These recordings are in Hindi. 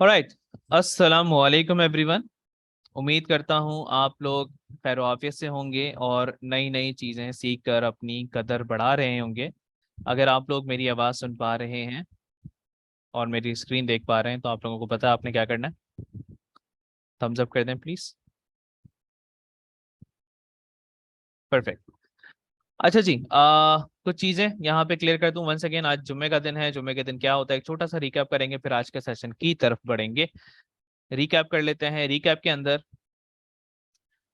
ऑलराइट, अस्सलाम वालेकुम एवरीवन। उम्मीद करता हूँ आप लोग खैर से होंगे और नई नई चीज़ें सीख कर अपनी कदर बढ़ा रहे होंगे। अगर आप लोग मेरी आवाज़ सुन पा रहे हैं और मेरी स्क्रीन देख पा रहे हैं तो आप लोगों को पता है आपने क्या करना है। थम्स अप कर दें प्लीज़। परफेक्ट। अच्छा जी, कुछ चीज़ें यहाँ पे क्लियर कर दूं वंस अगेन। आज जुम्मे का दिन है। जुम्मे के दिन क्या होता है, एक छोटा सा रिकैप करेंगे, फिर आज के सेशन की तरफ बढ़ेंगे। रिकैप कर लेते हैं। रिकैप के अंदर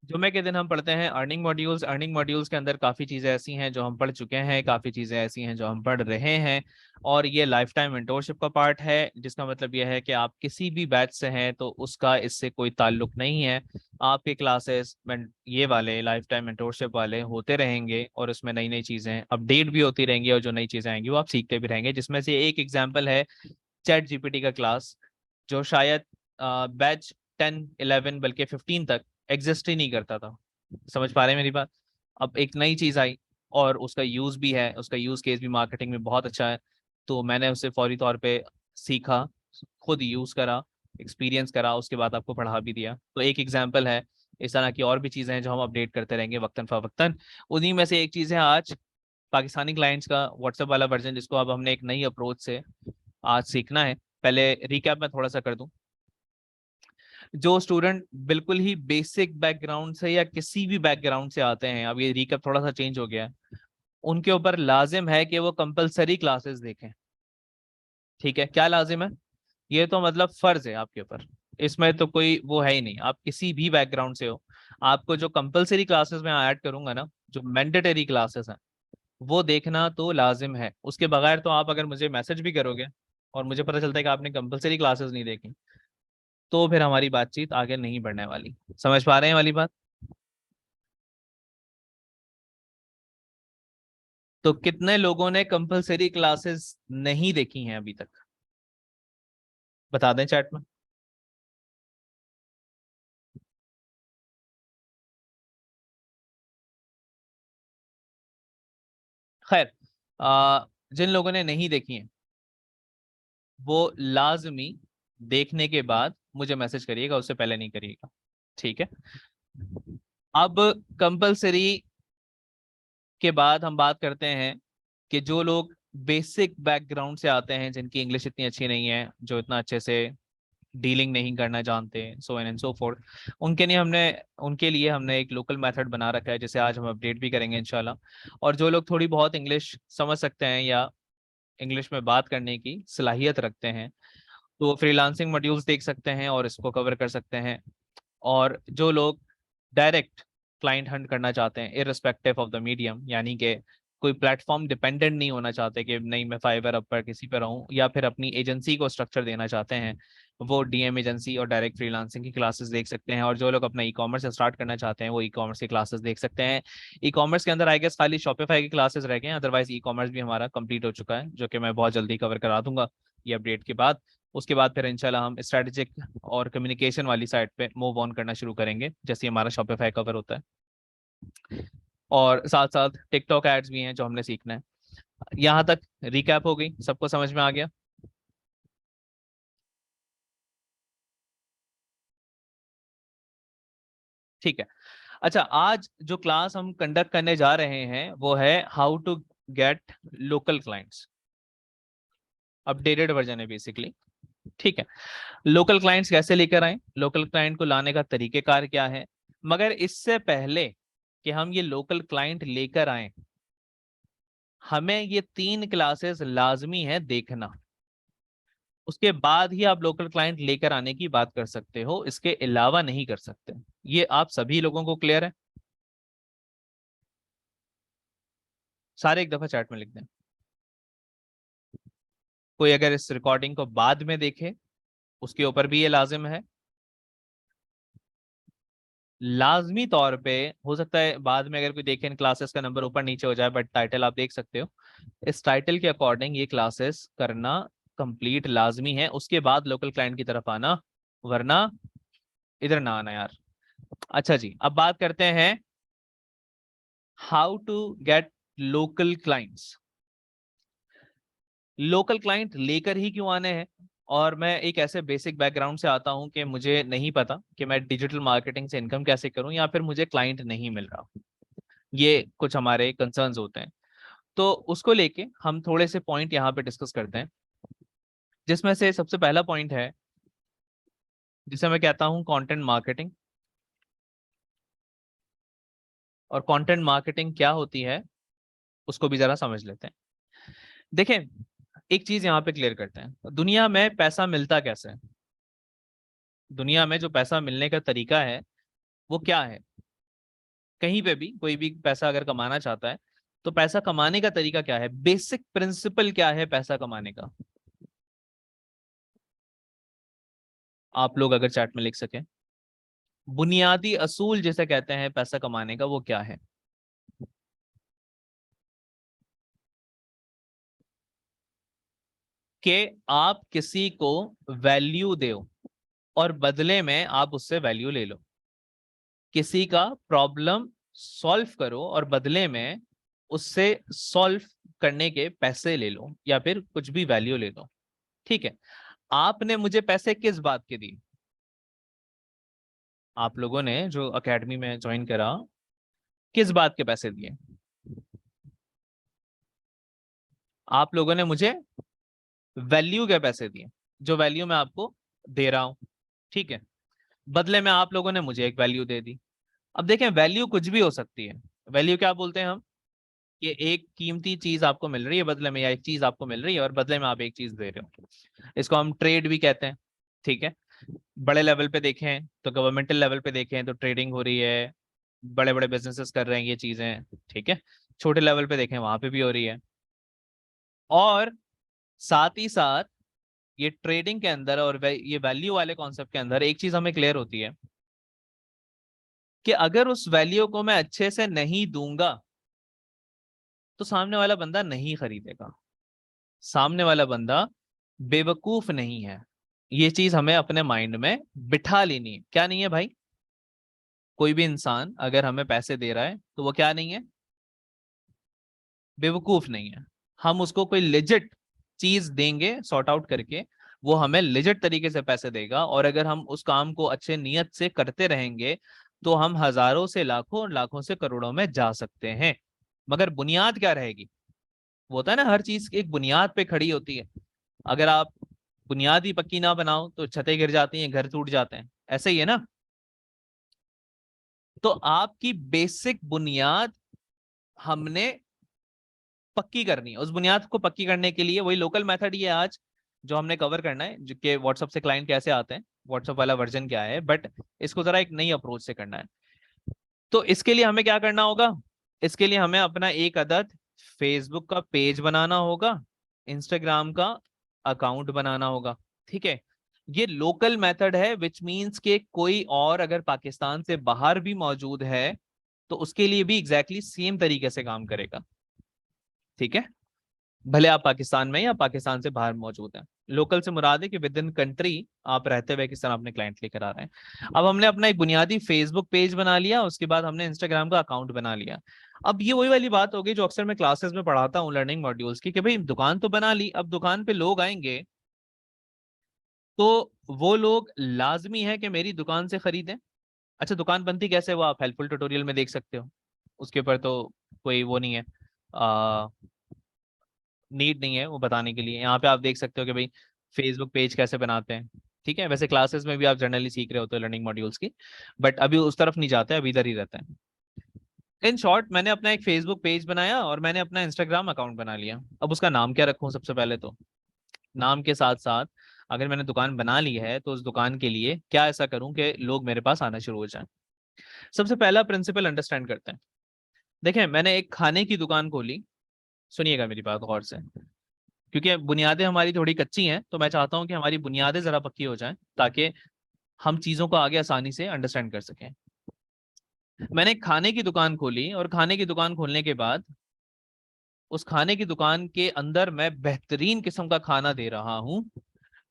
जुम्मे के दिन हम पढ़ते हैं अर्निंग मॉड्यूल्स। अर्निंग मॉड्यूल्स के अंदर काफ़ी चीज़ें ऐसी हैं जो हम पढ़ चुके हैं, काफ़ी चीज़ें ऐसी हैं जो हम पढ़ रहे हैं। और ये लाइफ टाइम मेंटोरशिप का पार्ट है, जिसका मतलब यह है कि आप किसी भी बैच से हैं तो उसका इससे कोई ताल्लुक नहीं है। आपके क्लासेस ये वाले लाइफ टाइम मेंटोरशिप वाले होते रहेंगे और उसमें नई नई चीज़ें अपडेट भी होती रहेंगी और जो नई चीज़ें आएंगी वो आप सीखते भी रहेंगे। जिसमें से एक एग्जाम्पल है चैट जीपीटी का क्लास, जो शायद बैच 10, 11 बल्कि 15 तक एग्जिस्ट ही नहीं करता था। समझ पा रहे हैं मेरी बात? अब एक नई चीज आई और उसका यूज भी है, उसका यूज केस भी मार्केटिंग में बहुत अच्छा है। तो मैंने उसे फौरी तौर पे सीखा, खुद यूज करा, एक्सपीरियंस करा, उसके बाद आपको पढ़ा भी दिया। तो एक एग्जाम्पल है। इस तरह की और भी चीजें हैं जो हम अपडेट करते रहेंगे वक्तन फवक्तन। उन्हीं में से एक चीज है आज पाकिस्तानी क्लाइंट्स का व्हाट्सएप वाला वर्जन, जिसको अब हमने एक नई अप्रोच से आज सीखना है। पहले रिकैप मैं थोड़ा सा कर दूं। जो स्टूडेंट बिल्कुल ही बेसिक बैकग्राउंड से या किसी भी बैकग्राउंड से आते हैं, अब ये रिकैप थोड़ा सा चेंज हो गया है, उनके ऊपर लाजिम है कि वो कंपलसरी क्लासेस देखें। ठीक है, क्या लाजिम है? ये तो मतलब फर्ज है आपके ऊपर। इसमें तो कोई वो है ही नहीं, आप किसी भी बैकग्राउंड से हो, आपको जो कंपलसरी क्लासेस में ऐड करूंगा ना, जो मैंडेटरी क्लासेस हैं, वो देखना तो लाजिम है। उसके बगैर तो आप अगर मुझे मैसेज भी करोगे और मुझे पता चलता है कि आपने कंपलसरी क्लासेस नहीं देखी, तो फिर हमारी बातचीत आगे नहीं बढ़ने वाली। समझ पा रहे हैं वाली बात? तो कितने लोगों ने कंपलसरी क्लासेस नहीं देखी हैं अभी तक? बता दें चैट में। खैर, जिन लोगों ने नहीं देखी हैं वो लाजमी देखने के बाद मुझे मैसेज करिएगा, उससे पहले नहीं करिएगा। ठीक है। अब कंपलसरी के बाद हम बात करते हैं कि जो लोग बेसिक बैकग्राउंड से आते हैं, जिनकी इंग्लिश इतनी अच्छी नहीं है, जो इतना अच्छे से डीलिंग नहीं करना जानते, सो एन एंड सो फोर्थ, उनके लिए हमने एक लोकल मेथड बना रखा है, जिसे आज हम अपडेट भी करेंगे इंशाल्लाह। और जो लोग थोड़ी बहुत इंग्लिश समझ सकते हैं या इंग्लिश में बात करने की सलाहियत रखते हैं, तो वो फ्रीलांसिंग मॉड्यूल्स देख सकते हैं और इसको कवर कर सकते हैं। और जो लोग डायरेक्ट क्लाइंट हंट करना चाहते हैं इररिस्पेक्टिव ऑफ द मीडियम, यानी कि कोई प्लेटफॉर्म डिपेंडेंट नहीं होना चाहते कि नहीं मैं फाइवर अप पर किसी पर रहूं, या फिर अपनी एजेंसी को स्ट्रक्चर देना चाहते हैं, वो डीएम एजेंसी और डायरेक्ट फ्रीलांसिंग की क्लासेस देख सकते हैं। और जो लोग अपना ई कॉमर्स स्टार्ट करना चाहते हैं वो ई कॉमर्स की क्लासेस देख सकते हैं। ई कॉमर्स के अंदर आई गेस खाली शॉपिफाई की क्लासेस रह गए हैं, अदरवाइज ई कॉमर्स भी हमारा कंप्लीट हो चुका है, जो कि मैं बहुत जल्दी कवर करा दूंगा ये अपडेट के बाद। उसके बाद फिर इंशाल्लाह हम स्ट्रेटेजिक और कम्युनिकेशन वाली साइड पे मूव ऑन करना शुरू करेंगे, जैसे हमारा शॉपिफाई कवर होता है। और साथ साथ टिकटॉक एड्स भी हैं जो हमने सीखना है। यहाँ तक रिकैप हो गई, सबको समझ में आ गया? ठीक है। अच्छा, आज जो क्लास हम कंडक्ट करने जा रहे हैं वो है how to get local clients. Updated version है बेसिकली। ठीक है। लोकल क्लाइंट्स कैसे लेकर आए, लोकल क्लाइंट को लाने का तरीकेकार क्या है। मगर इससे पहले कि हम ये लोकल क्लाइंट लेकर आए, हमें ये 3 क्लासेस लाजमी है देखना। उसके बाद ही आप लोकल क्लाइंट लेकर आने की बात कर सकते हो, इसके अलावा नहीं कर सकते। ये आप सभी लोगों को क्लियर है? सारे एक दफा चैट में लिख दें। कोई अगर इस रिकॉर्डिंग को बाद में देखे उसके ऊपर भी ये लाजिम है। लाजमी तौर पे हो सकता है बाद में अगर कोई देखे इन क्लासेस का नंबर ऊपर नीचे हो जाए, बट टाइटल आप देख सकते हो। इस टाइटल के अकॉर्डिंग ये क्लासेस करना कंप्लीट लाजमी है, उसके बाद लोकल क्लाइंट की तरफ आना, वरना इधर ना आना यार। अच्छा जी, अब बात करते हैं how to get local clients. Local client लेकर ही क्यों आने हैं और मैं एक ऐसे बेसिक बैकग्राउंड से आता हूं कि मुझे नहीं पता कि मैं डिजिटल मार्केटिंग से इनकम कैसे करूं, या फिर मुझे क्लाइंट नहीं मिल रहा। ये कुछ हमारे कंसर्न्स होते हैं। तो उसको लेके हम थोड़े से पॉइंट यहाँ पे डिस्कस करते हैं, जिसमें से सबसे पहला पॉइंट है जिसे मैं कहता हूं कंटेंट मार्केटिंग। और कंटेंट मार्केटिंग क्या होती है उसको भी जरा समझ लेते हैं। देखें, एक चीज यहाँ पे क्लियर करते हैं, दुनिया में पैसा मिलता कैसे है। दुनिया में जो पैसा मिलने का तरीका है वो क्या है। कहीं पे भी कोई भी पैसा अगर कमाना चाहता है तो पैसा कमाने का तरीका क्या है, बेसिक प्रिंसिपल क्या है पैसा कमाने का। आप लोग अगर चैट में लिख सकें, बुनियादी असूल जिसे कहते हैं पैसा कमाने का, वो क्या है। कि आप किसी को वैल्यू दो और बदले में आप उससे वैल्यू ले लो। किसी का प्रॉब्लम सॉल्व करो और बदले में उससे सॉल्व करने के पैसे ले लो, या फिर कुछ भी वैल्यू ले लो। ठीक है, आपने मुझे पैसे किस बात के दिए। आप लोगों ने जो एकेडमी में ज्वाइन करा, किस बात के पैसे दिए। आप लोगों ने मुझे वैल्यू के पैसे दिए, जो वैल्यू मैं आपको दे रहा हूं। ठीक है, बदले में आप लोगों ने मुझे एक वैल्यू दे दी। अब देखें, वैल्यू कुछ भी हो सकती है। वैल्यू क्या बोलते हैं हम, कि एक कीमती चीज आपको मिल रही है बदले में, या एक चीज आपको मिल रही है और बदले में आप एक चीज दे रहे हो। इसको हम ट्रेड भी कहते हैं। ठीक है, बड़े लेवल पे देखें तो गवर्नमेंटल लेवल पे देखें तो ट्रेडिंग हो रही है, बड़े बड़े बिजनेसेस कर रहे हैं ये चीजें। ठीक है, छोटे लेवल पे देखें वहां पे भी हो रही है। और साथ ही साथ ये ट्रेडिंग के अंदर और ये वैल्यू वाले कॉन्सेप्ट के अंदर एक चीज हमें क्लियर होती है कि अगर उस वैल्यू को मैं अच्छे से नहीं दूंगा तो सामने वाला बंदा नहीं खरीदेगा। सामने वाला बंदा बेवकूफ नहीं है। ये चीज हमें अपने माइंड में बिठा लेनी है। क्या नहीं है भाई, कोई भी इंसान अगर हमें पैसे दे रहा है तो वो क्या नहीं है, बेवकूफ नहीं है। हम उसको कोई लेजिट चीज देंगे सॉर्ट आउट करके, वो हमें लेजिट तरीके से पैसे देगा। और अगर हम उस काम को अच्छे नियत से करते रहेंगे तो हम हजारों से लाखों और लाखों से करोड़ों में जा सकते हैं। मगर बुनियाद क्या रहेगी, वो होता है ना, हर चीज एक बुनियाद पे खड़ी होती है। अगर आप बुनियाद ही पक्की ना बनाओ तो छतें गिर जाती हैं, घर टूट जाते हैं। ऐसे ही है ना। तो आपकी बेसिक बुनियाद हमने पक्की करनी है। उस बुनियाद को पक्की करने के लिए वही लोकल मेथड ही है आज जो हमने कवर करना है, जो कि व्हाट्सएप से क्लाइंट कैसे आते हैं, व्हाट्सएप वाला वर्जन क्या है, बट इसको जरा एक नई अप्रोच से करना है। तो इसके लिए हमें क्या करना होगा, इसके लिए हमें अपना एक अदद फेसबुक का पेज बनाना होगा, इंस्टाग्राम का अकाउंट बनाना होगा। ठीक है, ये लोकल मेथड है, विच मींस के कोई और अगर पाकिस्तान से बाहर भी मौजूद है तो उसके लिए भी एग्जैक्टली सेम तरीके से काम करेगा। ठीक है, भले आप पाकिस्तान में या पाकिस्तान से बाहर मौजूद हैं। लोकल से मुराद है कि विद इन कंट्री आप रहते हुए किस तरह अपने क्लाइंट लेकर आ रहे हैं। अब हमने अपना एक बुनियादी फेसबुक पेज बना लिया, उसके बाद हमने इंस्टाग्राम का अकाउंट बना लिया। अब ये वही वाली बात होगी जो अक्सर मैं क्लासेस में पढ़ाता हूँ लर्निंग मॉड्यूल्स की, कि भाई दुकान तो बना ली, अब दुकान पे लोग आएंगे तो वो लोग लाजमी है कि मेरी दुकान से खरीदें। अच्छा, दुकान बनती कैसे वो आप हेल्पफुल ट्यूटोरियल में देख सकते हो, उसके ऊपर तो कोई वो नहीं है, नीड नहीं है वो बताने के लिए। यहाँ पे आप देख सकते हो कि भाई फेसबुक पेज कैसे बनाते हैं। ठीक है, वैसे क्लासेस में भी आप जनरली सीख रहे होते हो लर्निंग मॉड्यूल्स की, बट अभी उस तरफ नहीं जाते, अभी इधर ही रहते हैं। इन शॉर्ट, मैंने अपना एक फेसबुक पेज बनाया और मैंने अपना इंस्टाग्राम अकाउंट बना लिया। अब उसका नाम क्या रखूं, सबसे पहले तो नाम के साथ साथ अगर मैंने दुकान बना ली है तो उस दुकान के लिए क्या ऐसा करूं कि लोग मेरे पास आना शुरू हो जाएं। सबसे पहला प्रिंसिपल अंडरस्टैंड करते हैं। देखें, मैंने एक खाने की दुकान खोली, सुनिएगा मेरी बात गौर से, क्योंकि बुनियादें हमारी थोड़ी कच्ची हैं, तो मैं चाहता हूं कि हमारी बुनियादें जरा पक्की हो जाएं ताकि हम चीजों को आगे आसानी से अंडरस्टैंड कर सकें। मैंने एक खाने की दुकान खोली और खाने की दुकान खोलने के बाद उस खाने की दुकान के अंदर मैं बेहतरीन किस्म का खाना दे रहा हूं,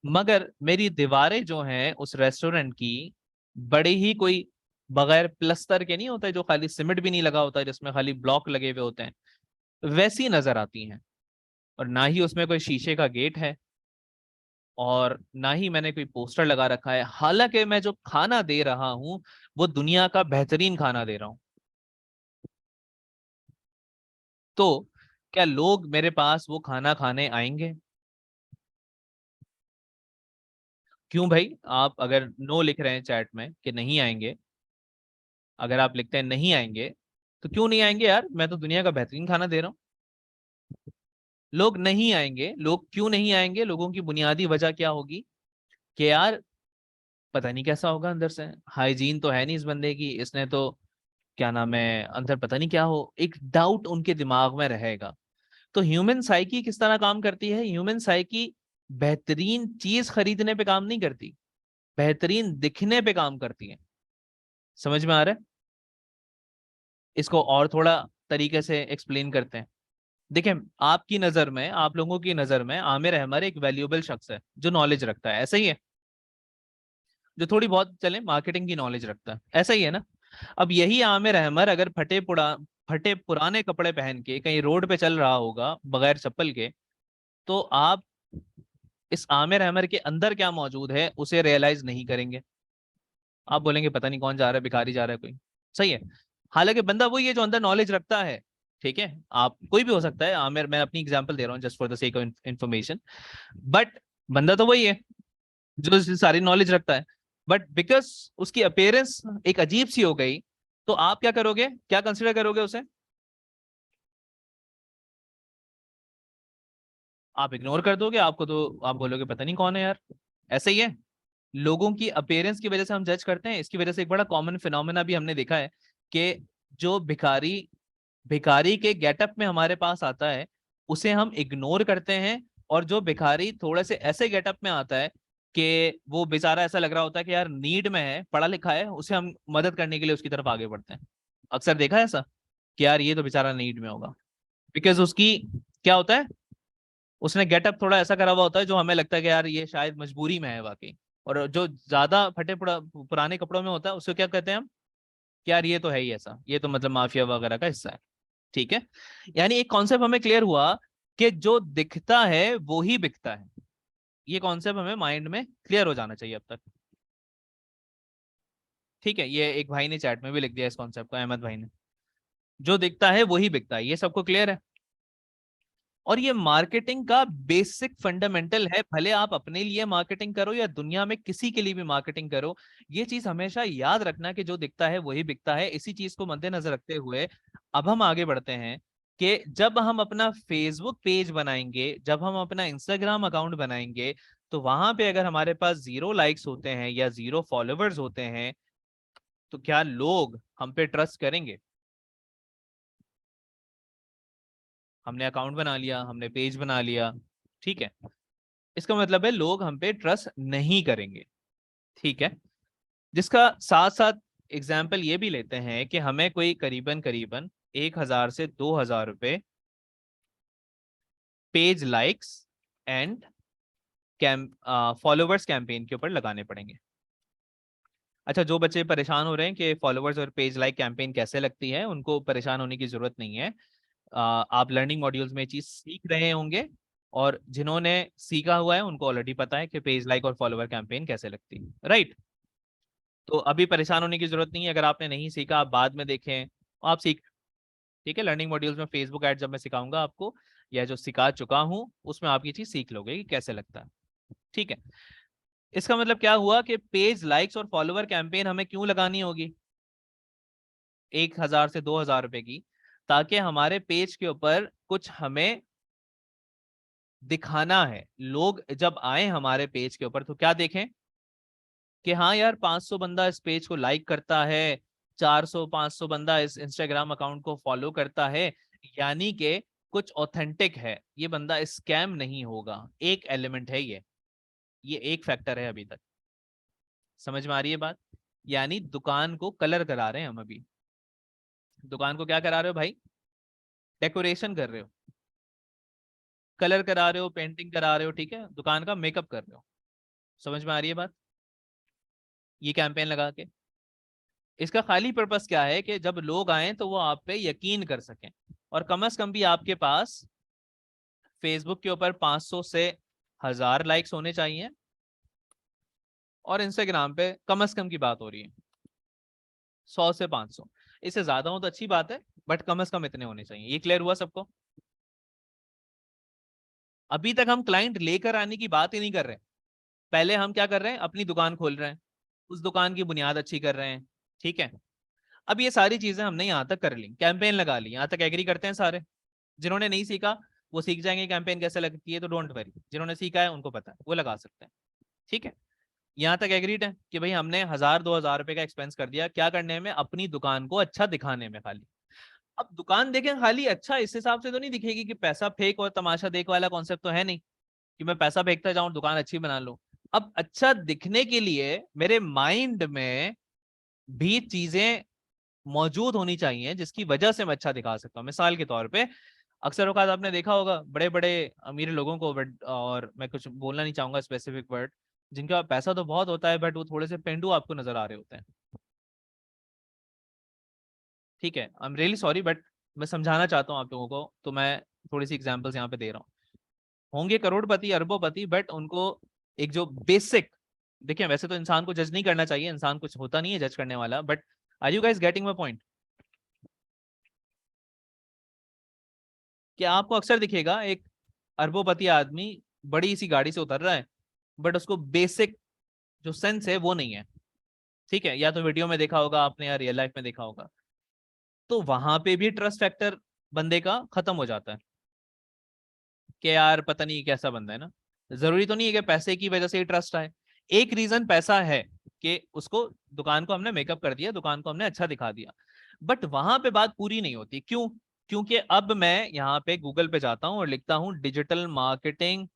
मगर मेरी दीवारें जो हैं उस रेस्टोरेंट की बड़े ही कोई बगैर प्लस्तर के नहीं होता, जो खाली सीमेंट भी नहीं लगा होता, जिसमें खाली ब्लॉक लगे हुए होते हैं, वैसी नजर आती हैं। और ना ही उसमें कोई शीशे का गेट है, और ना ही मैंने कोई पोस्टर लगा रखा है, हालांकि मैं जो खाना दे रहा हूं वो दुनिया का बेहतरीन खाना दे रहा हूं। तो क्या लोग मेरे पास वो खाना खाने आएंगे? क्यों भाई? आप अगर नो लिख रहे हैं चैट में कि नहीं आएंगे, अगर आप लिखते हैं नहीं आएंगे, तो क्यों नहीं आएंगे यार? मैं तो दुनिया का बेहतरीन खाना दे रहा हूँ। लोग नहीं आएंगे, लोग क्यों नहीं आएंगे? लोगों की बुनियादी वजह क्या होगी कि यार पता नहीं कैसा होगा अंदर से, हाइजीन तो है नहीं इस बंदे की, इसने तो क्या नाम है अंदर पता नहीं क्या हो, एक डाउट उनके दिमाग में रहेगा। तो ह्यूमन साइकी किस तरह काम करती है? ह्यूमन साइकी बेहतरीन चीज खरीदने पे काम नहीं करती, बेहतरीन दिखने पे काम करती है। समझ में आ रहा है? इसको और थोड़ा तरीके से एक्सप्लेन करते हैं। देखिए, आपकी नजर में, आप लोगों की नजर में आमिर अहमद एक वैल्यूएबल शख्स है जो नॉलेज रखता है, ऐसा ही है? जो थोड़ी बहुत चले मार्केटिंग की नॉलेज रखता है, ऐसा ही है ना? अब यही आमिर अहमद अगर फटे पुराने कपड़े पहन के कहीं रोड पे चल रहा होगा बगैर चप्पल के, तो आप इस आमिर अहमद के अंदर क्या मौजूद है उसे रियलाइज नहीं करेंगे। आप बोलेंगे पता नहीं कौन जा रहा है, भिखारी जा रहा है कोई। सही है। हालांकि बंदा वही है जो अंदर नॉलेज रखता है। ठीक है, आप कोई भी हो सकता है, आमिर मैं अपनी एग्जांपल दे रहा हूँ just for the sake of information, but बंदा तो वही है जो सारी नॉलेज रखता है। बट बिकॉज उसकी अपेयरेंस एक अजीब सी हो गई, तो आप क्या करोगे, क्या कंसिडर करोगे उसे? आप इग्नोर कर दोगे, आपको तो आप बोलोगे पता नहीं कौन है यार। ऐसे ही है, लोगों की अपेयरेंस की वजह से हम जज करते हैं। इसकी वजह से एक बड़ा कॉमन फिनोमेना भी हमने देखा है कि जो भिखारी भिखारी के गेटअप में हमारे पास आता है उसे हम इग्नोर करते हैं, और जो भिखारी थोड़े से ऐसे गेटअप में आता है कि वो बेचारा ऐसा लग रहा होता है कि यार नीड में है, पढ़ा लिखा है, उसे हम मदद करने के लिए उसकी तरफ आगे बढ़ते हैं। अक्सर देखा है ऐसा कि यार ये तो बेचारा नीड में होगा, बिकॉज उसकी क्या होता है, उसने गेटअप थोड़ा ऐसा करा हुआ होता है जो हमें लगता है कि यार ये शायद मजबूरी में है वाकई। और जो ज्यादा पुराने कपड़ों में होता है उसको क्या कहते हैं हम, कि यार ये तो है ही ऐसा, ये तो मतलब माफिया वगैरह का हिस्सा है। ठीक है, यानी एक कॉन्सेप्ट हमें क्लियर हुआ कि जो दिखता है वो ही बिकता है। ये कॉन्सेप्ट हमें माइंड में क्लियर हो जाना चाहिए अब तक। ठीक है, ये एक भाई ने चैट में भी लिख दिया इस कॉन्सेप्ट को, अहमद भाई ने। जो दिखता है वही बिकता है, ये सबको क्लियर है। और ये मार्केटिंग का बेसिक फंडामेंटल है, भले आप अपने लिए मार्केटिंग करो या दुनिया में किसी के लिए भी मार्केटिंग करो, ये चीज हमेशा याद रखना कि जो दिखता है वही बिकता है। इसी चीज को मद्देनजर रखते हुए अब हम आगे बढ़ते हैं कि जब हम अपना फेसबुक पेज बनाएंगे, जब हम अपना इंस्टाग्राम अकाउंट बनाएंगे, तो वहां पे अगर हमारे पास 0 लाइक्स होते हैं या 0 फॉलोवर्स होते हैं, तो क्या लोग हम पे ट्रस्ट करेंगे? हमने अकाउंट बना लिया, हमने पेज बना लिया, ठीक है, इसका मतलब है लोग हम पे ट्रस्ट नहीं करेंगे। ठीक है, जिसका साथ साथ एग्जाम्पल ये भी लेते हैं कि हमें कोई करीबन करीबन 1,000 से 2,000 रुपए पेज लाइक्स एंड कैम फॉलोवर्स कैंपेन के ऊपर लगाने पड़ेंगे। अच्छा, जो बच्चे परेशान हो रहे हैं कि फॉलोवर्स और पेज लाइक कैंपेन कैसे लगती है, उनको परेशान होने की जरूरत नहीं है। आप लर्निंग मॉड्यूल्स में ये चीज सीख रहे होंगे, और जिन्होंने सीखा हुआ है उनको ऑलरेडी पता है कि पेज लाइक और फॉलोवर कैंपेन कैसे लगती है, राइट? तो अभी परेशान होने की जरूरत नहीं है, अगर आपने नहीं सीखा आप बाद में देखें, आप सीख। ठीक है, लर्निंग मॉड्यूल्स में फेसबुक ऐड जब मैं सिखाऊंगा आपको, या जो सिखा चुका हूं उसमें आप ये चीज सीख लोगे कि कैसे लगता है। ठीक है, इसका मतलब क्या हुआ कि पेज लाइक्स और फॉलोवर कैंपेन हमें क्यों लगानी होगी 1,000 से 2,000 रुपए की? ताकि हमारे पेज के ऊपर कुछ हमें दिखाना है। लोग जब आए हमारे पेज के ऊपर तो क्या देखें कि हाँ यार 500 बंदा इस पेज को लाइक करता है, 400 500 बंदा इस इंस्टाग्राम अकाउंट को फॉलो करता है, यानी कि कुछ ऑथेंटिक है, ये बंदा स्कैम नहीं होगा। एक एलिमेंट है ये एक फैक्टर है अभी तक। समझ में आ रही है बात? यानी दुकान को कलर करा रहे हैं हम अभी। दुकान को क्या करा रहे हो भाई? डेकोरेशन कर रहे हो, कलर करा रहे हो, पेंटिंग करा रहे हो, ठीक है, दुकान का मेकअप कर रहे हो। समझ में आ रही है बात? ये कैंपेन लगा के इसका खाली पर्पस क्या है कि जब लोग आए तो वो आप पे यकीन कर सकें, और कम से कम भी आपके पास फेसबुक के ऊपर 500 से 1000 लाइक्स होने चाहिए, और इंस्टाग्राम पे कम से कम की बात हो रही है 100 से 500। इससे ज्यादा हो तो अच्छी बात है, बट कम से कम इतने होने चाहिए। ये क्लियर हुआ सबको? अभी तक हम क्लाइंट लेकर आने की बात ही नहीं कर रहे। पहले हम क्या कर रहे हैं, अपनी दुकान खोल रहे हैं, उस दुकान की बुनियाद अच्छी कर रहे हैं, ठीक है। अब ये सारी चीजें हमने यहाँ तक कर ली, कैंपेन लगा ली, यहाँ तक एग्री करते हैं सारे। जिन्होंने नहीं सीखा वो सीख जाएंगे कैंपेन कैसे लगती है, तो डोंट वरी, जिन्होंने सीखा है उनको पता है, वो लगा सकते हैं, ठीक है। यहाँ तक एग्रीड है कि भाई हमने 1000-2000 रुपए का एक्सपेंस कर दिया, क्या करने में, अपनी दुकान को अच्छा दिखाने में खाली। अब दुकान देखें खाली, अच्छा इस हिसाब से तो नहीं दिखेगी कि पैसा फेंक और तमाशा देख वाला कॉन्सेप्ट तो है नहीं, कि मैं पैसा फेंकता जाऊं दुकान अच्छी बना लूं। अब अच्छा दिखने के लिए मेरे माइंड में भी चीजें मौजूद होनी चाहिए जिसकी वजह से मैं अच्छा दिखा सकता हूँ। मिसाल के तौर पे, अक्सर औकात आपने देखा होगा बड़े बड़े अमीर लोगों को, और मैं कुछ बोलना नहीं चाहूंगा स्पेसिफिक वर्ड, जिनका पैसा तो बहुत होता है बट वो थोड़े से पेंडू आपको नजर आ रहे होते हैं, ठीक है। I am really sorry but मैं समझाना चाहता हूँ आप लोगों को, तो मैं थोड़ी सी एग्जांपल्स यहाँ पे दे रहा हूँ। होंगे करोड़पति अरबोपति, बट उनको एक जो बेसिक, देखिए वैसे तो इंसान को जज नहीं करना चाहिए, इंसान कुछ होता नहीं है जज करने वाला, but are you guys getting my point? कि आपको अक्सर दिखेगा एक अरबोपति आदमी बड़ी सी गाड़ी से उतर रहा है, बट उसको बेसिक जो सेंस है वो नहीं है, ठीक है। या तो वीडियो में देखा होगा आपने या रियल लाइफ में देखा होगा, तो वहां पे भी ट्रस्ट फैक्टर बंदे का खत्म हो जाता है कि यार पता नहीं कैसा बंदा है ना। जरूरी तो नहीं है कि पैसे की वजह से ही ट्रस्ट आए, एक रीजन पैसा है कि उसको, दुकान को हमने मेकअप कर दिया, दुकान को हमने अच्छा दिखा दिया, बट वहां पे बात पूरी नहीं होती। क्यों? क्योंकि अब मैं यहाँ पे गूगल पे जाता हूँ और लिखता हूँ digital marketing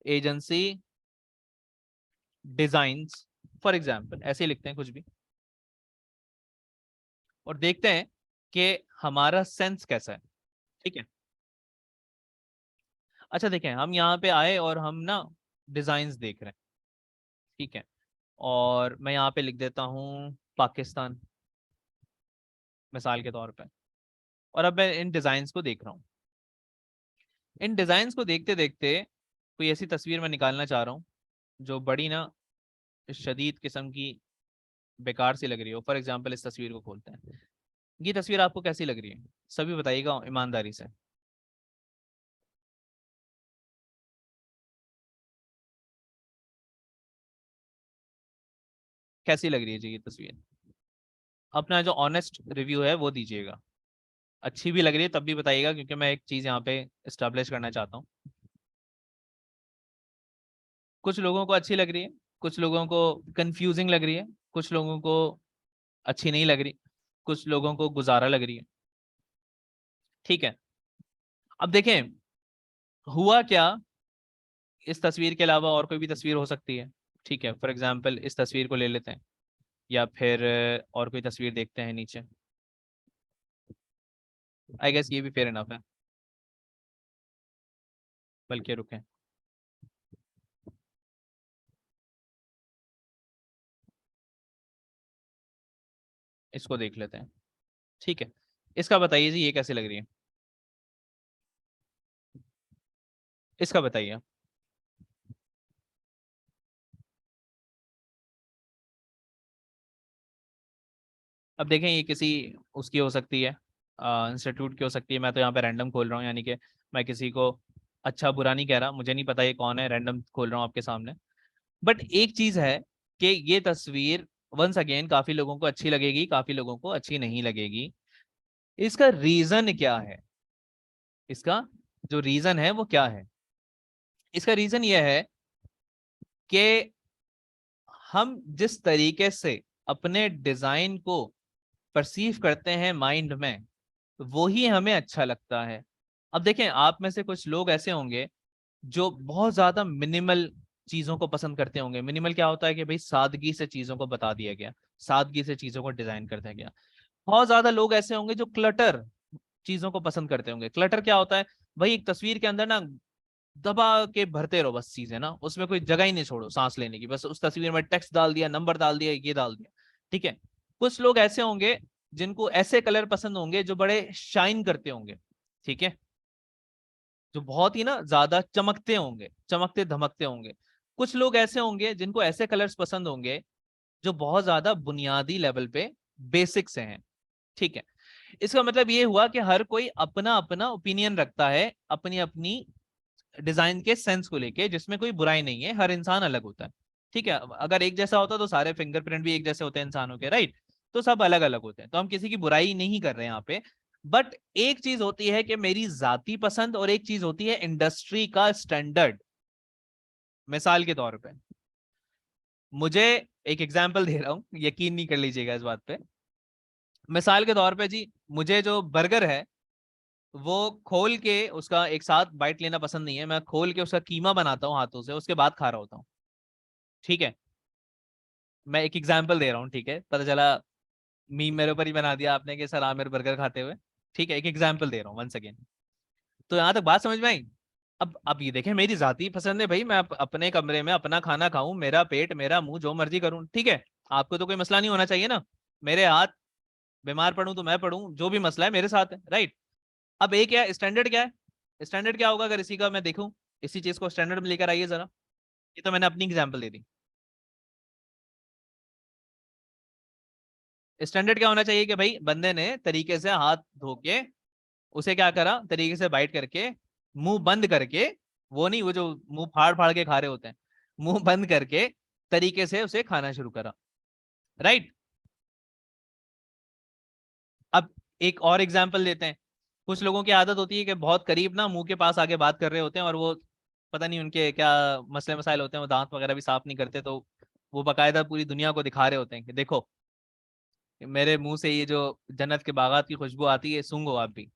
agency designs, for example ऐसे ही लिखते हैं कुछ भी, और देखते हैं कि हमारा सेंस कैसा है, ठीक है। अच्छा देखें, हम यहाँ पे आए और हम ना डिजाइन्स देख रहे हैं, ठीक है, और मैं यहाँ पे लिख देता हूँ पाकिस्तान, मिसाल के तौर पे, और अब मैं इन डिजाइन्स को देख रहा हूँ। इन डिजाइन्स को देखते देखते कोई ऐसी तस्वीर मैं निकालना चाह रहा हूँ जो बड़ी ना शदीद किस्म की बेकार सी लग रही हो। फॉर एग्जाम्पल इस तस्वीर को खोलते हैं, ये तस्वीर आपको कैसी लग रही है? सभी बताइएगा ईमानदारी से, कैसी लग रही है जी ये तस्वीर? अपना जो ऑनेस्ट रिव्यू है वो दीजिएगा। अच्छी भी लग रही है तब भी बताइएगा, क्योंकि मैं एक चीज यहाँ पे इस्टेब्लिश करना चाहता हूँ। कुछ लोगों को अच्छी लग रही है, कुछ लोगों को कंफ्यूजिंग लग रही है, कुछ लोगों को अच्छी नहीं लग रही, कुछ लोगों को गुजारा लग रही है, ठीक है। अब देखें हुआ क्या, इस तस्वीर के अलावा और कोई भी तस्वीर हो सकती है, ठीक है। फॉर एग्जाम्पल इस तस्वीर को ले लेते हैं, या फिर और कोई तस्वीर देखते हैं नीचे। आई गेस ये भी फेयर इनफ है, बल्कि रुकें, इसको देख लेते हैं, ठीक है। इसका बताइए जी ये कैसे लग रही है, इसका बताइए। अब देखें ये किसी उसकी हो सकती है, इंस्टीट्यूट की हो सकती है, मैं तो यहाँ पे रैंडम खोल रहा हूँ, यानी कि मैं किसी को अच्छा बुरा नहीं कह रहा, मुझे नहीं पता ये कौन है, रैंडम खोल रहा हूँ आपके सामने। बट एक चीज है कि ये तस्वीर वंस अगेन काफी लोगों को अच्छी लगेगी, काफी लोगों को अच्छी नहीं लगेगी। इसका रीजन क्या है? इसका जो रीजन है वो क्या है? इसका रीजन ये है कि हम जिस तरीके से अपने डिजाइन को परसीव करते हैं माइंड में, वो ही हमें अच्छा लगता है। अब देखें आप में से कुछ लोग ऐसे होंगे जो बहुत ज्यादा मिनिमल चीजों को पसंद करते होंगे। मिनिमल क्या होता है कि भाई सादगी से चीजों को बता दिया गया, सादगी से चीजों को डिजाइन कर दिया गया। बहुत ज्यादा लोग ऐसे होंगे जो क्लटर चीजों को पसंद करते होंगे। क्लटर क्या होता है? भाई एक तस्वीर के अंदर ना दबा के भरते रहो बस चीजें ना, उसमें कोई जगह ही नहीं छोड़ो सांस लेने की, बस उस तस्वीर में टेक्स्ट डाल दिया, नंबर डाल दिया, ये डाल दिया, ठीक है। कुछ लोग ऐसे होंगे जिनको ऐसे कलर पसंद होंगे जो बड़े शाइन करते होंगे, ठीक है, जो बहुत ही ना ज्यादा चमकते होंगे, चमकते धमकते होंगे। कुछ लोग ऐसे होंगे जिनको ऐसे कलर्स पसंद होंगे जो बहुत ज्यादा बुनियादी लेवल पे बेसिक से हैं। ठीक है, इसका मतलब ये हुआ कि हर कोई अपना अपना ओपिनियन रखता है अपनी अपनी डिजाइन के सेंस को लेके, जिसमें कोई बुराई नहीं है, हर इंसान अलग होता है। ठीक है, अगर एक जैसा होता तो सारे फिंगरप्रिंट भी एक जैसे होते हैं इंसानों के, राइट? तो सब अलग अलग होते हैं, तो हम किसी की बुराई नहीं कर रहे हैं यहाँ पे। बट एक चीज होती है कि मेरी जाती पसंद, और एक चीज होती है इंडस्ट्री का स्टैंडर्ड। मिसाल के तौर पे मुझे, एक एग्जाम्पल दे रहा हूं, यकीन नहीं कर लीजिएगा इस बात पे। मिसाल के तौर पे जी, मुझे जो बर्गर है वो खोल के उसका एक साथ बाइट लेना पसंद नहीं है। मैं खोल के उसका कीमा बनाता हूँ हाथों से, उसके बाद खा रहा होता हूँ। ठीक है, मैं एक एग्जाम्पल दे रहा हूँ, ठीक है, पता चला मीम मेरे ऊपर ही बना दिया आपने कि सर आप मेरे बर्गर खाते हुए। ठीक है, एक एग्जाम्पल दे रहा हूँ वंस अगेन। तो यहाँ तक बात समझ में आई? अब ये देखें, मेरी जाती पसंद है भाई, मैं अपने कमरे में अपना खाना खाऊं, मेरा पेट मेरा मुंह जो मर्जी करूं, ठीक है। आपको तो कोई मसला नहीं होना चाहिए ना, मेरे हाथ, बीमार पड़ूं तो मैं पड़ूं, जो भी मसला है मेरे साथ है, राइट? अब एक क्या स्टैंडर्ड, क्या है स्टैंडर्ड, क्या होगा अगर इसी का मैं देखूं, इसी चीज को स्टैंडर्ड में लेकर आइए जरा। ये तो मैंने अपनी एग्जाम्पल दे दी। स्टैंडर्ड क्या होना चाहिए कि भाई बंदे ने तरीके से हाथ धो के उसे क्या करा, तरीके से बाइट करके, मुंह बंद करके, वो नहीं वो जो मुंह फाड़ फाड़ के खा रहे होते हैं, मुंह बंद करके तरीके से उसे खाना शुरू करा, राइट? अब एक और एग्जांपल लेते हैं। कुछ लोगों की आदत होती है कि बहुत करीब ना मुंह के पास आके बात कर रहे होते हैं, और वो पता नहीं उनके क्या मसले मसाइल होते हैं, वो दांत वगैरह भी साफ नहीं करते, तो वो बकायदा पूरी दुनिया को दिखा रहे होते हैं कि देखो मेरे मुंह से ये जो जन्नत के बागात की खुशबू आती है, सूंघो आप भी।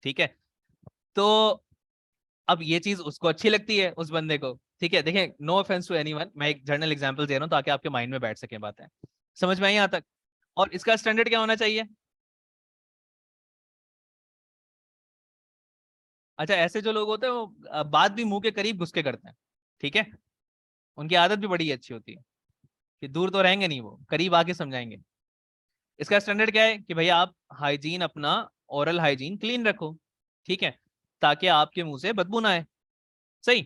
ठीक है, तो अब ये चीज उसको अच्छी लगती है उस बंदे को। ठीक है, देखें, नो ऑफेंस टू एनीवन, मैं एक जनरल एग्जांपल दे रहा हूँ ताकि आपके माइंड में बैठ सके बातें। समझ में आई यहाँ तक? और इसका स्टैंडर्ड क्या होना चाहिए? अच्छा, ऐसे जो लोग होते हैं वो बात भी मुंह के करीब घुस के करते हैं। ठीक है, उनकी आदत भी बड़ी अच्छी होती है कि दूर तो रहेंगे नहीं, वो करीब आके समझाएंगे। इसका स्टैंडर्ड क्या है कि भैया आप हाइजीन अपना, ओरल हाइजीन क्लीन रखो, ठीक है, ताकि आपके मुंह से बदबू ना आए। सही।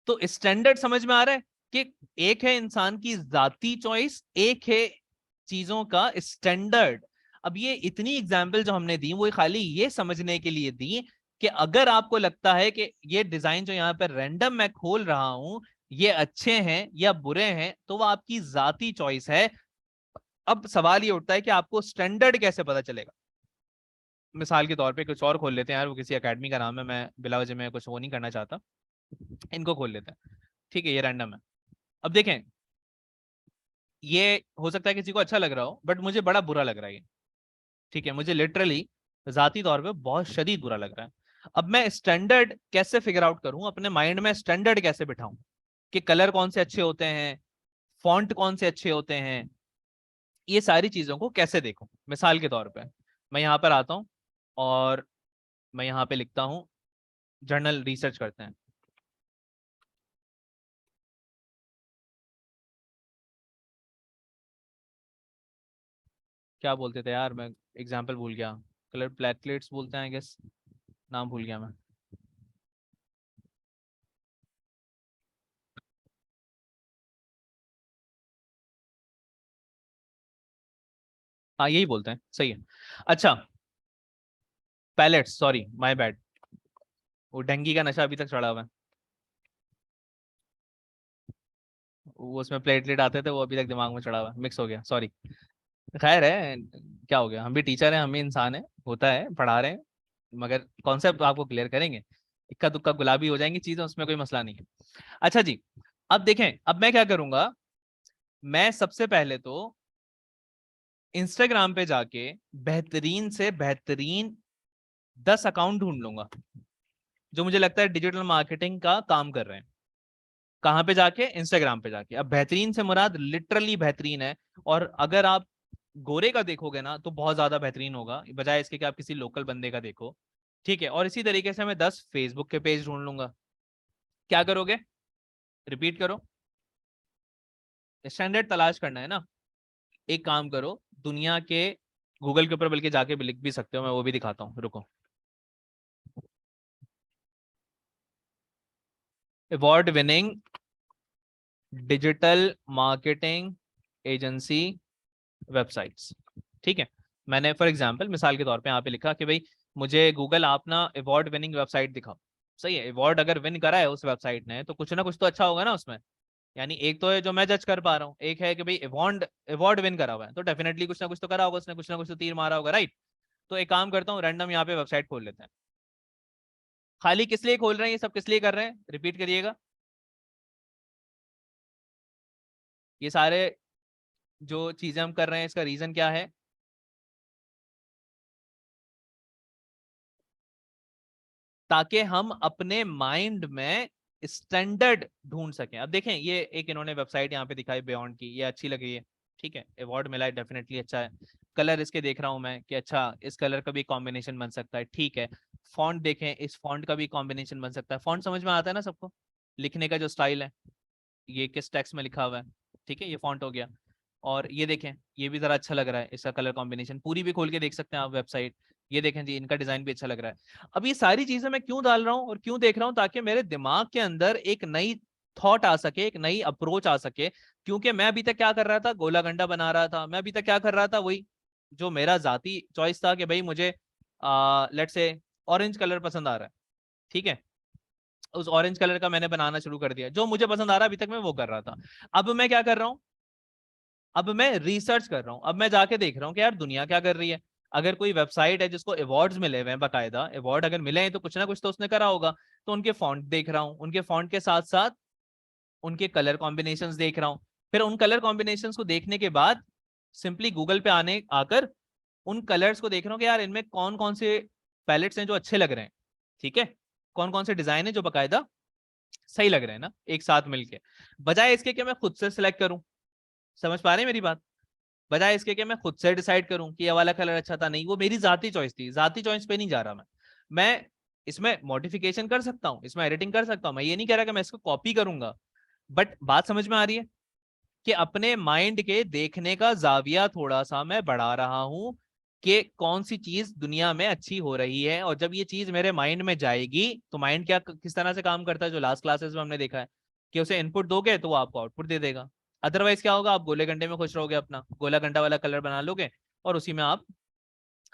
तो स्टैंडर्ड समझ में आ रहा है कि एक है इंसान की जाती चॉइस, एक है चीजों का स्टैंडर्ड। अब ये इतनी एग्जाम्पल जो हमने दी वो खाली ये समझने के लिए दी कि अगर आपको लगता है कि ये डिजाइन जो यहाँ पर रैंडम मैं खोल रहा हूं ये अच्छे हैं या बुरे हैं, तो वो आपकी जाती चॉइस है। अब सवाल ये उठता है कि आपको स्टैंडर्ड कैसे पता चलेगा? मिसाल के तौर पे कुछ और खोल लेते हैं यार, वो किसी एकेडमी का नाम है, मैं बिला वजह में कुछ वो नहीं करना चाहता, इनको खोल लेते हैं। ठीक है, ये रैंडम है। अब देखें, ये हो सकता है किसी को अच्छा लग रहा हो, बट मुझे बड़ा बुरा लग रहा है ये। ठीक है, मुझे लिटरली जाती तौर पे बहुत शदीद बुरा लग रहा है। अब मैं स्टैंडर्ड कैसे फिगर आउट करूं, अपने माइंड में स्टैंडर्ड कैसे बिठाऊं कि कलर कौन से अच्छे होते हैं, फॉन्ट कौन से अच्छे होते हैं, ये सारी चीजों को कैसे देखूं? मिसाल के तौर पे मैं यहाँ पर आता हूँ और मैं यहाँ पे लिखता हूँ जर्नल रिसर्च करते हैं। क्या बोलते थे यार, मैं एग्जाम्पल भूल गया। कलर प्लेटलेट्स बोलते हैं आई गेस, नाम भूल गया मैं। हाँ यही बोलते हैं, सही है। अच्छा, पैलेट्स, सॉरी माय बैड, वो डेंगी का नशा अभी तक चढ़ा हुआ है, वो उसमें प्लेटलेट आते थे वो अभी तक दिमाग में चढ़ा हुआ है, मिक्स हो गया, सॉरी। खैर है, क्या हो गया, हम भी टीचर हैं, हम भी इंसान हैं, होता है, पढ़ा रहे हैं, मगर कॉन्सेप्ट आपको क्लियर करेंगे। इक्का दुक्का गुलाबी हो जाएंगी चीजें, उसमें कोई मसला नहीं है। अच्छा जी, अब देखें, अब मैं क्या करूंगा, मैं सबसे पहले तो इंस्टाग्राम पे जाके बेहतरीन से बेहतरीन 10 अकाउंट ढूंढ लूंगा जो मुझे लगता है डिजिटल मार्केटिंग का काम कर रहे हैं। कहाँ पे जाके? इंस्टाग्राम पे जाके। अब बेहतरीन से मुराद लिटरली बेहतरीन है, और अगर आप गोरे का देखोगे ना तो बहुत ज्यादा बेहतरीन होगा, बजाय इसके कि आप किसी लोकल बंदे का देखो। ठीक है, और इसी तरीके से मैं 10 फेसबुक के पेज ढूंढ लूंगा। क्या करोगे? रिपीट करो। स्टैंडर्ड तलाश करना है ना? एक काम करो, दुनिया के गूगल के ऊपर बल्कि जाके भी लिख भी सकते हो, मैं वो भी दिखाता हूँ, रुको। Award winning digital marketing agency websites. ठीक है, मैंने फॉर एग्जांपल मिसाल के तौर पे यहाँ पे लिखा कि भाई मुझे गूगल आप ना अवार्ड विनिंग वेबसाइट दिखाओ। सही है, अवार्ड अगर विन करा है उस वेबसाइट ने तो कुछ ना कुछ तो अच्छा होगा ना उसमें। यानी एक तो है जो मैं जज कर पा रहा हूँ, एक है कि भाई अवार्ड अवार्ड विन करा हुआ है, तो डेफिनेटली कुछ ना कुछ तो करा होगा उसने, कुछ ना कुछ तो तीर मारा होगा, राइट। तो एक काम करता हूँ, रैंडम यहाँ पे वेबसाइट खोल लेते हैं। खाली किस लिए खोल रहे हैं, ये सब किस लिए कर रहे हैं, रिपीट करिएगा। ये सारे जो चीजें हम कर रहे हैं इसका रीजन क्या है? ताकि हम अपने माइंड में स्टैंडर्ड ढूंढ सकें। अब देखें, ये एक इन्होंने वेबसाइट यहाँ पे दिखाई बियॉन्ड की, ये अच्छी लग रही है। ठीक है, अवार्ड मिला है, डेफिनेटली अच्छा है। कलर इसके देख रहा हूं मैं कि अच्छा इस कलर का भी कॉम्बिनेशन बन सकता है, ठीक है। फॉन्ट देखें, इस फॉन्ट का भी कॉम्बिनेशन बन सकता है। फॉन्ट समझ में आता है ना सबको, लिखने का जो स्टाइल है, ये किस टेक्स्ट में लिखा हुआ है। ठीक है, ये फॉन्ट हो गया। और ये देखें, ये भी जरा अच्छा लग रहा है, इसका कलर कॉम्बिनेशन पूरी भी खोल के देख सकते हैं आप वेबसाइट। ये देखें जी, इनका डिजाइन भी अच्छा लग रहा है। अब ये सारी चीजें मैं क्यों डाल रहा हूँ और क्यों देख रहा हूँ? ताकि मेरे दिमाग के अंदर एक नई थॉट आ सके, एक नई अप्रोच आ सके। क्योंकि मैं अभी तक क्या कर रहा था, गोला गंडा बना रहा था। मैं अभी तक क्या कर रहा था, वही जो मेरा जाती चॉइस था कि भाई मुझे लेट से ऑरेंज कलर पसंद आ रहा है। ठीक है, उस ऑरेंज कलर का मैंने बनाना शुरू कर दिया, जो मुझे पसंद आ रहा है, अभी तक मैं वो कर रहा था। अब मैं क्या कर रहा हूँ, अब मैं रिसर्च कर रहा हूँ। अब मैं जाके देख रहा हूँ कि यार दुनिया क्या कर रही है। अगर कोई वेबसाइट है जिसको अवार्ड्स मिले हुए हैं, बाकायदा अवार्ड अगर मिले हैं, तो कुछ ना कुछ तो उसने करा होगा। तो उनके फॉन्ट देख रहा हूँ, उनके फॉन्ट के साथ साथ उनके कलर कॉम्बिनेशंस देख रहा हूँ। फिर उन कलर कॉम्बिनेशंस को देखने के बाद सिंपली गूगल पे आने आकर उन कलर्स को देख रहा हूँ कि यार इनमें कौन कौन से पैलेट्स हैं जो अच्छे लग रहे हैं। ठीक है, कौन कौन से डिजाइन है जो बाकायदा सही लग रहे हैं ना एक साथ मिलके। बजाय इसके कि मैं खुद से सिलेक्ट करूं, समझ पा रहे हैं मेरी बात? बजाय इसके कि मैं खुद से डिसाइड करूं कि ये वाला कलर अच्छा था, नहीं, वो मेरी जाती चॉइस थी, जाती चॉइस पे नहीं जा रहा मैं इसमें मॉडिफिकेशन कर सकता हूं, इसमें एडिटिंग कर सकता हूं। मैं ये नहीं कह रहा कि मैं इसको कॉपी करूंगा। बट बात समझ में आ रही है कि अपने माइंड के देखने का जाविया थोड़ा सा मैं बढ़ा रहा हूं कि कौन सी चीज दुनिया में अच्छी हो रही है। और जब ये चीज मेरे माइंड में जाएगी तो माइंड क्या किस तरह से काम करता है, जो लास्ट क्लासेस में हमने देखा है कि उसे इनपुट दोगे तो वो आपको आउटपुट दे देगा। अदरवाइज क्या होगा, आप गोले घंटे में खुश रहोगे, अपना गोला घंटा वाला कलर बना लोगे और उसी में आप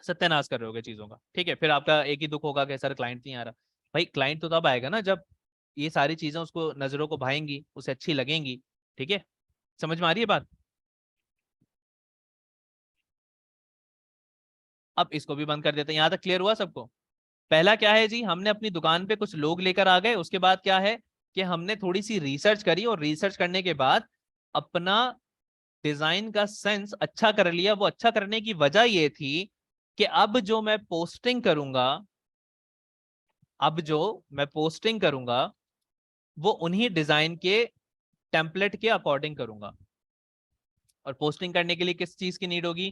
सत्यानाश कर रहे होगे चीजों का। ठीक है, फिर आपका एक ही दुख होगा कि सर क्लाइंट नहीं आ रहा। भाई क्लाइंट तो तब आएगा ना जब ये सारी चीजें उसको नजरों को भाएंगी, उसे अच्छी लगेंगी। ठीक है, समझ में आ रही है बात? अब इसको भी बंद कर देते हैं। यहां तक क्लियर हुआ सबको? पहला क्या है जी, हमने अपनी दुकान पे कुछ लोग लेकर आ गए। उसके बाद क्या है कि हमने थोड़ी सी रिसर्च करी, और रिसर्च करने के बाद अपना डिजाइन का सेंस अच्छा कर लिया। वो अच्छा करने की वजह ये थी कि अब जो मैं पोस्टिंग करूंगा, अब जो मैं पोस्टिंग करूंगा वो उन्हीं डिजाइन के टेम्पलेट के अकॉर्डिंग करूंगा। और पोस्टिंग करने के लिए किस चीज की नीड होगी?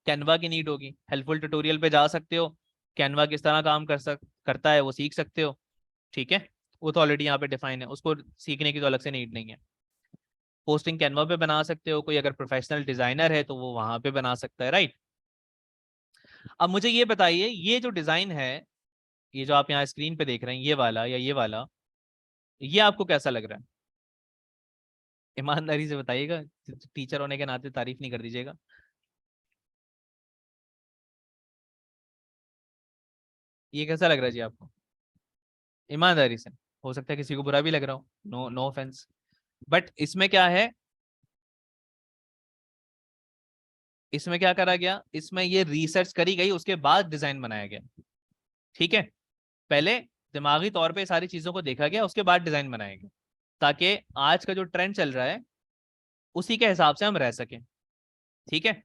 कैनवा की नीड होगी। हेल्पफुल ट्यूटोरियल पे जा सकते हो, कैनवा किस तरह काम करता है वो सीख सकते हो। ठीक है, वो तो ऑलरेडी यहाँ पे डिफाइन है, उसको सीखने की तो अलग से नीड नहीं है। पोस्टिंग कैनवा पे बना सकते हो, कोई अगर प्रोफेशनल डिजाइनर है तो वो वहां पे बना सकता है, राइट। अब मुझे ये बताइए, ये जो डिजाइन है, ये जो आप यहाँ स्क्रीन पे देख रहे हैं, ये वाला या ये वाला, ये आपको कैसा लग रहा है? ईमानदारी से बताइएगा, टीचर होने के नाते तारीफ नहीं कर दीजिएगा। ये कैसा लग रहा है जी आपको? ईमानदारी से। हो सकता है किसी को बुरा भी लग रहा हो, नो नो ऑफेंस। बट इसमें क्या है, इसमें क्या करा गया, इसमें ये रिसर्च करी गई, उसके बाद डिजाइन बनाया गया। ठीक है, पहले दिमागी तौर पे सारी चीजों को देखा गया, उसके बाद डिजाइन बनाया गया, ताकि आज का जो ट्रेंड चल रहा है उसी के हिसाब से हम रह सकें। ठीक है।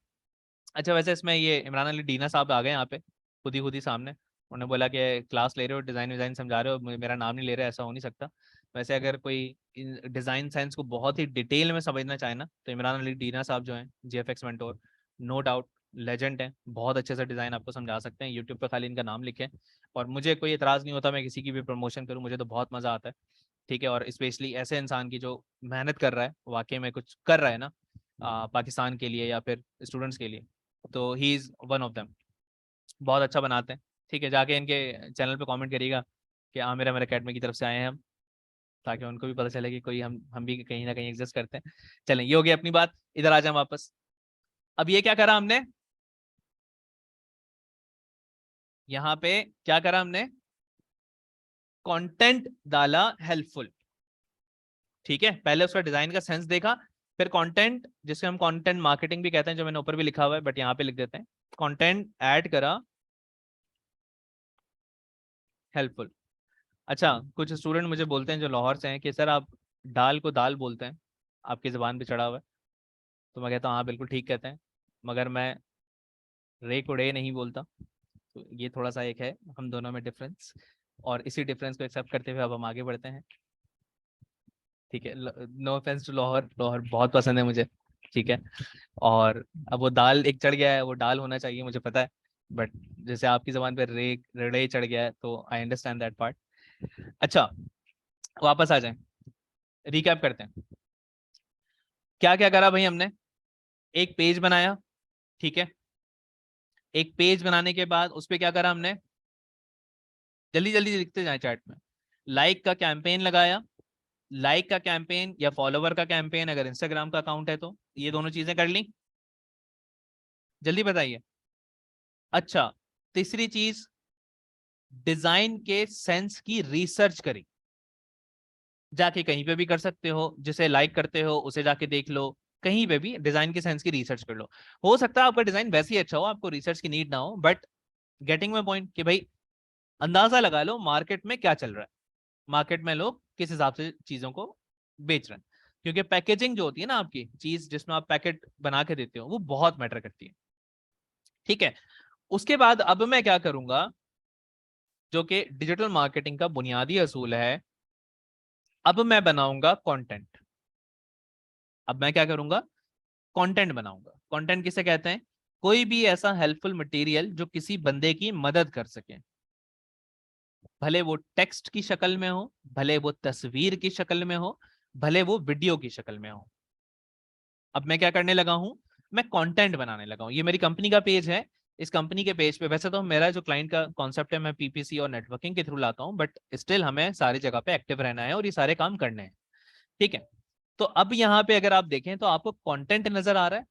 अच्छा, वैसे इसमें ये इमरान अली डीना साहब आ गए यहाँ पे, खुद ही सामने। उन्होंने बोला कि क्लास ले रहे हो, डिजाइन विजाइन समझा रहे हो, मेरा नाम नहीं ले रहे, ऐसा हो नहीं सकता। वैसे अगर कोई डिजाइन साइंस को बहुत ही डिटेल में समझना चाहे ना, तो इमरान अली डीना साहब जो हैं GFX mentor, no doubt legend है, बहुत अच्छे से डिजाइन आपको समझा सकते हैं। यूट्यूब पे खाली इनका नाम लिखें, और मुझे कोई एतराज नहीं होता मैं किसी की भी प्रमोशन करूँ, मुझे तो बहुत मजा आता है। ठीक है, और स्पेशली ऐसे इंसान की जो मेहनत कर रहा है, वाकई में कुछ कर रहा है ना, पाकिस्तान के लिए या फिर स्टूडेंट्स के लिए, तो he is one of them. बहुत अच्छा बनाते हैं। ठीक है, जाके इनके चैनल पे कमेंट करिएगा कि आमिर अमर अकेडमी की तरफ से आए हैं हम। ताकि उनको भी पता चले कि कोई हम भी कहीं ना कहीं एग्जिस्ट करते हैं। चलें, ये हो गई अपनी बात, इधर आ जाए वापस। अब ये क्या करा हमने, यहाँ पे क्या करा हमने, कंटेंट डाला हेल्पफुल। ठीक है, पहले उसका डिजाइन का सेंस देखा, फिर कंटेंट, जिसे हम कंटेंट मार्केटिंग भी कहते हैं, जो मैंने ऊपर भी लिखा हुआ है बट यहाँ पे लिख देते हैं, कंटेंट ऐड करा हेल्पफुल। अच्छा, कुछ स्टूडेंट मुझे बोलते हैं जो लाहौर से हैं कि सर आप डाल को दाल बोलते हैं, आपकी जबान पे चढ़ा हुआ है। तो मैं कहता हूँ हाँ बिल्कुल ठीक कहते हैं, मगर मैं रे को रे नहीं बोलता। तो ये थोड़ा सा एक है हम दोनों में डिफरेंस, और इसी डिफरेंस को एक्सेप्ट करते हुए अब हम आगे बढ़ते हैं। ठीक है, no offence to Lahore, Lahore बहुत पसंद है मुझे। ठीक है, और अब वो दाल एक चढ़ गया है, वो डाल होना चाहिए मुझे पता है, बट जैसे आपकी जबान पे रे रे चढ़ गया है तो आई अंडरस्टैंड दैट पार्ट। अच्छा, वापस आ जाए, रिकैप करते हैं। क्या क्या करा भाई हमने, एक पेज बनाया। ठीक है, एक पेज बनाने के बाद उस पर क्या करा हमने, जल्दी जल्दी लिखते जाए चैट में। लाइक का कैंपेन लगाया, लाइक का कैंपेन या फॉलोवर का कैंपेन अगर इंस्टाग्राम का अकाउंट है तो, ये दोनों चीजें कर ली। जल्दी बताइए। अच्छा, तीसरी चीज, डिजाइन के सेंस की रिसर्च करी। जाके कहीं पे भी कर सकते हो, जिसे लाइक करते हो उसे जाके देख लो, कहीं पे भी डिजाइन के सेंस की रिसर्च कर लो। हो सकता है आपका डिजाइन वैसे ही अच्छा हो, आपको रिसर्च की नीड ना हो, बट गेटिंग माई पॉइंट कि भाई अंदाजा लगा लो मार्केट में क्या चल रहा है, मार्केट में लोग किस हिसाब से चीजों को बेच रहे हैं। क्योंकि पैकेजिंग जो होती है ना आपकी चीज, जिसमें आप पैकेट बना के देते हो, वो बहुत मैटर करती है। ठीक है, उसके बाद अब मैं क्या करूंगा, जो कि डिजिटल मार्केटिंग का बुनियादी असूल है, अब मैं बनाऊंगा कंटेंट। अब मैं क्या करूंगा, कंटेंट बनाऊंगा। कंटेंट किसे कहते हैं, कोई भी ऐसा हेल्पफुल मटेरियल जो किसी बंदे की मदद कर सके, भले वो टेक्स्ट की शक्ल में हो, भले वो तस्वीर की शक्ल में हो, भले वो वीडियो की शक्ल में हो। अब मैं क्या करने लगा हूं, मैं कंटेंट बनाने लगा हूं। ये मेरी कंपनी का पेज है, इस कंपनी के पेज पे वैसे तो मेरा जो क्लाइंट का कॉन्सेप्ट है, मैं पीपीसी और नेटवर्किंग के थ्रू लाता हूं, बट स्टिल हमें सारी जगह पे एक्टिव रहना है और ये सारे काम करने हैं। ठीक है, तो अब यहाँ पे अगर आप देखें तो आपको कंटेंट नजर आ रहा है।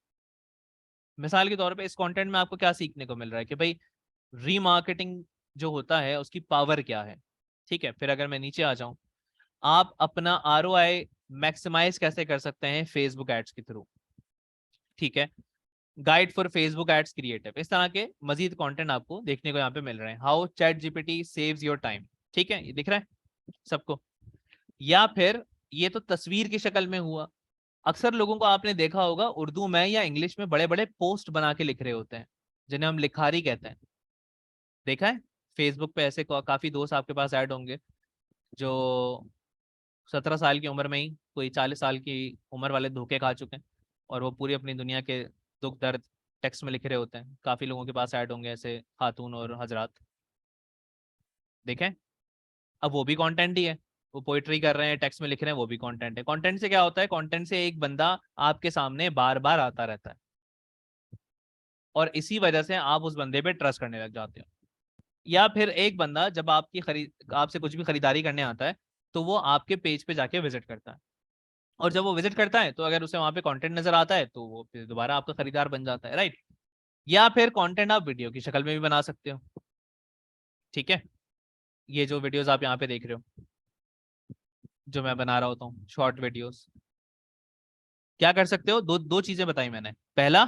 मिसाल के तौर पे इस कंटेंट में आपको क्या सीखने को मिल रहा है कि भाई रीमार्केटिंग जो होता है उसकी पावर क्या है। ठीक है, फिर अगर मैं नीचे आ जाऊं, आप अपना आरओआई मैक्सिमाइज कैसे कर सकते हैं फेसबुक एड्स के थ्रू। ठीक है, guide for Facebook ads creative, इस तरह के मजीद कंटेंट आपको देखने को यहाँ पे मिल रहे हैं। How chat GPT saves your time, ठीक है, ये दिख रहा है सबको। या फिर ये तो तस्वीर की शक्ल में हुआ, अक्सर लोगों को आपने देखा होगा उर्दू में या इंग्लिश में बड़े बड़े पोस्ट बना के लिख रहे होते हैं, जिन्हें हम लिखारी कहते हैं। देखा है, फेसबुक पे ऐसे काफी दोस्त आपके पास ऐड होंगे जो 17 साल की उम्र में ही कोई 40 साल की उम्र वाले धोखे खा चुके हैं, और वो पूरी अपनी दुनिया के दुख दर्द टेक्स्ट में लिख रहे होते हैं। काफी लोगों के पास ऐड होंगे ऐसे खातून और हजरात, देखें। अब वो भी कंटेंट ही है, वो पोइट्री कर रहे हैं, टेक्स्ट में लिख रहे हैं, वो भी कंटेंट है। कंटेंट से क्या होता है, कंटेंट से एक बंदा आपके सामने बार बार आता रहता है, और इसी वजह से आप उस बंदे पे ट्रस्ट करने लग जाते हो। या फिर एक बंदा जब आपसे कुछ भी खरीदारी करने आता है, तो वो आपके पेज पे जाके विजिट करता है, और जब वो विजिट करता है तो अगर उसे वहां पे कंटेंट नजर आता है तो वो फिर दोबारा आपका खरीदार बन जाता है, राइट। या फिर कंटेंट आप वीडियो की शक्ल में भी बना सकते हो। ठीक है, ये जो वीडियोस आप यहाँ पे देख रहे हो, जो मैं बना रहा होता हूँ शॉर्ट वीडियोस, क्या कर सकते हो, दो दो चीजें बताई मैंने। पहला,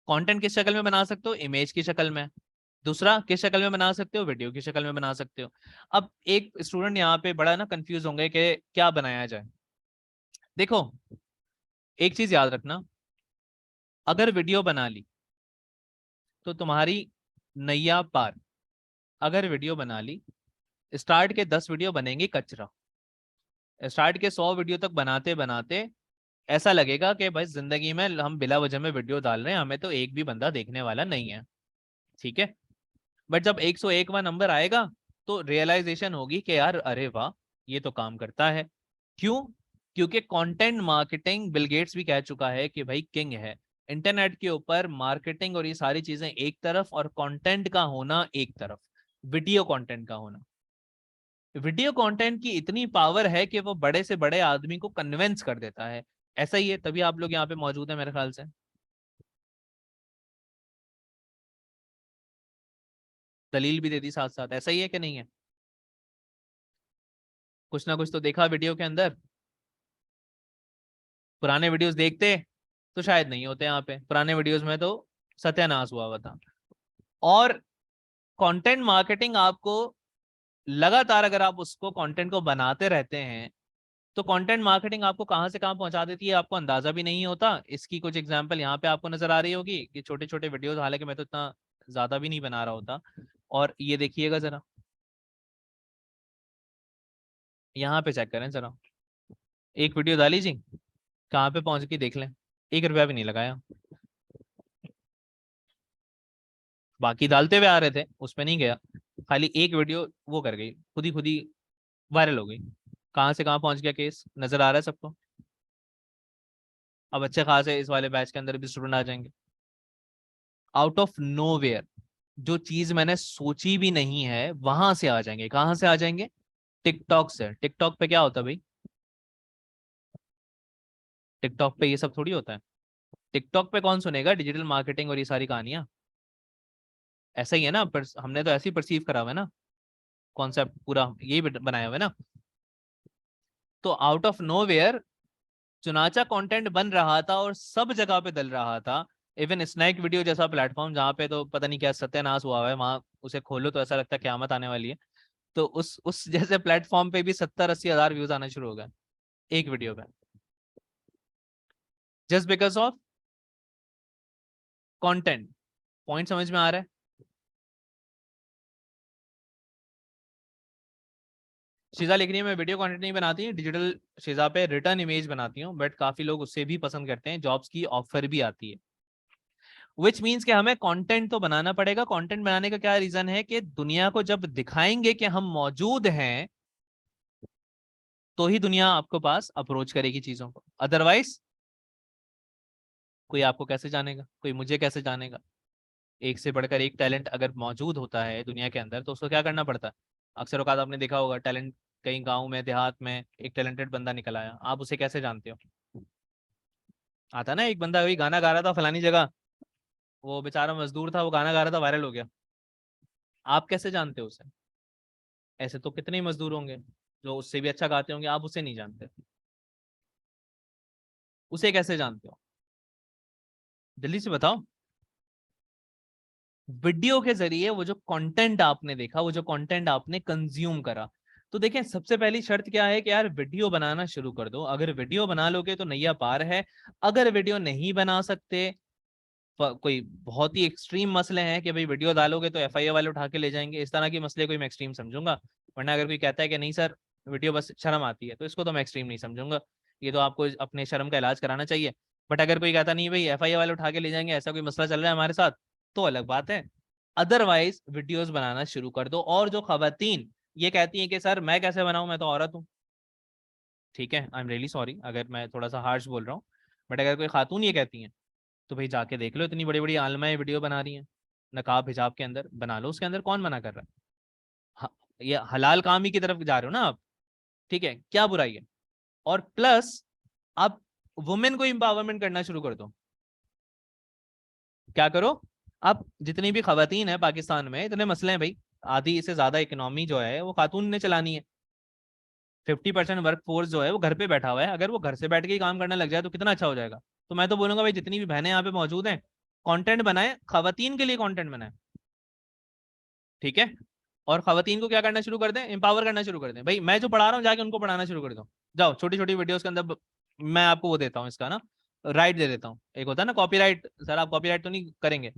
कंटेंट किस शक्ल में बना सकते हो, इमेज की शक्ल में। दूसरा, किस शक्ल में बना सकते हो, वीडियो की शक्ल में बना सकते हो। अब एक स्टूडेंट यहाँ पे बड़ा ना कंफ्यूज होंगे कि क्या बनाया जाए। देखो, एक चीज याद रखना, अगर वीडियो बना ली तो तुम्हारी नैया पार। अगर वीडियो बना ली, स्टार्ट के 10 वीडियो बनेंगे कचरा, स्टार्ट के 100 वीडियो तक बनाते बनाते ऐसा लगेगा कि भाई जिंदगी में हम बिला वजह में वीडियो डाल रहे हैं, हमें तो एक भी बंदा देखने वाला नहीं है। ठीक है, बट जब 101वां नंबर आएगा तो रियलाइजेशन होगी कि यार अरे वाह, ये तो काम करता है। क्यों, क्योंकि कंटेंट मार्केटिंग बिल गेट्स भी कह चुका है कि भाई किंग है इंटरनेट के ऊपर। मार्केटिंग और ये सारी चीजें एक तरफ, और कंटेंट का होना एक तरफ, वीडियो कंटेंट का होना। वीडियो कंटेंट की इतनी पावर है कि वो बड़े से बड़े आदमी को कन्विंस कर देता है। ऐसा ही है, तभी आप लोग यहाँ पे मौजूद हैं मेरे ख्याल से। दलील भी दे दी साथ साथ, ऐसा ही है कि नहीं है? कुछ ना कुछ तो देखा वीडियो के अंदर। पुराने वीडियोस देखते तो शायद नहीं होते यहाँ पे, पुराने वीडियोस में तो सत्यानाश हुआ हुआ था। और कंटेंट मार्केटिंग आपको लगातार, अगर आप उसको कंटेंट को बनाते रहते हैं, तो कंटेंट मार्केटिंग आपको कहां से कहां पहुंचा देती है आपको अंदाजा भी नहीं होता। इसकी कुछ एग्जांपल यहाँ पे आपको नजर आ रही होगी कि छोटे छोटे वीडियोस, हालांकि मैं तो इतना ज्यादा भी नहीं बना रहा होता। और ये देखिएगा जरा, यहाँ पे चेक करें जरा, एक वीडियो डाली जी, कहाँ पे पहुंच गई देख लें। 1 रुपया भी नहीं लगाया, बाकी डालते हुए आ रहे थे, उसमें नहीं गया। खाली एक वीडियो वो कर गई, खुद ही वायरल हो गई। कहाँ से कहाँ पहुंच गया केस, नजर आ रहा है सबको? अब अच्छे खासे इस वाले बैच के अंदर भी स्टूडेंट आ जाएंगे। आउट ऑफ नोवेयर, जो चीज मैंने सोची भी नहीं है वहां से आ जाएंगे। कहाँ से आ जाएंगे? टिकटॉक से। टिकटॉक पे क्या होता है भाई? टिकटॉक पे ये सब थोड़ी होता है। टिकटॉक पे कौन सुनेगा डिजिटल मार्केटिंग और ये सारी कहानियां? ऐसा ही है ना, पर हमने तो ऐसे ही परसीव करा हुआ है ना, कॉन्सेप्ट पूरा यही बनाया हुआ है ना। तो आउट ऑफ नोवेयर चुनाचा कंटेंट बन रहा था और सब जगह पे डल रहा था। इवन स्नैक वीडियो जैसा प्लेटफॉर्म, जहाँ पे तो पता नहीं क्या सत्यानाश हुआ है, वहां उसे खोलो तो ऐसा लगता है क्यामत आने वाली है। तो उस जैसे प्लेटफॉर्म पे भी 70-80 हज़ार व्यूज आना शुरू हो गए एक वीडियो पे, just because of content. Point समझ में आ रहा है? शीजा लिख रही है मैं वीडियो कंटेंट नहीं बनाती, डिजिटल शीजा पे रिटर्न इमेज बनाती हूँ, बट काफी लोग उससे भी पसंद करते हैं, जॉब्स की ऑफर भी आती है। विच मीन्स कि हमें कंटेंट तो बनाना पड़ेगा। कंटेंट बनाने का क्या रीजन है कि दुनिया को जब दिखाएंगे कि हम मौजूद हैं, तो ही दुनिया आपको पास अप्रोच करेगी चीजों को। अदरवाइज कोई आपको कैसे जानेगा, कोई मुझे कैसे जानेगा? एक से बढ़कर एक टैलेंट अगर मौजूद होता है दुनिया के अंदर, तो उसको क्या करना पड़ता है? अक्सर औकात आपने देखा होगा, टैलेंट कहीं गांव में देहात में एक टैलेंटेड बंदा निकल आया, आप उसे कैसे जानते हो? आता ना, एक बंदा वही गाना गा रहा था फलानी जगह, वो बेचारा मजदूर था, वो गाना गा रहा था, वायरल हो गया। आप कैसे जानते हो उसे? ऐसे तो कितने ही मजदूर होंगे जो उससे भी अच्छा गाते होंगे, आप उसे नहीं जानते। उसे कैसे जानते हो? जल्दी से बताओ। वीडियो के जरिए वो जो कंटेंट आपने देखा, वो जो कंटेंट आपने कंज्यूम करा। तो देखें, सबसे पहली शर्त क्या है कि यार वीडियो बनाना शुरू कर दो। अगर वीडियो बना लोगे तो नैया पार है। अगर वीडियो नहीं बना सकते, कोई बहुत ही एक्सट्रीम मसले हैं कि भाई वीडियो डालोगे तो एफआईए वाले उठा के ले जाएंगे, इस तरह के मसले कोई मैं एक्सट्रीम समझूंगा। वरना अगर कोई कहता है कि नहीं सर वीडियो बस शर्म आती है, तो इसको तो मैं एक्सट्रीम नहीं समझूंगा। ये तो आपको अपने शर्म का इलाज कराना चाहिए। बट अगर कोई कहता नहीं भाई एफआईए वाले उठा के ले जाएंगे, ऐसा कोई मसला चल रहा है हमारे साथ, तो अलग बात है। अदरवाइज वीडियोस बनाना शुरू कर दो। और जो खवातीन ये कहती हैं कि सर मैं कैसे बनाऊं, मैं तो औरत हूँ, ठीक है, आई एम रियली सॉरी अगर मैं थोड़ा सा हार्श बोल रहा हूँ, बट अगर कोई खातून ये कहती हैं, तो भाई जाके देख लो, इतनी बड़ी बड़ी आलमाएं वीडियो बना रही हैं नकाब हिजाब के अंदर, बना लो उसके अंदर, कौन मना कर रहा है? ये हलाल काम ही की तरफ जा रहे हो ना आप, ठीक है, क्या बुराई है? और प्लस आप वुमेन को एम्पावरमेंट करना शुरू कर दो। क्या करो? आप जितनी भी खवातीन है पाकिस्तान में, इतने मसले हैं भाई, आधी से ज्यादा इकोनॉमी जो है वो खातून ने चलानी है। 50% वर्क फोर्स जो है वो घर पे बैठा हुआ है, अगर वो घर से बैठ के ही काम करने लग जाए तो कितना अच्छा हो जाएगा। तो मैं तो बोलूंगा भाई जितनी भी बहनें यहाँ पे मौजूद हैं, कंटेंट बनाए, खवातीन के लिए कंटेंट बनाए, ठीक है। और खवातीन को क्या करना शुरू कर दें, एम्पावर करना शुरू कर दें। भाई मैं जो पढ़ा रहा हूँ जाके उनको पढ़ाना शुरू कर दो। जाओ छोटी छोटी वीडियोस के अंदर मैं आपको वो देता हूँ, इसका ना राइट दे देता हूँ। एक होता है ना कॉपीराइट, सर आप कॉपीराइट तो नहीं करेंगे,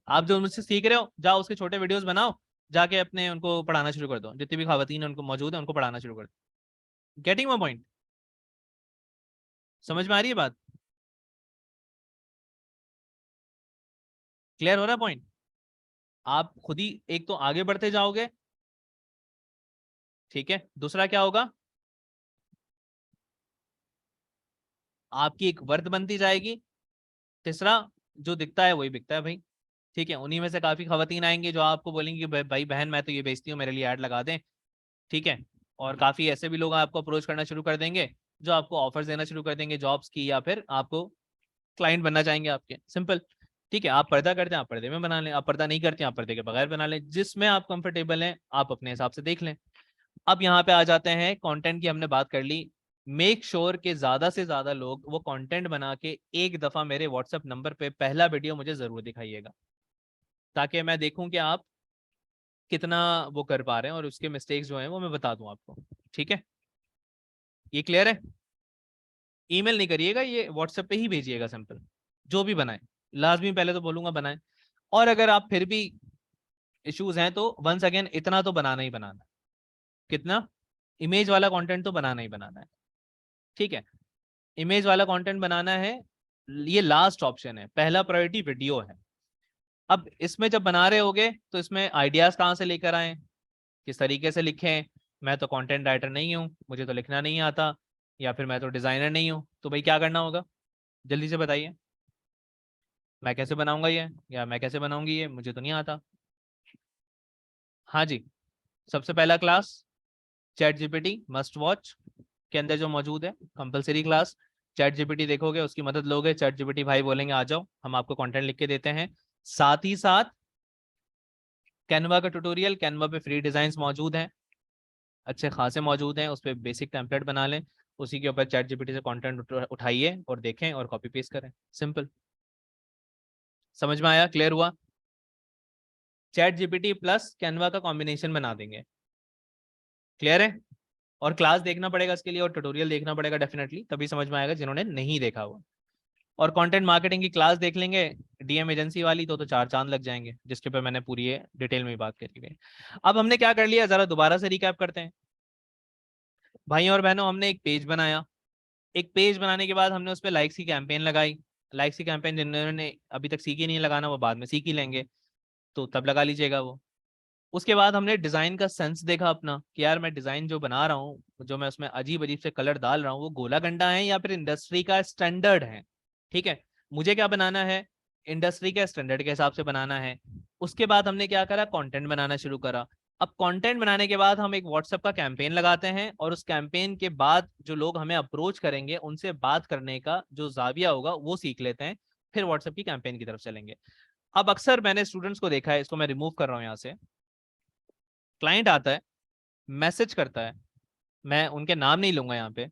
आप जो मुझसे सीख रहे हो जाओ उसके छोटे वीडियोस बनाओ, जाके अपने उनको पढ़ाना शुरू कर दो, जितनी भी खवातीन उनको मौजूद है उनको पढ़ाना शुरू कर दो। Getting my point? समझ में आ रही है बात? क्लियर हो रहा है पॉइंट? आप खुद ही एक तो आगे बढ़ते जाओगे, ठीक है, दूसरा क्या होगा, आपकी एक वर्थ बनती जाएगी, तीसरा जो दिखता है वही बिकता है भाई, ठीक है। उन्हीं में से काफी खवातीन आएंगे जो आपको बोलेंगे कि भाई बहन मैं तो ये बेचती हूँ, मेरे लिए ऐड लगा दें, ठीक है। और काफी ऐसे भी लोग आपको अप्रोच करना शुरू कर देंगे जो आपको ऑफर्स देना शुरू कर देंगे जॉब्स की, या फिर आपको क्लाइंट बनना चाहेंगे आपके। सिंपल। ठीक है, आप पर्दा करते हैं आप पर्दे में बना लें, आप पर्दा नहीं करते हैं आप पर्दे के बगैर बना लें, जिसमें आप कंफर्टेबल हैं आप अपने हिसाब से देख लें। अब यहाँ पे आ जाते हैं कंटेंट की, हमने बात कर ली। मेक श्योर के ज्यादा से ज्यादा लोग वो कंटेंट बना के एक दफा मेरे व्हाट्सएप नंबर पे पहला वीडियो मुझे जरूर दिखाइएगा, ताकि मैं देखूं कि आप कितना वो कर पा रहे हैं, और उसके मिस्टेक्स जो हैं वो मैं बता दूं आपको। ठीक है, ये क्लियर है? ईमेल नहीं करिएगा, ये व्हाट्सएप पे ही भेजिएगा सिंपल। जो भी बनाए, लाजमी पहले तो बोलूंगा बनाए। और अगर आप फिर भी इश्यूज हैं तो वंस अगेन इतना तो बनाना ही बनाना है। कितना? इमेज वाला कंटेंट तो बनाना ही बनाना है। ठीक है, इमेज वाला कंटेंट बनाना है, ये लास्ट ऑप्शन है, पहला प्रायोरिटी वीडियो है। अब इसमें जब बना रहे होगे तो इसमें आइडियाज कहाँ से लेकर आए, किस तरीके से लिखें। मैं तो कंटेंट राइटर नहीं हूँ, मुझे तो लिखना नहीं आता, या फिर मैं तो डिजाइनर नहीं हूँ, तो भाई क्या करना होगा, जल्दी से बताइए। मैं कैसे बनाऊंगा ये, या मैं कैसे बनाऊंगी ये, मुझे तो नहीं आता। हाँ जी, सबसे पहला class chat GPT must watch के अंदर जो मौजूद है, कंपलसरी क्लास। चैट जीपीटी देखोगे, उसकी मदद लोगे, चैट जीपीटी भाई बोलेंगे आ जाओ हम आपको कंटेंट लिख के देते हैं। साथ ही साथ कैनवा का ट्यूटोरियल, कैनवा पे फ्री डिजाइन मौजूद हैं, अच्छे खासे मौजूद हैं, उस पर बेसिक टेम्पलेट बना लें, उसी के ऊपर चैट जीपीटी से कंटेंट उठाइए और देखें और कॉपी पेस्ट करें। सिंपल। समझ में आया? क्लियर हुआ? चैट जीपीटी प्लस कैनवा का कॉम्बिनेशन बना देंगे। क्लियर है? और क्लास देखना पड़ेगा इसके लिए, और ट्यूटोरियल देखना पड़ेगा डेफिनेटली, तभी समझ में आएगा जिन्होंने नहीं देखा हुआ। और कंटेंट मार्केटिंग की क्लास देख लेंगे डीएम एजेंसी वाली, तो चार चांद लग जाएंगे, जिसके ऊपर मैंने पूरी ये डिटेल में बात करी है। अब हमने क्या कर लिया, जरा दोबारा से रिकैप करते हैं। भाइयों और बहनों, हमने एक पेज बनाया, एक पेज बनाने के बाद हमने उस पर लाइक्स की कैंपेन लगाई। लाइक्स की कैंपेन जिन्होंने अभी तक सीखी नहीं लगाना, वो बाद में सीख ही लेंगे, तो तब लगा लीजिएगा वो। उसके बाद हमने डिजाइन का सेंस देखा अपना, कि यार मैं डिजाइन जो बना रहा हूँ, जो मैं उसमें अजीब अजीब से कलर डाल रहा हूँ, वो गोला गंडा है या फिर इंडस्ट्री का स्टैंडर्ड है। ठीक है, मुझे क्या बनाना है, इंडस्ट्री के स्टैंडर्ड के हिसाब से बनाना है। उसके बाद हमने क्या करा, कंटेंट बनाना शुरू करा। अब कंटेंट बनाने के बाद हम एक व्हाट्सएप का कैंपेन लगाते हैं, और उस कैंपेन के बाद जो लोग हमें अप्रोच करेंगे उनसे बात करने का जो जाविया होगा वो सीख लेते हैं, फिर व्हाट्सएप की कैंपेन की तरफ चलेंगे। अब अक्सर मैंने स्टूडेंट्स को देखा है, इसको मैं रिमूव कर रहा हूँ यहाँ से। क्लाइंट आता है, मैसेज करता है, मैं उनके नाम नहीं लूंगा यहाँ पे,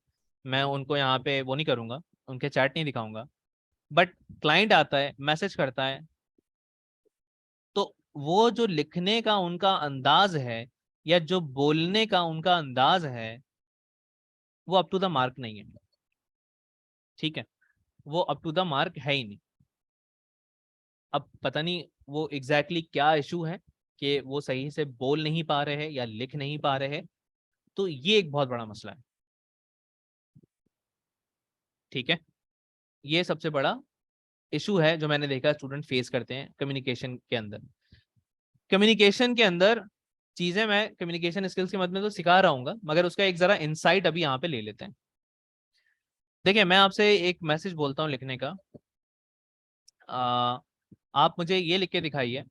मैं उनको यहाँ पे वो नहीं करूंगा, उनके चैट नहीं दिखाऊंगा, बट क्लाइंट आता है, मैसेज करता है, तो वो जो लिखने का उनका अंदाज है, या जो बोलने का उनका अंदाज है, वो अप टू द मार्क नहीं है। ठीक है, वो अप टू द मार्क है ही नहीं। अब पता नहीं वो एग्जैक्टली क्या इशू है, कि वो सही से बोल नहीं पा रहे हैं या लिख नहीं पा रहे हैं, तो ये एक बहुत बड़ा मसला है। ठीक है, ये सबसे बड़ा इशू है जो मैंने देखा स्टूडेंट फेस करते हैं कम्युनिकेशन के अंदर। कम्युनिकेशन के अंदर चीजें मैं कम्युनिकेशन स्किल्स के मद में तो सिखा रहा हूँ, मगर उसका एक जरा इंसाइट अभी यहाँ पे ले लेते हैं। देखिए, मैं आपसे एक मैसेज बोलता हूँ लिखने का, आ, आप मुझे ये लिख के दिखाइए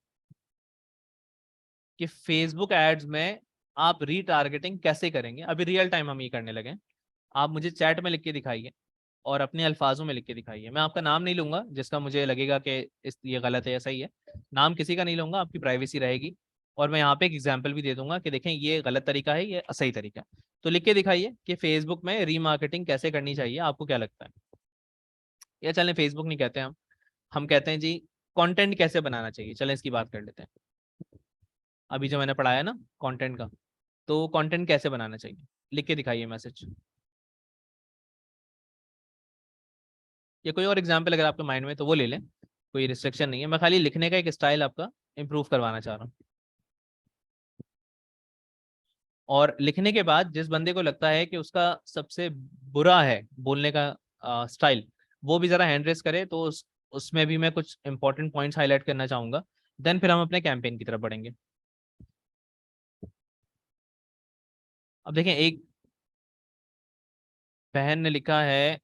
कि फेसबुक एड्स में आप रीटारगेटिंग कैसे करेंगे। अभी रियल टाइम हम ये करने लगे हैं। आप मुझे चैट में लिख के दिखाइए, और अपने अल्फाजों में लिख के दिखाइए। मैं आपका नाम नहीं लूंगा, जिसका मुझे लगेगा कि ये गलत है या सही है। नाम किसी का नहीं लूंगा, आपकी प्राइवेसी रहेगी। और मैं यहाँ पे एक एग्जांपल भी दे दूंगा कि देखें ये गलत तरीका है, ये सही तरीका है। तो लिख के दिखाइए कि फेसबुक में रीमार्केटिंग कैसे करनी चाहिए, आपको क्या लगता है। या चलें फेसबुक नहीं कहते हम कहते हैं जी कंटेंट कैसे बनाना चाहिए, चलें इसकी बात कर लेते हैं। अभी जो मैंने पढ़ाया ना कंटेंट का, तो कंटेंट कैसे बनाना चाहिए, लिख के दिखाइए मैसेज। या कोई और एग्जाम्पल अगर आपके माइंड में तो वो ले लें, कोई रिस्ट्रिक्शन नहीं है, मैं खाली लिखने का एक स्टाइल आपका इम्प्रूव करवाना चाह रहा हूँ। और लिखने के बाद जिस बंदे को लगता है कि उसका सबसे बुरा है बोलने का स्टाइल, वो भी जरा हैंड रेस करे, तो उसमें भी मैं कुछ इंपॉर्टेंट पॉइंट्स हाईलाइट करना चाहूंगा। देन फिर हम अपने कैंपेन की तरफ बढ़ेंगे। अब देखें, एक बहन ने लिखा है,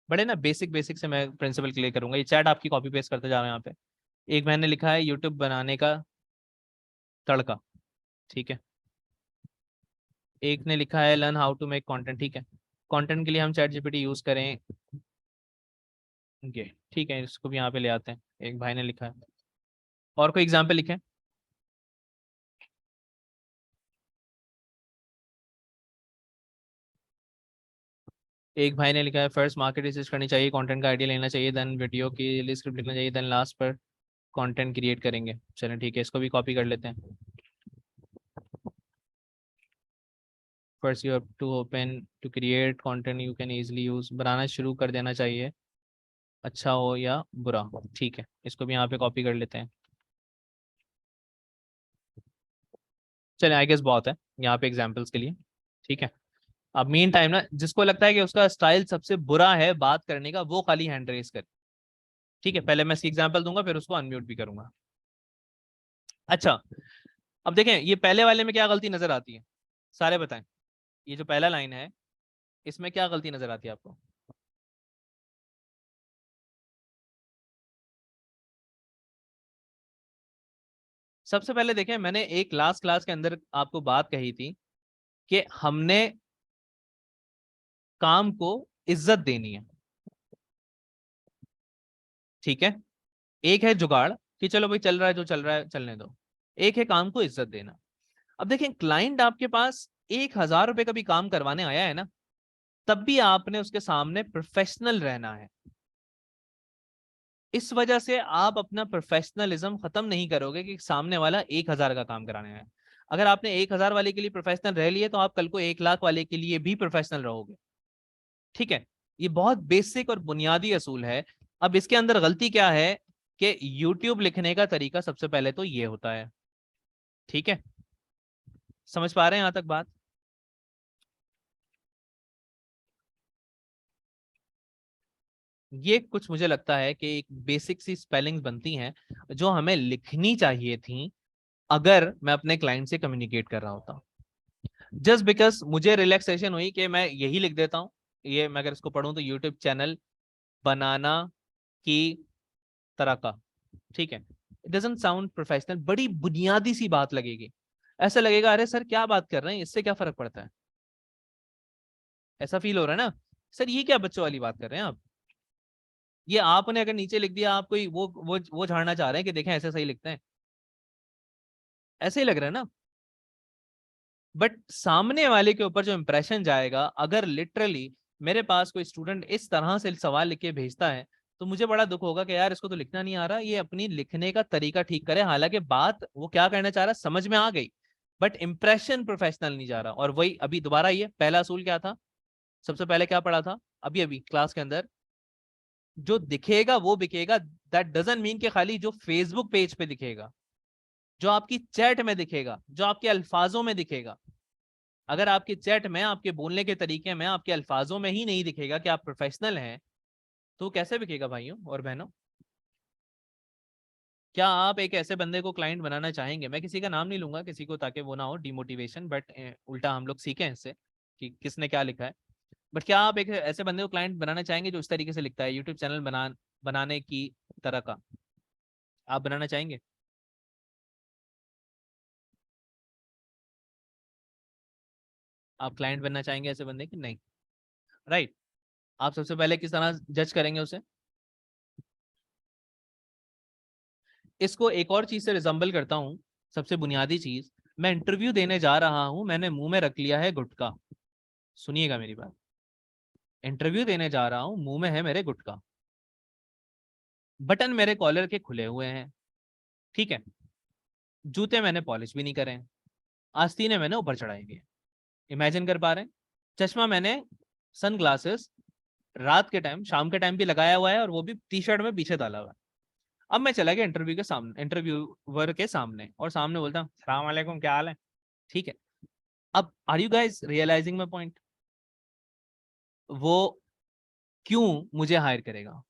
बड़े ना बेसिक बेसिक से मैं प्रिंसिपल क्लियर करूंगा, ये चैट आपकी कॉपी पेस्ट करते जा रहा हूँ यहाँ पे। एक बहन ने लिखा है यूट्यूब बनाने का तड़का। ठीक है, एक ने लिखा है learn how to make content, ठीक है। कंटेंट के लिए हम चैट जीपीटी यूज करें, ये ठीक है, इसको भी यहाँ पे ले आते हैं। एक भाई ने लिखा है, और कोई एग्जाम्पल लिखे? एक भाई ने लिखा है फर्स्ट मार्केट रिसर्च करनी चाहिए, कंटेंट का आइडिया लेना चाहिए, देन वीडियो की लिए स्क्रिप्ट लिखना चाहिए, देन लास्ट पर कंटेंट क्रिएट करेंगे। चलें ठीक है, इसको भी कॉपी कर लेते हैं। First you have to open to create content you can easily use, बनाना शुरू कर देना चाहिए, अच्छा हो या बुरा, ठीक है, इसको भी यहाँ पे कॉपी कर लेते हैं। चलें आई गेस बहुत है यहाँ पे एग्जाम्पल्स के लिए, ठीक है। अब मीन टाइम ना, जिसको लगता है कि उसका स्टाइल सबसे बुरा है बात करने का, वो खाली हैंड रेस करे, ठीक है। पहले मैं इसकी एग्जाम्पल दूंगा, फिर उसको अनम्यूट भी करूंगा। अच्छा, अब देखें ये पहले वाले में क्या गलती नजर आती है, सारे बताएं। ये जो पहला लाइन है, इसमें क्या गलती नजर आती है आपको? सबसे पहले देखें, मैंने एक लास्ट क्लास के अंदर आपको बात कही थी कि हमने काम को इज्जत देनी है, ठीक है। एक है जुगाड़ कि चलो भाई चल रहा है, जो चल रहा है चलने दो। एक है काम को इज्जत देना। अब देखें, क्लाइंट आपके पास 1,000 रुपए का भी काम करवाने आया है ना, तब भी आपने उसके सामने प्रोफेशनल रहना है। इस वजह से आप अपना प्रोफेशनलिज्म खत्म नहीं करोगे कि सामने वाला 1,000 का काम कराने आया। अगर आपने 1,000 वाले के लिए प्रोफेशनल रह लिए, तो आप कल को 1,00,000 वाले के लिए भी प्रोफेशनल रहोगे, ठीक है। ये बहुत बेसिक और बुनियादी असूल है। अब इसके अंदर गलती क्या है कि यूट्यूब लिखने का तरीका सबसे पहले तो ये होता है, ठीक है। समझ पा रहे हैं यहां तक बात? ये कुछ मुझे लगता है कि एक बेसिक सी स्पेलिंग्स बनती हैं जो हमें लिखनी चाहिए थी अगर मैं अपने क्लाइंट से कम्युनिकेट कर रहा होता। जस्ट बिकॉज मुझे रिलैक्सेशन हुई कि मैं यही लिख देता हूँ, ये मैं अगर इसको पढ़ूं तो यूट्यूब चैनल बनाना की तरह का, ठीक है। इट डजंट साउंड प्रोफेशनल, बड़ी बुनियादी सी बात लगेगी। ऐसा लगेगा अरे सर क्या बात कर रहे हैं, इससे क्या फर्क पड़ता है, ऐसा फील हो रहा है ना। सर ये क्या बच्चों वाली बात कर रहे हैं आप, ये आपने अगर नीचे लिख दिया, आप कोई वो झाड़ना चाह रहे हैं कि देखें ऐसे सही लिखते हैं, ऐसे ही लग रहा है ना। बट सामने वाले के ऊपर जो इंप्रेशन जाएगा, अगर लिटरली मेरे पास कोई स्टूडेंट इस तरह से सवाल लिख के भेजता है, तो मुझे बड़ा दुख होगा कि यार इसको तो लिखना नहीं आ रहा, ये अपनी लिखने का तरीका ठीक करे। हालांकि बात वो क्या कहना चाह रहा है समझ में आ गई, बट इंप्रेशन प्रोफेशनल नहीं जा रहा। और वही अभी दोबारा, ये पहला असूल क्या था, सबसे पहले क्या पढ़ा था अभी अभी क्लास के अंदर, जो दिखेगा वो बिकेगा। दैट डजंट मीन कि खाली जो फेसबुक पेज पे दिखेगा, जो आपकी चैट में दिखेगा, जो आपके अल्फाजों में दिखेगा, अगर आपकी चैट में, आपके बोलने के तरीके में, आपके अल्फाजों में ही नहीं दिखेगा कि आप प्रोफेशनल हैं, तो कैसे बिकेगा भाइयों और बहनों? क्या आप एक ऐसे बंदे को क्लाइंट बनाना चाहेंगे? मैं किसी का नाम नहीं लूंगा किसी को, ताकि वो ना हो डिमोटिवेशन, बट उल्टा हम लोग सीखें इससे कि किसने क्या लिखा है। बट क्या आप एक ऐसे बंदे को क्लाइंट बनाना चाहेंगे जो इस तरीके से लिखता है, यूट्यूब चैनल बनाने की तरह का? आप बनाना चाहेंगे? आप क्लाइंट बनना चाहेंगे ऐसे बंदे की? नहीं, राइट। आप सबसे पहले किस तरह जज करेंगे उसे? इसको एक और चीज से रिजम्बल करता हूँ, सबसे बुनियादी चीज। मैं इंटरव्यू देने जा रहा हूं, मैंने मुंह में रख लिया है गुटखा। सुनिएगा मेरी बात। इंटरव्यू देने जा रहा हूं, मुंह में है मेरे गुटखा, बटन मेरे कॉलर के खुले हुए हैं, ठीक है। जूते मैंने पॉलिश भी नहीं करे हैं, आस्तीने मैंने ऊपर चढ़ाई हुई है, इमेजिन कर पा रहे हैं। चश्मा मैंने, सन ग्लासेस, रात के टाइम, शाम के टाइम भी लगाया हुआ है, और वो भी टी शर्ट में पीछे डाला हुआ है। अब मैं चला गया इंटरव्यू के सामने, इंटरव्यूअर के सामने, और सामने बोलता हूँ सलाम वालेकुम, क्या हाल है, ठीक है। अब are you guys realising my point? वो क्यों मुझे हायर करेगा?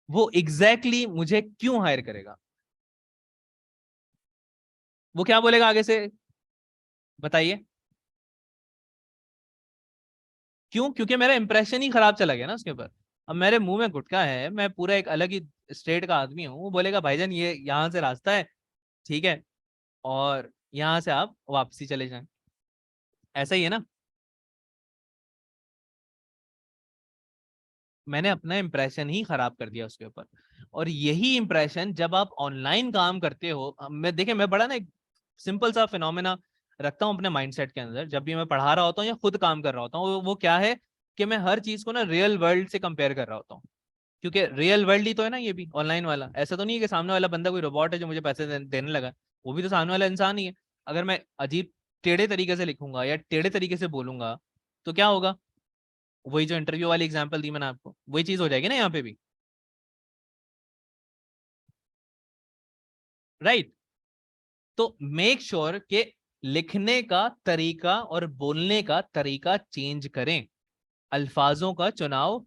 वो एग्जैक्टली exactly मुझे क्यों हायर करेगा? वो क्या बोलेगा आगे से, बताइए? क्यों? क्योंकि मेरा इंप्रेशन ही खराब चला गया ना उसके ऊपर। अब मेरे मुंह में गुटखा है, मैं पूरा एक अलग ही स्टेट का आदमी हूँ, वो बोलेगा भाईजान ये यहाँ से रास्ता है, ठीक है, और यहाँ से आप वापसी चले जाएं। ऐसा ही है ना? मैंने अपना इंप्रेशन ही खराब कर दिया उसके ऊपर। और यही इंप्रेशन जब आप ऑनलाइन काम करते हो, मैं देखे, मैं बड़ा ना एक सिंपल सा फिनोमेना रखता हूँ अपने माइंडसेट के अंदर, जब भी मैं पढ़ा रहा होता हूँ या खुद काम कर रहा होता हूँ, वो क्या है कि मैं हर चीज को ना रियल वर्ल्ड से कंपेयर कर रहा होता हूँ। क्योंकि रियल वर्ल्ड ही तो है ना ये भी, ऑनलाइन वाला। ऐसा तो नहीं है कि सामने वाला बंदा कोई रोबोट है जो मुझे पैसे देने लगा। वो भी तो सामने वाला इंसान ही है। अगर मैं अजीब टेढ़े तरीके से लिखूंगा या टेढ़े तरीके से बोलूंगा तो क्या होगा? वही जो इंटरव्यू वाली एग्जांपल दी मैंने आपको, वही चीज हो जाएगी ना यहाँ पे भी। राइट। तो मेक श्योर कि लिखने का तरीका और बोलने का तरीका चेंज करें, अल्फाजों का चुनाव